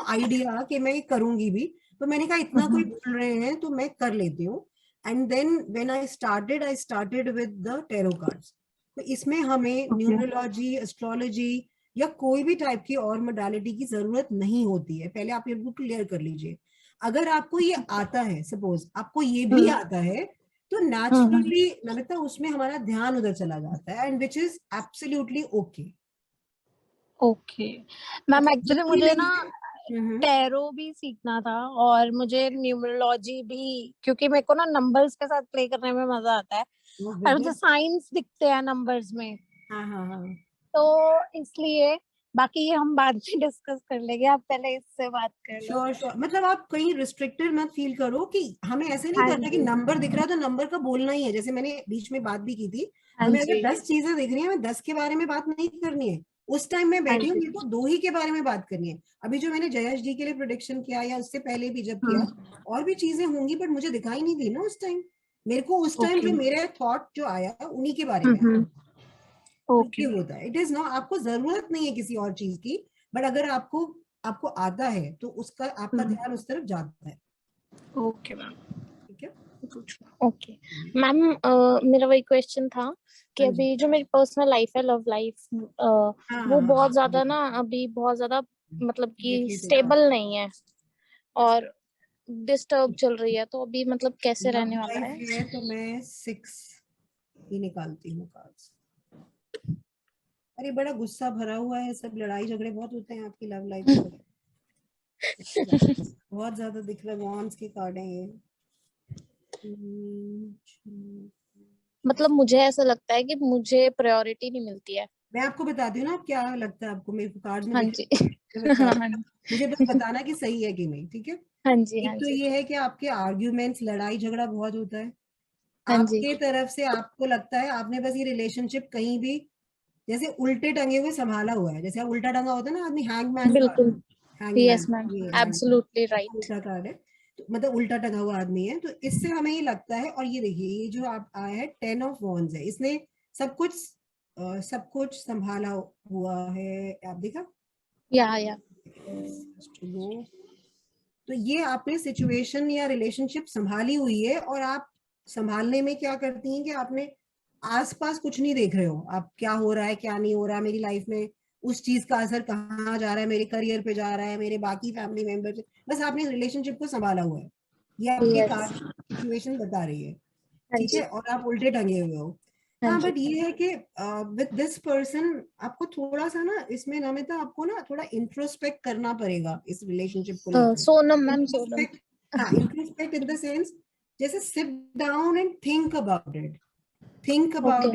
idea कि मैं करूंगी भी। तो मैंने कहा इतना कोई बोल रहे हैं तो मैं कर लेती हूँ। And then when I started with the tarot cards. तो इसमें हमें न्यूमरोलॉजी, एस्ट्रोलॉजी या कोई भी टाइप की और मोडालिटी की जरूरत नहीं होती है। पहले आप ये बुक क्लियर कर लीजिए। अगर आपको ये आता है, सपोज आपको ये भी आता है, तो नेचुरली नमिता उसमें हमारा ध्यान उधर चला जाता है, and which is absolutely okay. Okay ma'am, actually मुझे ना टैरो भी सीखना था और मुझे न्यूमरोलॉजी भी, क्योंकि मेरे को ना नंबर्स के साथ प्ले करने में मजा आता है और मुझे साइंस दिखते हैं नंबर्स में। तो इसलिए बाकी ये हम बाद में डिस्कस कर लेंगे, आप पहले इससे बात कर लो। श्योर। मतलब आप कहीं रिस्ट्रिक्टेड मत फील करो कि हमें ऐसे नहीं करना कि नंबर दिख रहा है तो नंबर का बोलना ही है। जैसे मैंने बीच में बात भी की थी, हमें अगर 10 चीजें दिख रही है, हमें 10 के बारे में बात नहीं करनी है। उस टाइम में बैठी हूँ, मेरे को 2 ही के बारे में बात करनी है। अभी जो मैंने जयेश जी के लिए प्रोडिक्शन किया या उससे पहले भी जब किया, और भी चीजें होंगी बट मुझे दिखाई नहीं दी ना उस टाइम। मेरे को उस टाइम जो मेरे थॉट जो आया उन्हीं के बारे में होता है। इट इज नॉट, आपको जरूरत नहीं है किसी और चीज की, बट अगर आपको आता है तो उसका आपका ध्यान उस तरफ जाता है। ओके मैम, ठीक है। ओके मैम, मेरा वही क्वेश्चन था कि अभी जो मेरी पर्सनल लाइफ है, लव लाइफ, वो बहुत ज्यादा ना अभी बहुत ज्यादा मतलब कि स्टेबल नहीं है और डिस्टर्ब चल रही है। तो अभी मतलब कैसे रहने वाला है? तो मैं 6 ही निकालती हूँ कार्ड्स। अरे बड़ा गुस्सा भरा हुआ है, सब लड़ाई झगड़े बहुत होते हैं आपकी लव लाइफ में। बहुत ज्यादा दिख रहा है, वॉन्ड्स के कार्ड हैं ये। मतलब मुझे ऐसा लगता है कि मुझे प्रायोरिटी नहीं मिलती है। मैं आपको बताती हूँ ना क्या लगता है आपको, मेरे को कार्ड में हाँ जी। मुझे बस बताना कि सही है कि नहीं, ठीक है। हाँ जी। एक तो ये है कि आपके आर्ग्यूमेंट्स, लड़ाई झगड़ा बहुत होता है हाँ जी। आपके तरफ से। आपको लगता है आपने बस ये रिलेशनशिप कहीं भी जैसे उल्टे टंगे हुए संभाला हुआ है। जैसे आप उल्टा टंगा होता है ना आदमी, हैंगमैन। बिल्कुल, यस मैम, एब्सोल्युटली राइट। उल्टा कार्ड है, तो मतलब उल्टा टंगा हुआ आदमी है। तो इससे हमें ये लगता है, और ये देखिए ये जो आप आया है 10 ऑफ वॉन्ड्स है, इसने सब कुछ संभाला हुआ है। आप देखा या तो ये आपने सिचुएशन या रिलेशनशिप संभाली हुई है। और आप संभालने में क्या करती हैं कि आपने आसपास कुछ नहीं देख रहे हो, आप क्या हो रहा है क्या नहीं हो रहा है मेरी लाइफ में, उस चीज का असर कहाँ जा रहा है, मेरे करियर पे जा रहा है, मेरे बाकी फैमिली मेंबर, बस आपने रिलेशनशिप को संभाला हुआ है। ये आपके कार्ड सिचुएशन बता रही है, ठीक है। और आप उल्टे टंगे हुए हो। हाँ, बट ये है कि विद दिस पर्सन आपको थोड़ा सा ना इसमें नमिता आपको ना थोड़ा इंट्रोस्पेक्ट करना पड़ेगा इस रिलेशनशिप को लेकर। सोनम मैम, सोनम। हाँ, इंट्रोस्पेक्ट इन द सेंस जैसे sit down and think about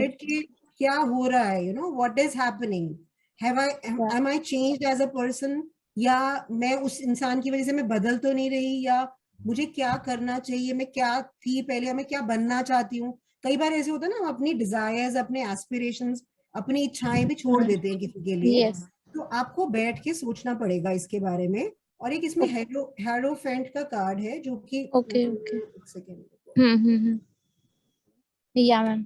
it कि क्या हो रहा है, you know what is happening, am I changed as a person, या मैं उस इंसान की वजह से मैं बदल तो नहीं रही, या मुझे क्या करना चाहिए, मैं क्या थी पहले, मैं क्या बनना चाहती हूँ। कई बार ऐसे होता है ना, हम अपनी डिजायर्स, अपने एस्पिरेशंस, अपनी इच्छाएं भी छोड़ देते हैं किसी के लिए। तो आपको बैठ के सोचना पड़ेगा इसके बारे में। और एक इसमें हेरोफेंट का कार्ड है जो कि एक सेकेंड, या मैम,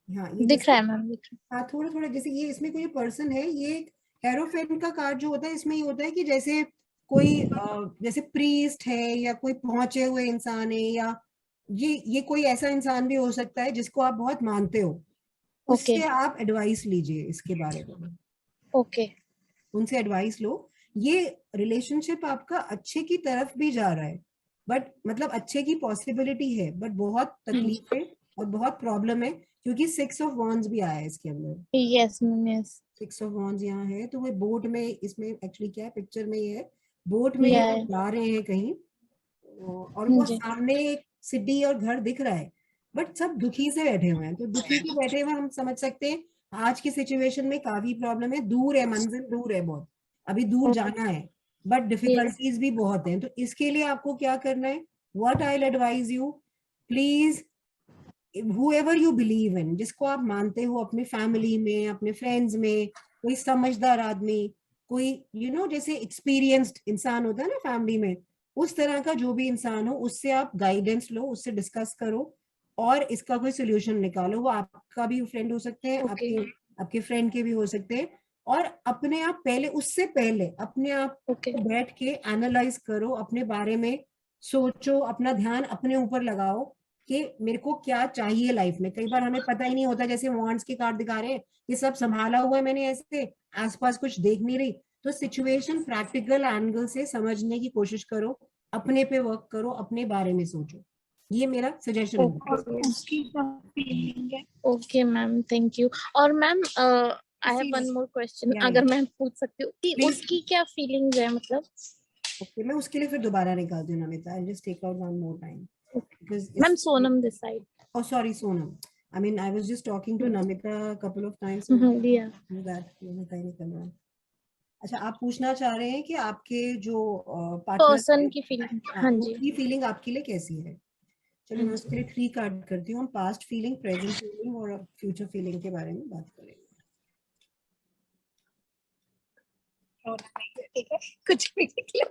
हाँ दिख रहा है मैम, दिख रहा है। हाँ, थोड़ा थोड़ा जैसे ये इसमें कोई पर्सन है, ये एक हेरोफेंट का कार्ड जो होता है, इसमें ये होता है कि जैसे कोई जैसे प्रीस्ट है या कोई पहुंचे हुए इंसान है, या ये कोई ऐसा इंसान भी हो सकता है जिसको आप बहुत मानते हो, उससे आप एडवाइस लीजिए इसके बारे में। उनसे एडवाइस लो। ये रिलेशनशिप आपका अच्छे की तरफ भी जा रहा है, बट मतलब अच्छे की पॉसिबिलिटी है, बट बहुत तकलीफ है और बहुत प्रॉब्लम है, क्योंकि 6 ऑफ वॉन्ड्स भी आया है इसके अंदर। यस यस, 6 ऑफ वॉन्ड्स यहाँ है। तो वो बोट में, इसमें एक्चुअली क्या है, पिक्चर में ये है बोट में ये जा रहे हैं कहीं, और वो सामने एक सिटी और घर दिख रहा है, बट सब दुखी से बैठे हुए हैं। तो दुखी से बैठे हुए हम समझ सकते हैं आज की सिचुएशन में काफी प्रॉब्लम है, दूर है, मंजिल दूर है बहुत, अभी दूर जाना है, बट डिफिकल्टीज भी बहुत हैं। तो इसके लिए आपको क्या करना है, what I will advise you, please whoever you believe in, जिसको आप मानते हो अपने फैमिली में, अपने फ्रेंड्स में, कोई समझदार आदमी, कोई यू नो जैसे एक्सपीरियंस्ड इंसान होता है ना फैमिली में, उस तरह का जो भी इंसान हो, उससे आप गाइडेंस लो, उससे डिस्कस करो और इसका कोई सोल्यूशन निकालो। वो आपका भी फ्रेंड हो सकते हैं, आपके फ्रेंड के भी हो सकते हैं। और अपने आप पहले, उससे पहले अपने आप को बैठ के एनालाइज करो, अपने बारे में सोचो, अपना ध्यान अपने ऊपर लगाओ कि मेरे को क्या चाहिए लाइफ में। कई बार हमें पता ही नहीं होता, जैसे वॉन्ड्स के कार्ड दिखा रहे हैं, ये सब संभाला हुआ है मैंने, ऐसे आसपास कुछ देख नहीं रही। तो सिचुएशन प्रैक्टिकल एंगल से समझने की कोशिश करो, अपने पे वर्क करो, अपने बारे में सोचो। ये मेरा सजेशन है। Okay ma'am, thank you. और ma'am I have one more question, अगर मैं पूछ सकती हूँ कि उसकी क्या फीलिंग्स है, मतलब ओके, मैं उसके लिए फिर दोबारा निकालती हूँ Namita. I just take out one more time ma'am Sonam this side. Oh, sorry, Sonam. I mean, I was just talking to Namita a couple of times. Yeah. That कहीं निकल रहा है। अच्छा, आप पूछना चाह रहे हैं कि आपके जो पर्सन की फीलिंग, हाँ जी, की फीलिंग आपके लिए कैसी है? चलिए मैं उसके लिए 3 कार्ड करती हूँ। हम पास्ट फीलिंग, प्रेजेंट फीलिंग और फ्यूचर फीलिंग के बारे में बात करेंगे। ठीक है, कुछ भी निकले।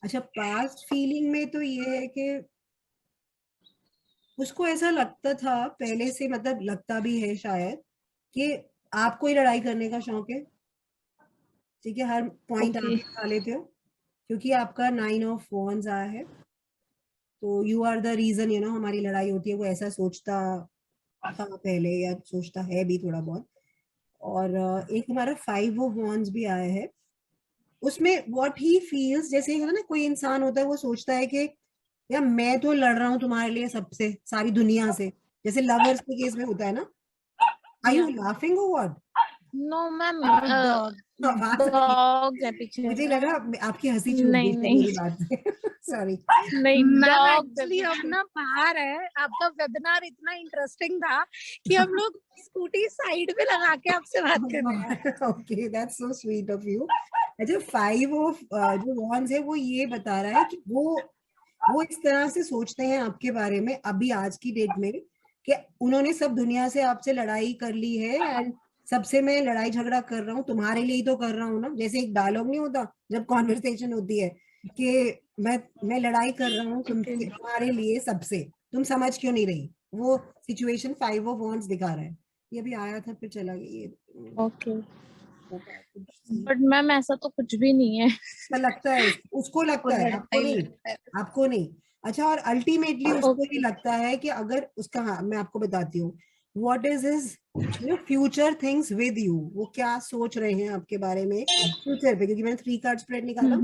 अच्छा, पास्ट फीलिंग में तो ये है कि उसको ऐसा लगता था पहले से, मतलब लगता भी है शायद, कि आपको ही लड़ाई करने का शौक है। ठीक है, हर पॉइंट आप उठा लेते हो क्योंकि आपका 9 ऑफ वॉन्ड्स आया है। तो you are the reason, you know, हमारी लड़ाई होती है। वो ऐसा सोचता था पहले, या सोचता है भी थोड़ा बहुत। और एक हमारा 5 ऑफ वॉन्ड्स भी आया है। उसमें व्हाट ही फील्स, जैसे है ना, कोई इंसान होता है वो सोचता है कि यार मैं तो लड़ रहा हूँ तुम्हारे लिए सबसे, सारी दुनिया से, जैसे लवर्स के केस में होता है ना। आर यू लाफिंग और व्हाट? नो मैम, मुझे लगा आपकी हंसी छूट गई मेरी बात से। सॉरी। नहीं मैम, एक्चुअली हम ना बाहर है, आपका वेबिनार इतना इंटरेस्टिंग था कि हम लोग स्कूटी साइड पे लगा के आपसे बात कर रहे हैं। Okay, that's so sweet of you. अच्छा, 5 ऑफ जो वॉन्ड्स है वो ये बता रहा है कि वो इस तरह से सोचते हैं आपके बारे में अभी आज की डेट में कि उन्होंने सब दुनिया से आपसे लड़ाई कर ली है, एंड सबसे मैं लड़ाई झगड़ा कर रहा हूँ, तुम्हारे लिए ही तो कर रहा हूँ ना। जैसे एक डायलॉग नहीं होता जब कॉन्वर्सेशन होती है कि मैं लड़ाई कर रहा हूँ तुम्हारे लिए सबसे, तुम समझ क्यों नहीं रही। वो सिचुएशन 5 ऑफ वॉन्ड्स दिखा रहा है। ये अभी आया था फिर चला गया। ओके, बट मैम ऐसा तो कुछ भी नहीं है। लगता है उसको, लगता है आपको नहीं। अच्छा, और अल्टीमेटली उसको भी लगता है कि अगर उसका, हाँ मैं आपको बताती हूँ, what is his future things with you, वो क्या सोच रहे हैं आपके बारे में फ्यूचर पे, क्योंकि मैंने 3 कार्ड स्प्रेड निकाला।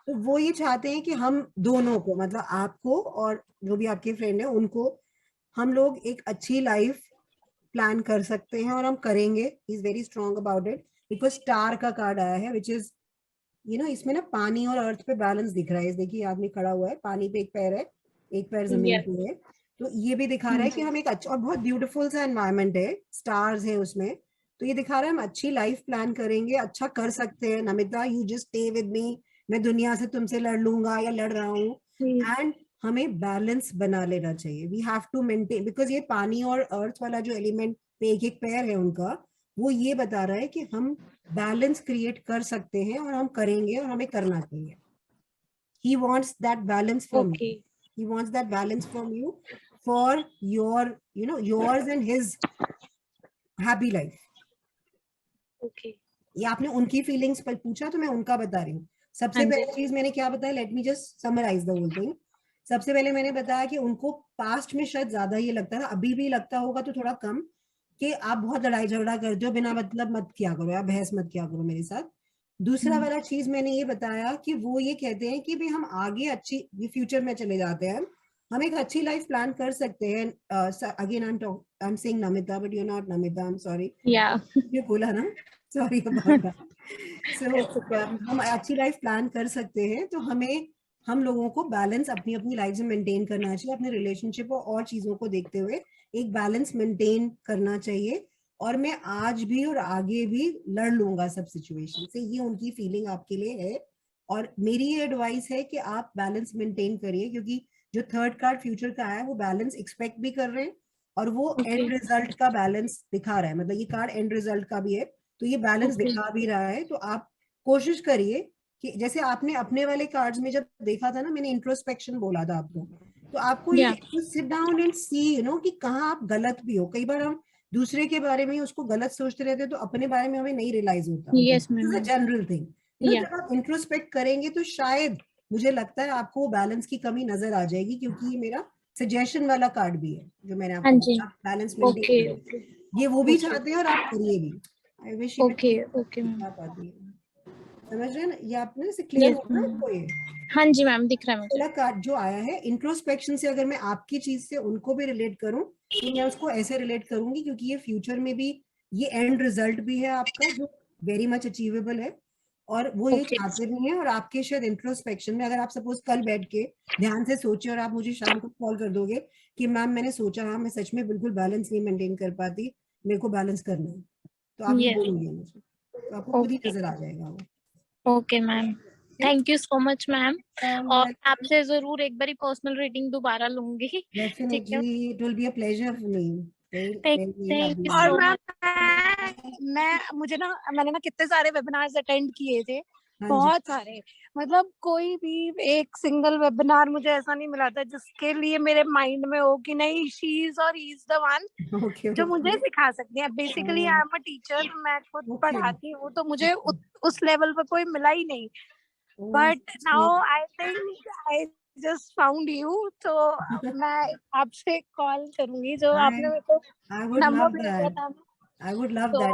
तो वो ये चाहते हैं कि हम दोनों को, मतलब आपको और जो भी आपके फ्रेंड है उनको, हम लोग एक अच्छी लाइफ प्लान कर सकते हैं और हम करेंगे। He is very strong about it because star का कार्ड आया है, विच इज इसमें ना पानी और अर्थ पे बैलेंस दिख रहा है। देखिए आदमी खड़ा हुआ है, पानी पे एक पैर है, एक पैर जमीन पे है। तो ये भी दिखा रहा है कि हम एक अच्छा और बहुत ब्यूटीफुल सा एनवायरनमेंट है, स्टार्स है उसमें। तो ये दिखा रहा है हम अच्छी लाइफ प्लान करेंगे, अच्छा कर सकते हैं। Namita, you just stay with me, मैं दुनिया से तुमसे लड़ लूंगा या लड़ रहा हूँ। एंड हमें बैलेंस बना लेना चाहिए। We have to maintain, because ये पानी और अर्थ वाला जो एलिमेंट पे एक पैर है उनका, वो ये बता रहा है कि हम बैलेंस क्रिएट कर सकते हैं और हम करेंगे और हमें करना चाहिए। He wants that balance from you. He wants that balance from you for your, yours and his happy life. Okay. ये आपने उनकी फीलिंग्स पर पूछा तो मैं उनका बता रही हूँ। सबसे पहली चीज मैंने क्या बताया, let me just summarise the whole thing. सबसे पहले मैंने बताया कि उनको पास्ट में शायद ज्यादा ये लगता था, अभी भी लगता होगा तो थोड़ा कम, कि आप बहुत लड़ाई झगड़ा करते हो, बिना मतलब मत किया करो, या बहस मत किया करो मेरे साथ। दूसरा वाला चीज मैंने ये बताया कि वो ये कहते हैं कि भाई हम आगे अच्छी फ्यूचर में चले जाते हैं, हम एक अच्छी लाइफ प्लान कर सकते हैं। Again I am saying Namita, but you are not Namita, I am sorry. ये बोला ना, सॉरी अबाउट दैट। सो हम अच्छी लाइफ प्लान कर सकते हैं, तो हम लोगों को बैलेंस अपनी अपनी लाइफ में मेंटेन करना चाहिए, अपने रिलेशनशिप और चीजों को देखते हुए एक बैलेंस मेंटेन करना चाहिए। और मैं आज भी और आगे भी लड़ लूंगा सब सिचुएशन से, ये उनकी फीलिंग आपके लिए है। और मेरी ये एडवाइस है कि आप बैलेंस मेंटेन करिए, क्योंकि जो 3rd कार्ड फ्यूचर का है वो बैलेंस एक्सपेक्ट भी कर रहे हैं और वो एंड रिजल्ट का बैलेंस दिखा रहा है। मतलब ये कार्ड एंड रिजल्ट का भी है, तो ये बैलेंस दिखा भी रहा है। तो आप कोशिश करिए कि जैसे आपने अपने वाले कार्ड्स में जब देखा था ना, मैंने इंट्रोस्पेक्शन बोला था आपको, तो आपको ये सिट डाउन एंड सी कि कहाँ आप गलत भी हो। कई बार हम दूसरे के बारे में उसको गलत सोचते रहते हैं, तो अपने बारे में हमें नहीं रियलाइज होता। जनरल थिंग, जब आप इंट्रोस्पेक्ट करेंगे तो शायद मुझे लगता है आपको बैलेंस की कमी नजर आ जाएगी, क्योंकि ये मेरा सजेशन वाला कार्ड भी है जो मैंने आपको बैलेंस मेंटेन, ये वो भी चाहते हैं और आप करिए भी। आई विश यू समझ रहे हैं ना, ये आपने से क्लियर हो ना आपको ये? हाँ जी मैम, दिख रहा है मुझे। पहला कार्ड जो आया है इंट्रोस्पेक्शन से, अगर मैं आपकी चीज से उनको भी रिलेट करूं तो मैं उसको ऐसे रिलेट करूंगी, क्योंकि ये फ्यूचर में भी ये एंड रिजल्ट भी है आपका जो वेरी मच अचीवेबल है। और वो ये चाहते भी हैं। और आपके शायद इंट्रोस्पेक्शन में, अगर आप सपोज कल बैठ के ध्यान से सोचे और आप मुझे शाम को कॉल कर दोगे कि मैम मैंने सोचा, हाँ मैं सच में बिल्कुल बैलेंस नहीं मेंटेन कर पाती, मेरे को बैलेंस करना है, तो आप ये बोलोगे मुझे, तो आपको खुद ही नजर आ जाएगा वो। Okay ma'am, thank you so much ma'am. और आपसे जरूर एक बारी पर्सनल रीडिंग दोबारा लूंगी। Definitely, it will be a pleasure for me. Thank you so much. मैंने ना कितने सारे वेबिनार्स अटेंड किए थे, बहुत सारे, मतलब कोई भी एक सिंगल वेबिनार मुझे ऐसा नहीं मिला था जिसके लिए मेरे माइंड में हो कि नहीं शी इज और ही इज द वन जो मुझे सिखा सकती है। Basically I am a teacher, मैं खुद पढ़ाती हूँ, तो मुझे उस लेवल पर कोई मिला ही नहीं। But now I think I just found you, तो मैं आपसे कॉल करूंगी जो आपने मेरे को नंबर भेजा था। I would love that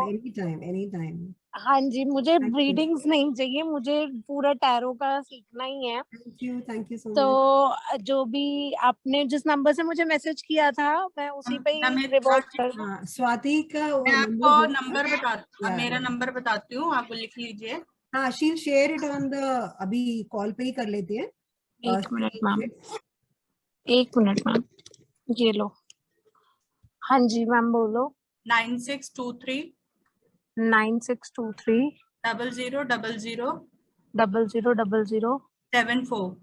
anytime. हाँ जी, मुझे रीडिंग्स नहीं चाहिए, मुझे पूरा टैरो का सीखना ही है। Thank you so much. तो जो भी आपने जिस नंबर से मुझे मैसेज किया था मैं उसी पे ही रिवर्ट कर। स्वाति का मैं आपको नंबर मेरा नंबर बताती हूँ, आपको लिख लीजिए। हाँ, she'll share it on the, अभी कॉल पे ही कर लेते हैं। एक मिनट मैम, ये लो। हाँ जी मैम बोलो। 9623 0000 74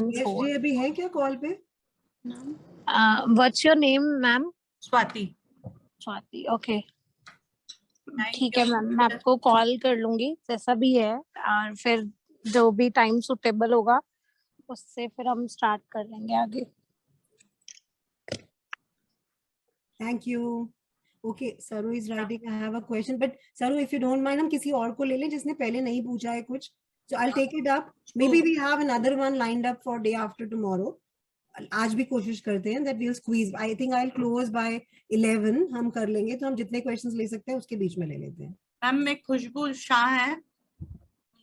जी अभी है क्या कॉल पे? What's your name ma'am? Swati. Okay, ठीक है मैम, मैं आपको कॉल कर लूंगी जैसा भी है, और फिर जो भी टाइम सुटेबल होगा उससे फिर हम स्टार्ट कर लेंगे आगे। Thank you. ओके, सरू is writing, I have a question, but सरू इफ यू डोंट माइंड हम किसी और को ले लें जिसने पहले नहीं पूछा है कुछ, so I will take it up. Maybe we have another one lined up for day after tomorrow. आज भी कोशिश करते हैं that we will squeeze, I think I will close by 11 हम कर लेंगे, तो हम जितने क्वेश्चंस ले सकते हैं उसके बीच में ले लेते हैं। मैम मैं खुशबू शाह है।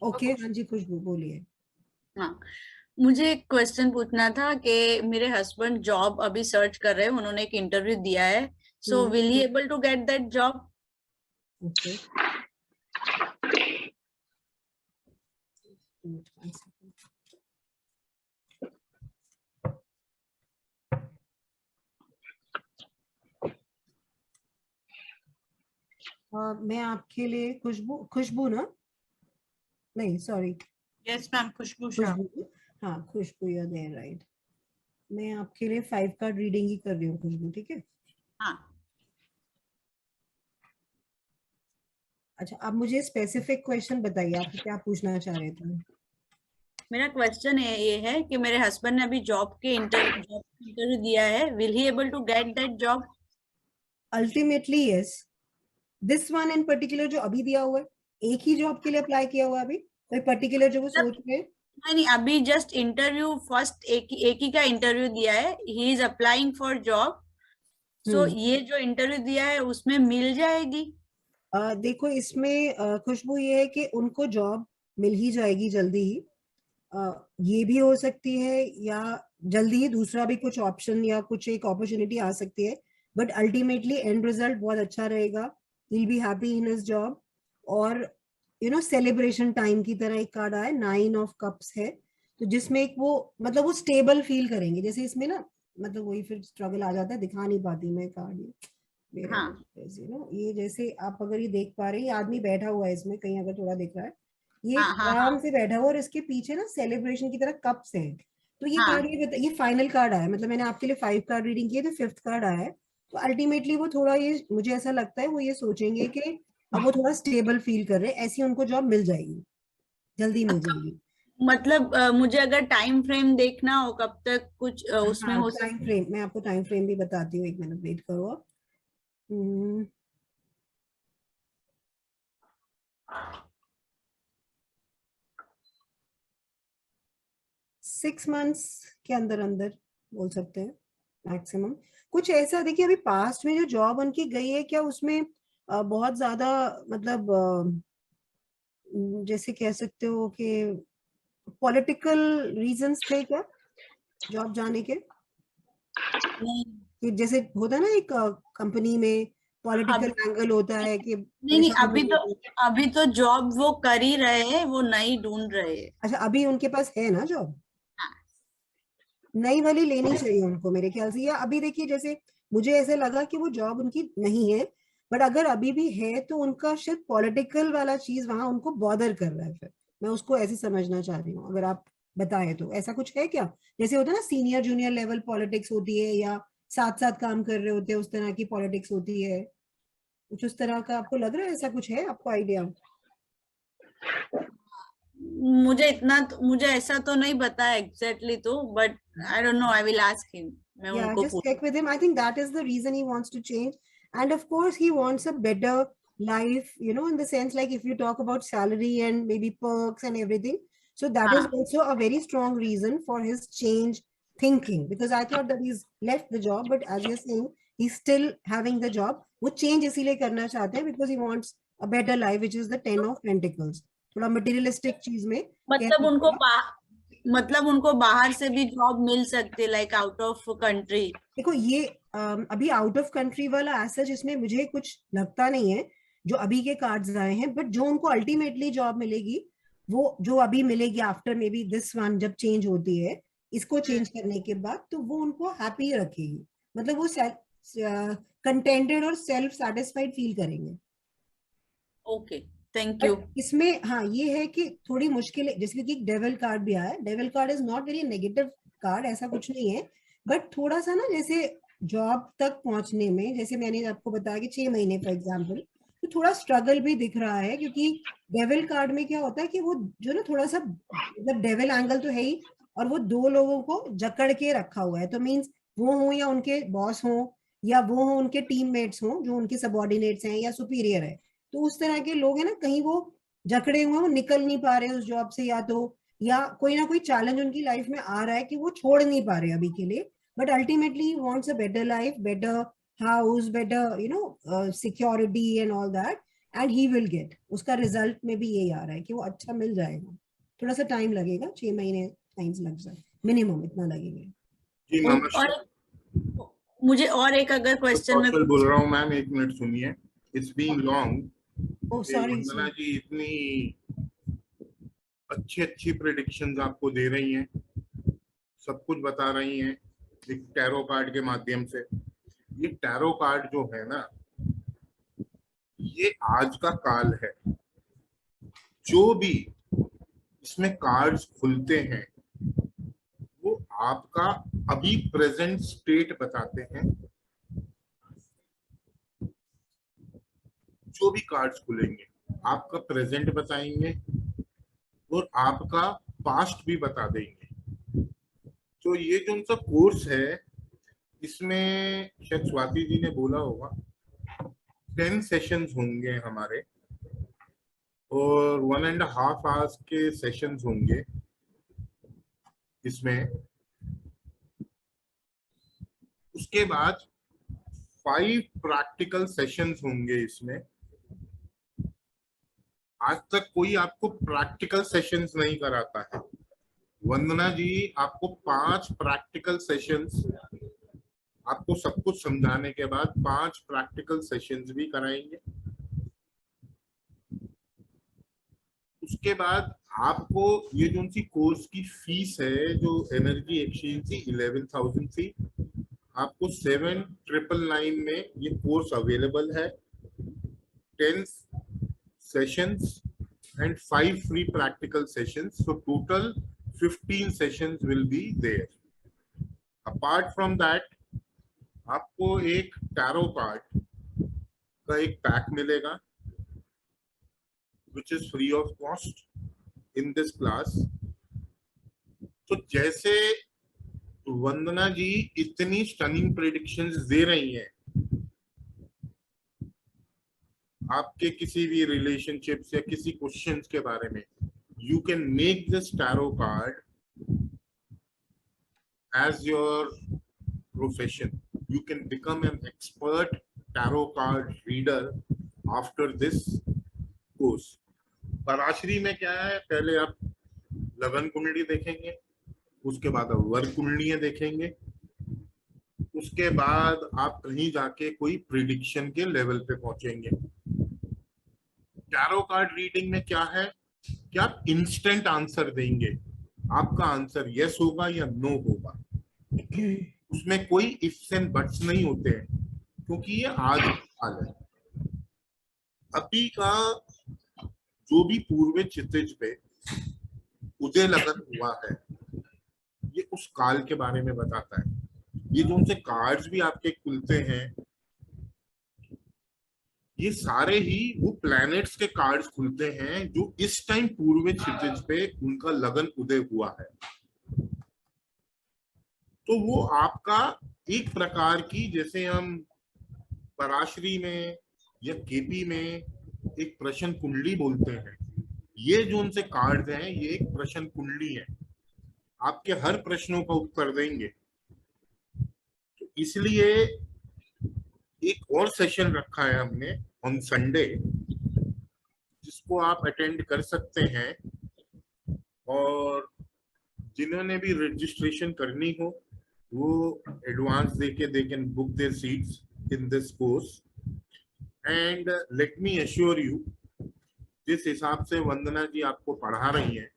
ओके, हाँ जी खुशबू बोलिए। हाँ, मुझे एक क्वेश्चन पूछना था कि मेरे हस्बैंड जॉब अभी सर्च कर रहे हैं, उन्होंने एक इंटरव्यू दिया है, so will he able to get that job? Okay, मैं आपके लिए खुशबू ना, नहीं sorry, yes ma'am, Khushboo Shah. हाँ Khushboo, you are there right. मैं आपके लिए 5 कार्ड रीडिंग ही कर रही हूँ खुशबू, ठीक है? हाँ। अच्छा, आप मुझे स्पेसिफिक क्वेश्चन बताइए, आप क्या पूछना चाह रहे थे? मेरा क्वेश्चन ये है कि मेरे हस्बैंड ने अभी जॉब के इंटरव्यू दिया है, will he able to get that job? Ultimately yes. This one in particular जो अभी दिया हुआ है, एक ही जॉब के लिए अप्लाई किया हुआ है अभी, कोई पर्टिकुलर जो वो सोच रहे हैं? नहीं, अभी जस्ट इंटरव्यू फर्स्ट एक ही का इंटरव्यू दिया है, he is applying for job, so ये जो इंटरव्यू दिया है उसमें मिल जाएगी? देखो इसमें खुशबू ये है कि उनको जॉब मिल ही जाएगी जल्दी ही। ये भी हो सकती है या जल्दी ही दूसरा भी कुछ ऑप्शन या कुछ एक अपॉर्चुनिटी आ सकती है, बट अल्टीमेटली एंड रिजल्ट बहुत अच्छा रहेगा। he'll be happy in his job। और यू नो सेलिब्रेशन टाइम की तरह एक कार्ड आया, 9 ऑफ कप्स है, तो जिसमें एक वो मतलब वो स्टेबल फील करेंगे। जैसे इसमें ना मतलब वही फिर स्ट्रगल आ जाता है, दिखा नहीं पाती मैं कार्ड ये। हाँ। ये जैसे आप अगर ये देख पा रहे हैं, ये आदमी बैठा हुआ है इसमें, कहीं अगर थोड़ा दिख रहा है, ये आराम से बैठा हुआ और इसके पीछे ना सेलिब्रेशन की तरह कप्स हैं। तो ये कार्ड ये फाइनल कार्ड आया, मतलब मैंने आपके लिए 5 कार्ड रीडिंग की है, तो 5th कार्ड आया है। तो अल्टीमेटली वो थोड़ा ये मुझे ऐसा लगता है वो ये सोचेंगे कि अब वो थोड़ा स्टेबल फील कर रहे हैं, ऐसी उनको जॉब मिल जाएगी, जल्दी मिल जाएगी। मतलब मुझे अगर टाइम फ्रेम देखना हो कब तक कुछ उसमें हो टाइम फ्रेम, मैं आपको टाइम फ्रेम भी बताती हूँ, 1 मिनट वेट करो आप। 6 मंथ्स के अंदर अंदर बोल सकते हैं मैक्सिमम। कुछ ऐसा देखिए, अभी पास्ट में जो जॉब उनकी गई है, क्या उसमें बहुत ज्यादा मतलब जैसे कह सकते हो कि पॉलिटिकल रीजंस थे क्या जॉब जाने के? कि जैसे होता है ना एक कंपनी में पॉलिटिकल एंगल होता है कि नहीं, अभी तो जॉब वो कर ही रहे हैं, वो नई ढूंढ रहे हैं। अच्छा, अभी उनके पास है ना जॉब? नई वाली लेनी चाहिए उनको मेरे ख्याल से। या अभी देखिए, जैसे मुझे ऐसे लगा कि वो जॉब उनकी नहीं है, बट अगर अभी भी है तो उनका शायद पॉलिटिकल वाला चीज वहां उनको बॉदर कर रहा है। फिर मैं उसको ऐसे समझना चाह रही हूँ, अगर आप बताएं तो ऐसा कुछ है क्या? जैसे होता है ना सीनियर जूनियर लेवल पॉलिटिक्स होती है, या साथ साथ काम कर रहे होते हैं उस तरह की पॉलिटिक्स होती है, कुछ उस तरह का आपको लग रहा है? ऐसा कुछ है आपको आइडिया? मुझे ऐसा तो नहीं पता एग्जैक्टली तो, but I don't no, I will ask him. मैं उनको just check with him. I think that is the reason he wants to change, and of course he wants a better life, you know, in the sense like if you talk about salary and maybe perks and everything, so that is also a very strong reason for his change thinking, because I thought that he's left the job, but as you're saying he's still having the job. वो change इसीलिए करना चाहते हैं because he wants a better life, which is the 10 of Pentacles. थोड़ा materialistic चीज में मतलब उनको बाहर से भी जॉब मिल सकती है, लाइक आउट ऑफ कंट्री। देखो ये अभी आउट ऑफ कंट्री वाला ऐसा जिसमें मुझे कुछ लगता नहीं है जो अभी के कार्ड्स आए हैं, बट जो उनको अल्टीमेटली जॉब मिलेगी वो जो अभी मिलेगी after may be this one, जब चेंज होती है इसको चेंज करने के बाद, तो वो उनको हैप्पी रखेगी। मतलब वो कंटेंटेड और सेल्फ सेटिस्फाइड फील करेंगे। Okay, thank you. इसमें हाँ ये है कि थोड़ी मुश्किल है, जैसे कि डेविल कार्ड भी आया। Devil card is not very negative card, ऐसा कुछ नहीं है, बट थोड़ा सा ना जैसे जॉब तक पहुंचने में, जैसे मैंने आपको बताया कि 6 महीने फॉर एग्जांपल, तो थोड़ा स्ट्रगल भी दिख रहा है। क्योंकि डेविल कार्ड में क्या होता है कि वो जो ना थोड़ा सा मतलब डेविल एंगल तो है ही, और वो 2 लोगों को जकड़ के रखा हुआ है। तो मीन्स वो हो या उनके बॉस हो, या वो हो उनके टीममेट्स हो जो उनके सबऑर्डिनेट्स हैं या सुपीरियर है, तो उस तरह के लोग हैं ना, कहीं वो जकड़े हुए, वो निकल नहीं पा रहे उस जॉब से, या कोई ना कोई चैलेंज उनकी लाइफ में आ रहा है कि वो छोड़ नहीं पा रहे अभी के लिए, but ultimately wants a better life, better house, better you know security and all that, and he will get. उसका रिजल्ट में भी यही आ रहा है कि वो अच्छा मिल जाएगा। थोड़ा सा टाइम लगेगा, 6 महीने टाइम लग जाए, मिनिमम इतना लगेगा। और मुझे और एक अगर क्वेश्चन में बोल रहा हूँ मैम, 1 मिनट सुनिए। It's being long. सॉरी वंदना जी इतनी अच्छी प्रेडिक्शंस आपको दे रही हैं, सब कुछ बता रही हैं एक टैरो कार्ड के माध्यम से। ये टैरो कार्ड जो है ना, ये आज का काल है। जो भी इसमें कार्ड्स खुलते हैं वो आपका अभी प्रेजेंट स्टेट बताते हैं। जो भी कार्ड्स खुलेंगे आपका प्रेजेंट बताएंगे और आपका पास्ट भी बता देंगे। तो ये जो उनका कोर्स है, इसमें शायद स्वाति जी ने बोला होगा 10 सेशंस होंगे हमारे, और 1.5 आवर्स के सेशंस होंगे इसमें। उसके बाद 5 प्रैक्टिकल सेशंस होंगे इसमें। आज तक कोई आपको प्रैक्टिकल सेशंस नहीं कराता है। वंदना जी आपको 5 प्रैक्टिकल सेशंस, आपको सब कुछ समझाने के बाद 5 प्रैक्टिकल सेशंस भी कराएंगे। उसके बाद आपको ये जो उनकी कोर्स की फीस है, जो एनर्जी एक्सचेंज थी 11,000 थी, आपको 7,999 में ये कोर्स अवेलेबल है। 10 sessions and 5 free practical sessions, so total 15 sessions will be there. Apart from that, आपको एक टैरो कार्ड का एक पैक मिलेगा which is free of cost in this class. तो जैसे वंदना जी इतनी स्टनिंग प्रेडिक्शंस दे रही हैं आपके किसी भी रिलेशनशिप्स या किसी क्वेश्चंस के बारे में, you can make this tarot card as your profession. You can become an expert tarot card reader after this course. Parashari में क्या है, पहले आप लगन कुंडली देखेंगे, उसके बाद आप वर्ग कुंडलियां देखेंगे, उसके बाद आप कहीं जाके कोई प्रिडिक्शन के लेवल पे पहुंचेंगे। टैरो कार्ड रीडिंग में क्या है कि आप इंस्टेंट आंसर देंगे, आपका आंसर यस होगा या नो होगा, उसमें कोई इफ्स एंड बट्स नहीं होते हैं, क्योंकि ये आज का हाल है। अभी का जो भी पूर्व क्षितिज पे उदय लगन हुआ है, ये उस काल के बारे में बताता है। ये जो उनसे कार्ड्स भी आपके खुलते हैं, ये सारे ही वो प्लैनेट्स के कार्ड्स खुलते हैं जो इस टाइम पूर्व क्षितिज पे उनका लगन उदय हुआ है। तो वो आपका एक प्रकार की, जैसे हम पराशरी में या केपी में एक प्रश्न कुंडली बोलते हैं, ये जो उनसे कार्ड्स हैं ये एक प्रश्न कुंडली है, आपके हर प्रश्नों का उत्तर देंगे। तो इसलिए एक और सेशन रखा है हमने ऑन संडे, जिसको आप अटेंड कर सकते हैं, और जिन्होंने भी रजिस्ट्रेशन करनी हो वो एडवांस देके they can book there seats in this course. And let me assure you, जिस हिसाब से वंदना जी आपको पढ़ा रही हैं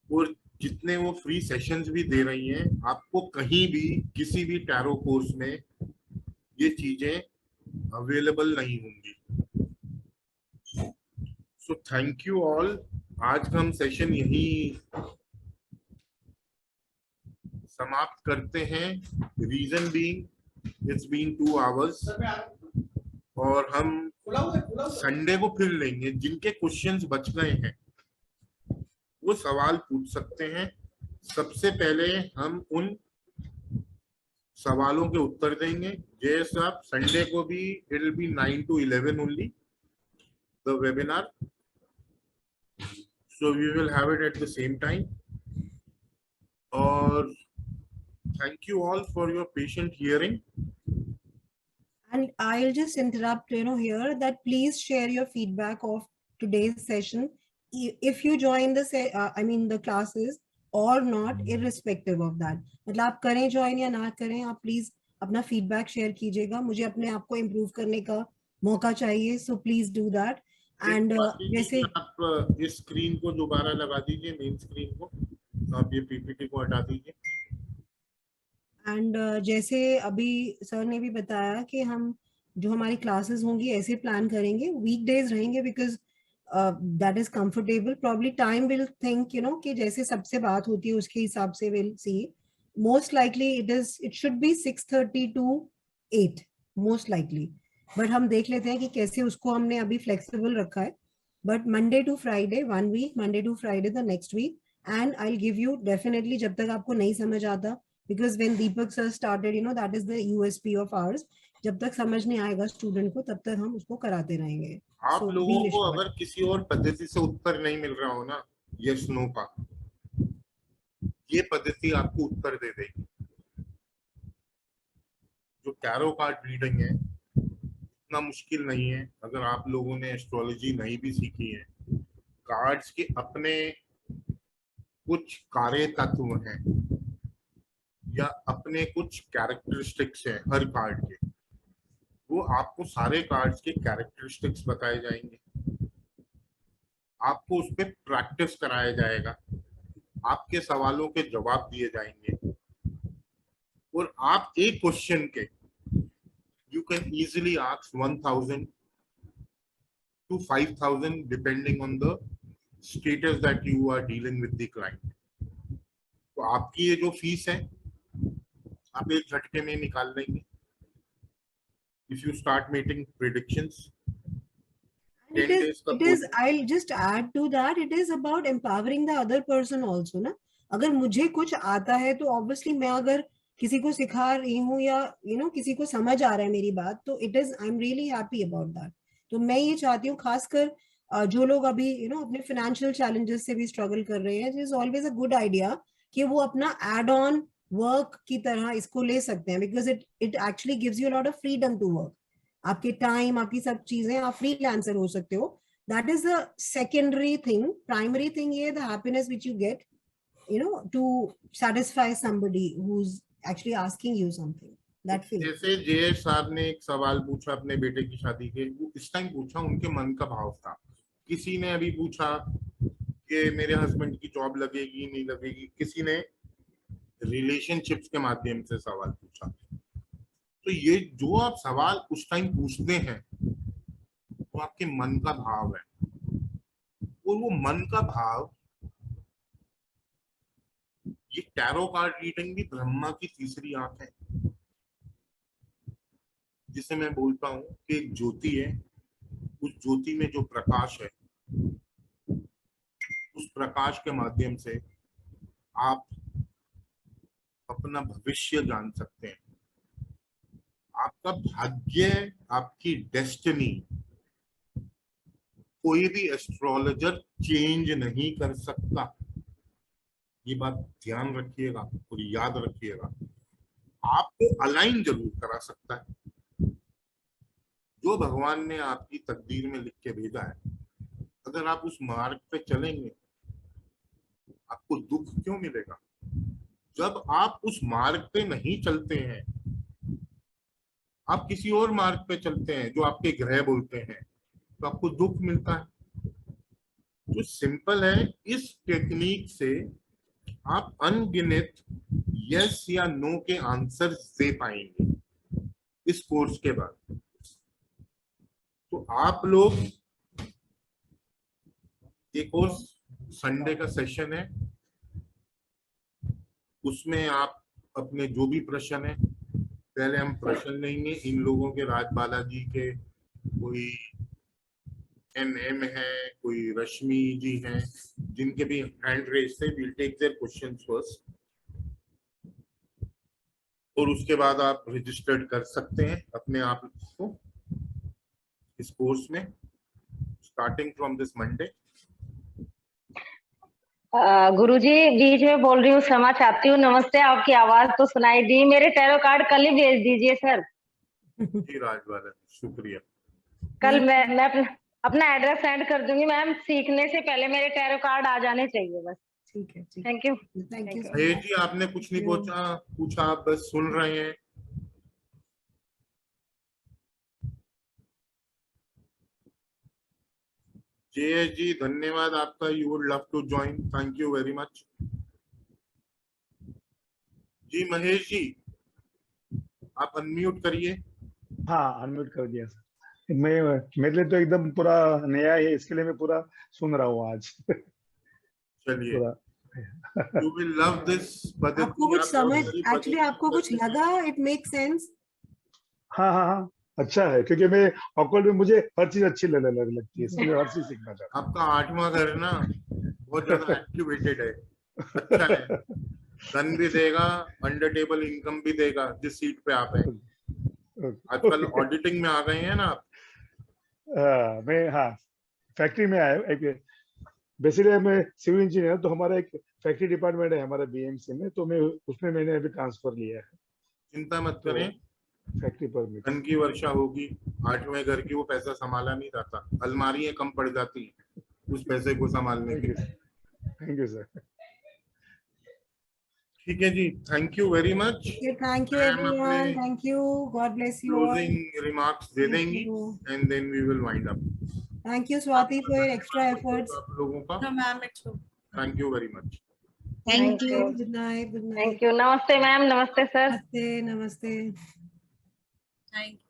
और जितने वो फ्री सेशंस भी दे रही हैं, आपको कहीं भी किसी भी टैरो कोर्स में ये चीजें अवेलेबल नहीं होंगी। So thank you all. आज का हम सेशन यही समाप्त करते हैं। Reason being it's been 2 hours, और हम संडे को फिर लेंगे। जिनके क्वेश्चंस बच गए हैं वो सवाल पूछ सकते हैं। सबसे पहले हम उन सवालों के उत्तर देंगे। जय साहब, संडे को भी it will be 9 to 11 only the webinar, so we will have it at the same time. और thank you all for your patient hearing. And I'll just interrupt, here, that please share your feedback of today's session. If you join the classes or not, irrespective of that. मतलब आप करें join या ना करें, आप please अपना feedback share कीजिएगा। मुझे अपने आप को improve करने का मौका चाहिए, so please do that. And जैसे आप इस स्क्रीन को दोबारा लगा दीजिए, मेन स्क्रीन को, आप ये पीपीटी को हटा दीजिए। एंड जैसे अभी सर ने भी बताया कि हम जो हमारी क्लासेस होंगी ऐसे प्लान करेंगे, वीकडेज रहेंगे, because that is comfortable. Probably time will think कि जैसे सबसे बात होती है उसके हिसाब से will see. Most likely it should be 6:30 to 8 most likely, but हम देख लेते हैं कि कैसे उसको हमने अभी फ्लेक्सिबल रखा है। But Monday to Friday 1 week, Monday to Friday the next week, and I will give you definitely, जब तक आपको नहीं समझ आता, because when Deepak sir started, that is the USP of ours, जब तक समझ नहीं आएगा स्टूडेंट को तब तक हम उसको कराते रहेंगे। आप लोगों को अगर किसी और पद्धति से उत्तर नहीं मिल रहा हो ना यस नो का, ये पद्धति आपको उत्तर दे देगी। जो टैरो कार्ड रीडिंग है इतना मुश्किल नहीं है। अगर आप लोगों ने एस्ट्रोलॉजी नहीं भी सीखी है, कार्ड्स के अपने कुछ कार्य तत्व हैं या अपने कुछ कैरेक्टरिस्टिक्स हैं हर कार्ड के, वो आपको सारे कार्ड्स के कैरेक्टरिस्टिक्स बताए जाएंगे, आपको उस पर प्रैक्टिस कराया जाएगा, आपके सवालों के जवाब दिए जाएंगे, और आप एक क्वेश्चन के you can easily ask 1000 to 5000 depending on the status that you are dealing with the client. तो आपकी ये जो फीस है आप एक झटके में निकाल लेंगे if you start making predictions. It is I'll just add to that, it is about empowering the other person also ना। अगर मुझे कुछ आता है तो obviously मैं अगर किसी को सिखा रही हूँ या किसी को समझ आ रहा है मेरी बात, तो it is I'm really happy about that। तो मैं ये चाहती हूँ खासकर जो लोग अभी अपने financial challenges से भी struggle कर रहे हैं, it is always a good idea कि वो अपना add on वर्क की तरह इसको ले सकते हैं, because it actually gives you a lot of freedom to work. आपके टाइम, आपकी सब चीजें, आप फ्रीलांसर हो सकते हो। That is the secondary thing. Primary thing ये the happiness which you get to satisfy somebody who is actually asking you something. That feeling. जैसे जयेश साहब ने एक सवाल पूछा अपने बेटे की शादी के, वो इस टाइम पूछा उनके मन का भाव था। किसी ने अभी पूछा कि मेरे हस्बैंड की जॉब लगेगी नहीं लगेगी, किसी ने रिलेशनशिप्स के माध्यम से सवाल पूछा। तो ये जो आप सवाल उस टाइम पूछते हैं वो आपके मन का भाव है, और वो मन का भाव, ये टैरो कार्ड रीडिंग भी ब्रह्मा की तीसरी आंख है, जिसे मैं बोलता हूं कि एक ज्योति है, उस ज्योति में जो प्रकाश है, उस प्रकाश के माध्यम से आप अपना भविष्य जान सकते हैं। आपका भाग्य, आपकी डेस्टिनी कोई भी एस्ट्रोलॉजर चेंज नहीं कर सकता। ये बात ध्यान रखिएगा और याद रखिएगा। आपको अलाइन जरूर करा सकता है। जो भगवान ने आपकी तकदीर में लिख के भेजा है, अगर आप उस मार्ग पे चलेंगे, आपको दुख क्यों मिलेगा? जब आप उस मार्ग पे नहीं चलते हैं, आप किसी और मार्ग पे चलते हैं जो आपके ग्रह बोलते हैं, तो आपको दुख मिलता है। जो सिंपल है, इस टेक्निक से आप अनगिनत यस या नो के आंसर दे पाएंगे इस कोर्स के बाद। तो आप लोग, एक और संडे का सेशन है, उसमें आप अपने जो भी प्रश्न है, पहले हम प्रश्न लेंगे इन लोगों के, राज बालाजी के, कोई MM है, कोई रश्मि जी हैं, जिनके भी हैंड रेज थे, will take their questions first, और उसके बाद आप रजिस्टर्ड कर सकते हैं अपने आप को इस कोर्स में, स्टार्टिंग फ्रॉम दिस मंडे। गुरुजी बीच में बोल रही हूँ, क्षमा चाहती हूँ। नमस्ते, आपकी आवाज तो सुनाई दी। मेरे टैरो कार्ड कल ही भेज दीजिए सर। जी राजवाला, शुक्रिया। कल मैं अपना एड्रेस सेंड कर दूंगी मैम। सीखने से पहले मेरे टैरो कार्ड आ जाने चाहिए बस। ठीक है, ठीक। Thank you. Thank you. जी आपने कुछ नहीं पूछा, आप बस सुन रहे हैं। जय जी धन्यवाद आपका, you would love to join, thank you very much. जी महेश जी आप अनम्यूट करिए। हाँ अनम्यूट कर दिया सर। मेरे लिए तो एकदम पूरा नया है, इसके लिए मैं पूरा सुन रहा हूँ आज। चलिए, यू विल लव दिस। आपको कुछ समझ, एक्चुअली आपको कुछ लगा? It make sense? हाँ अच्छा है, क्योंकि मैं ऑकवर्ड में मुझे हर चीज अच्छी लगती है, इसलिए हर चीज सीखना चाहता हूँ। आपका 8वां घर ना बहुत ज्यादा एक्टिवेटेड है, अच्छा है। धन भी देगा, अंडर टेबल इनकम भी देगा जिस सीट पे आप हैं। आजकल ऑडिटिंग में आ गए हैं ना आप। मैं फैक्ट्री में आया। बेसिकली मैं सिविल इंजीनियर, तो हमारा एक फैक्ट्री डिपार्टमेंट है हमारा BMC में, तो मैं उसमें मैंने अभी ट्रांसफर लिया है। चिंता मत करें, फैक्ट्री पर धन की वर्षा होगी। 8वें घर की वो पैसा संभाला नहीं जाता, अलमारियां कम पड़ जाती हैं उस पैसे को संभालने के लिए। Thank you sir. ठीक है जी, thank you very much. Thank you everyone, thank you, God bless you all. Closing remarks दे देंगी and then we will wind up. Thank you Swati for your extra efforts. आप लोगों का No, ma'am, it's okay. Thank you very much. Thank you. Good night. Good night. Thank you. नमस्ते ma'am. नमस्ते sir. नमस्ते। नमस्ते। Thank you.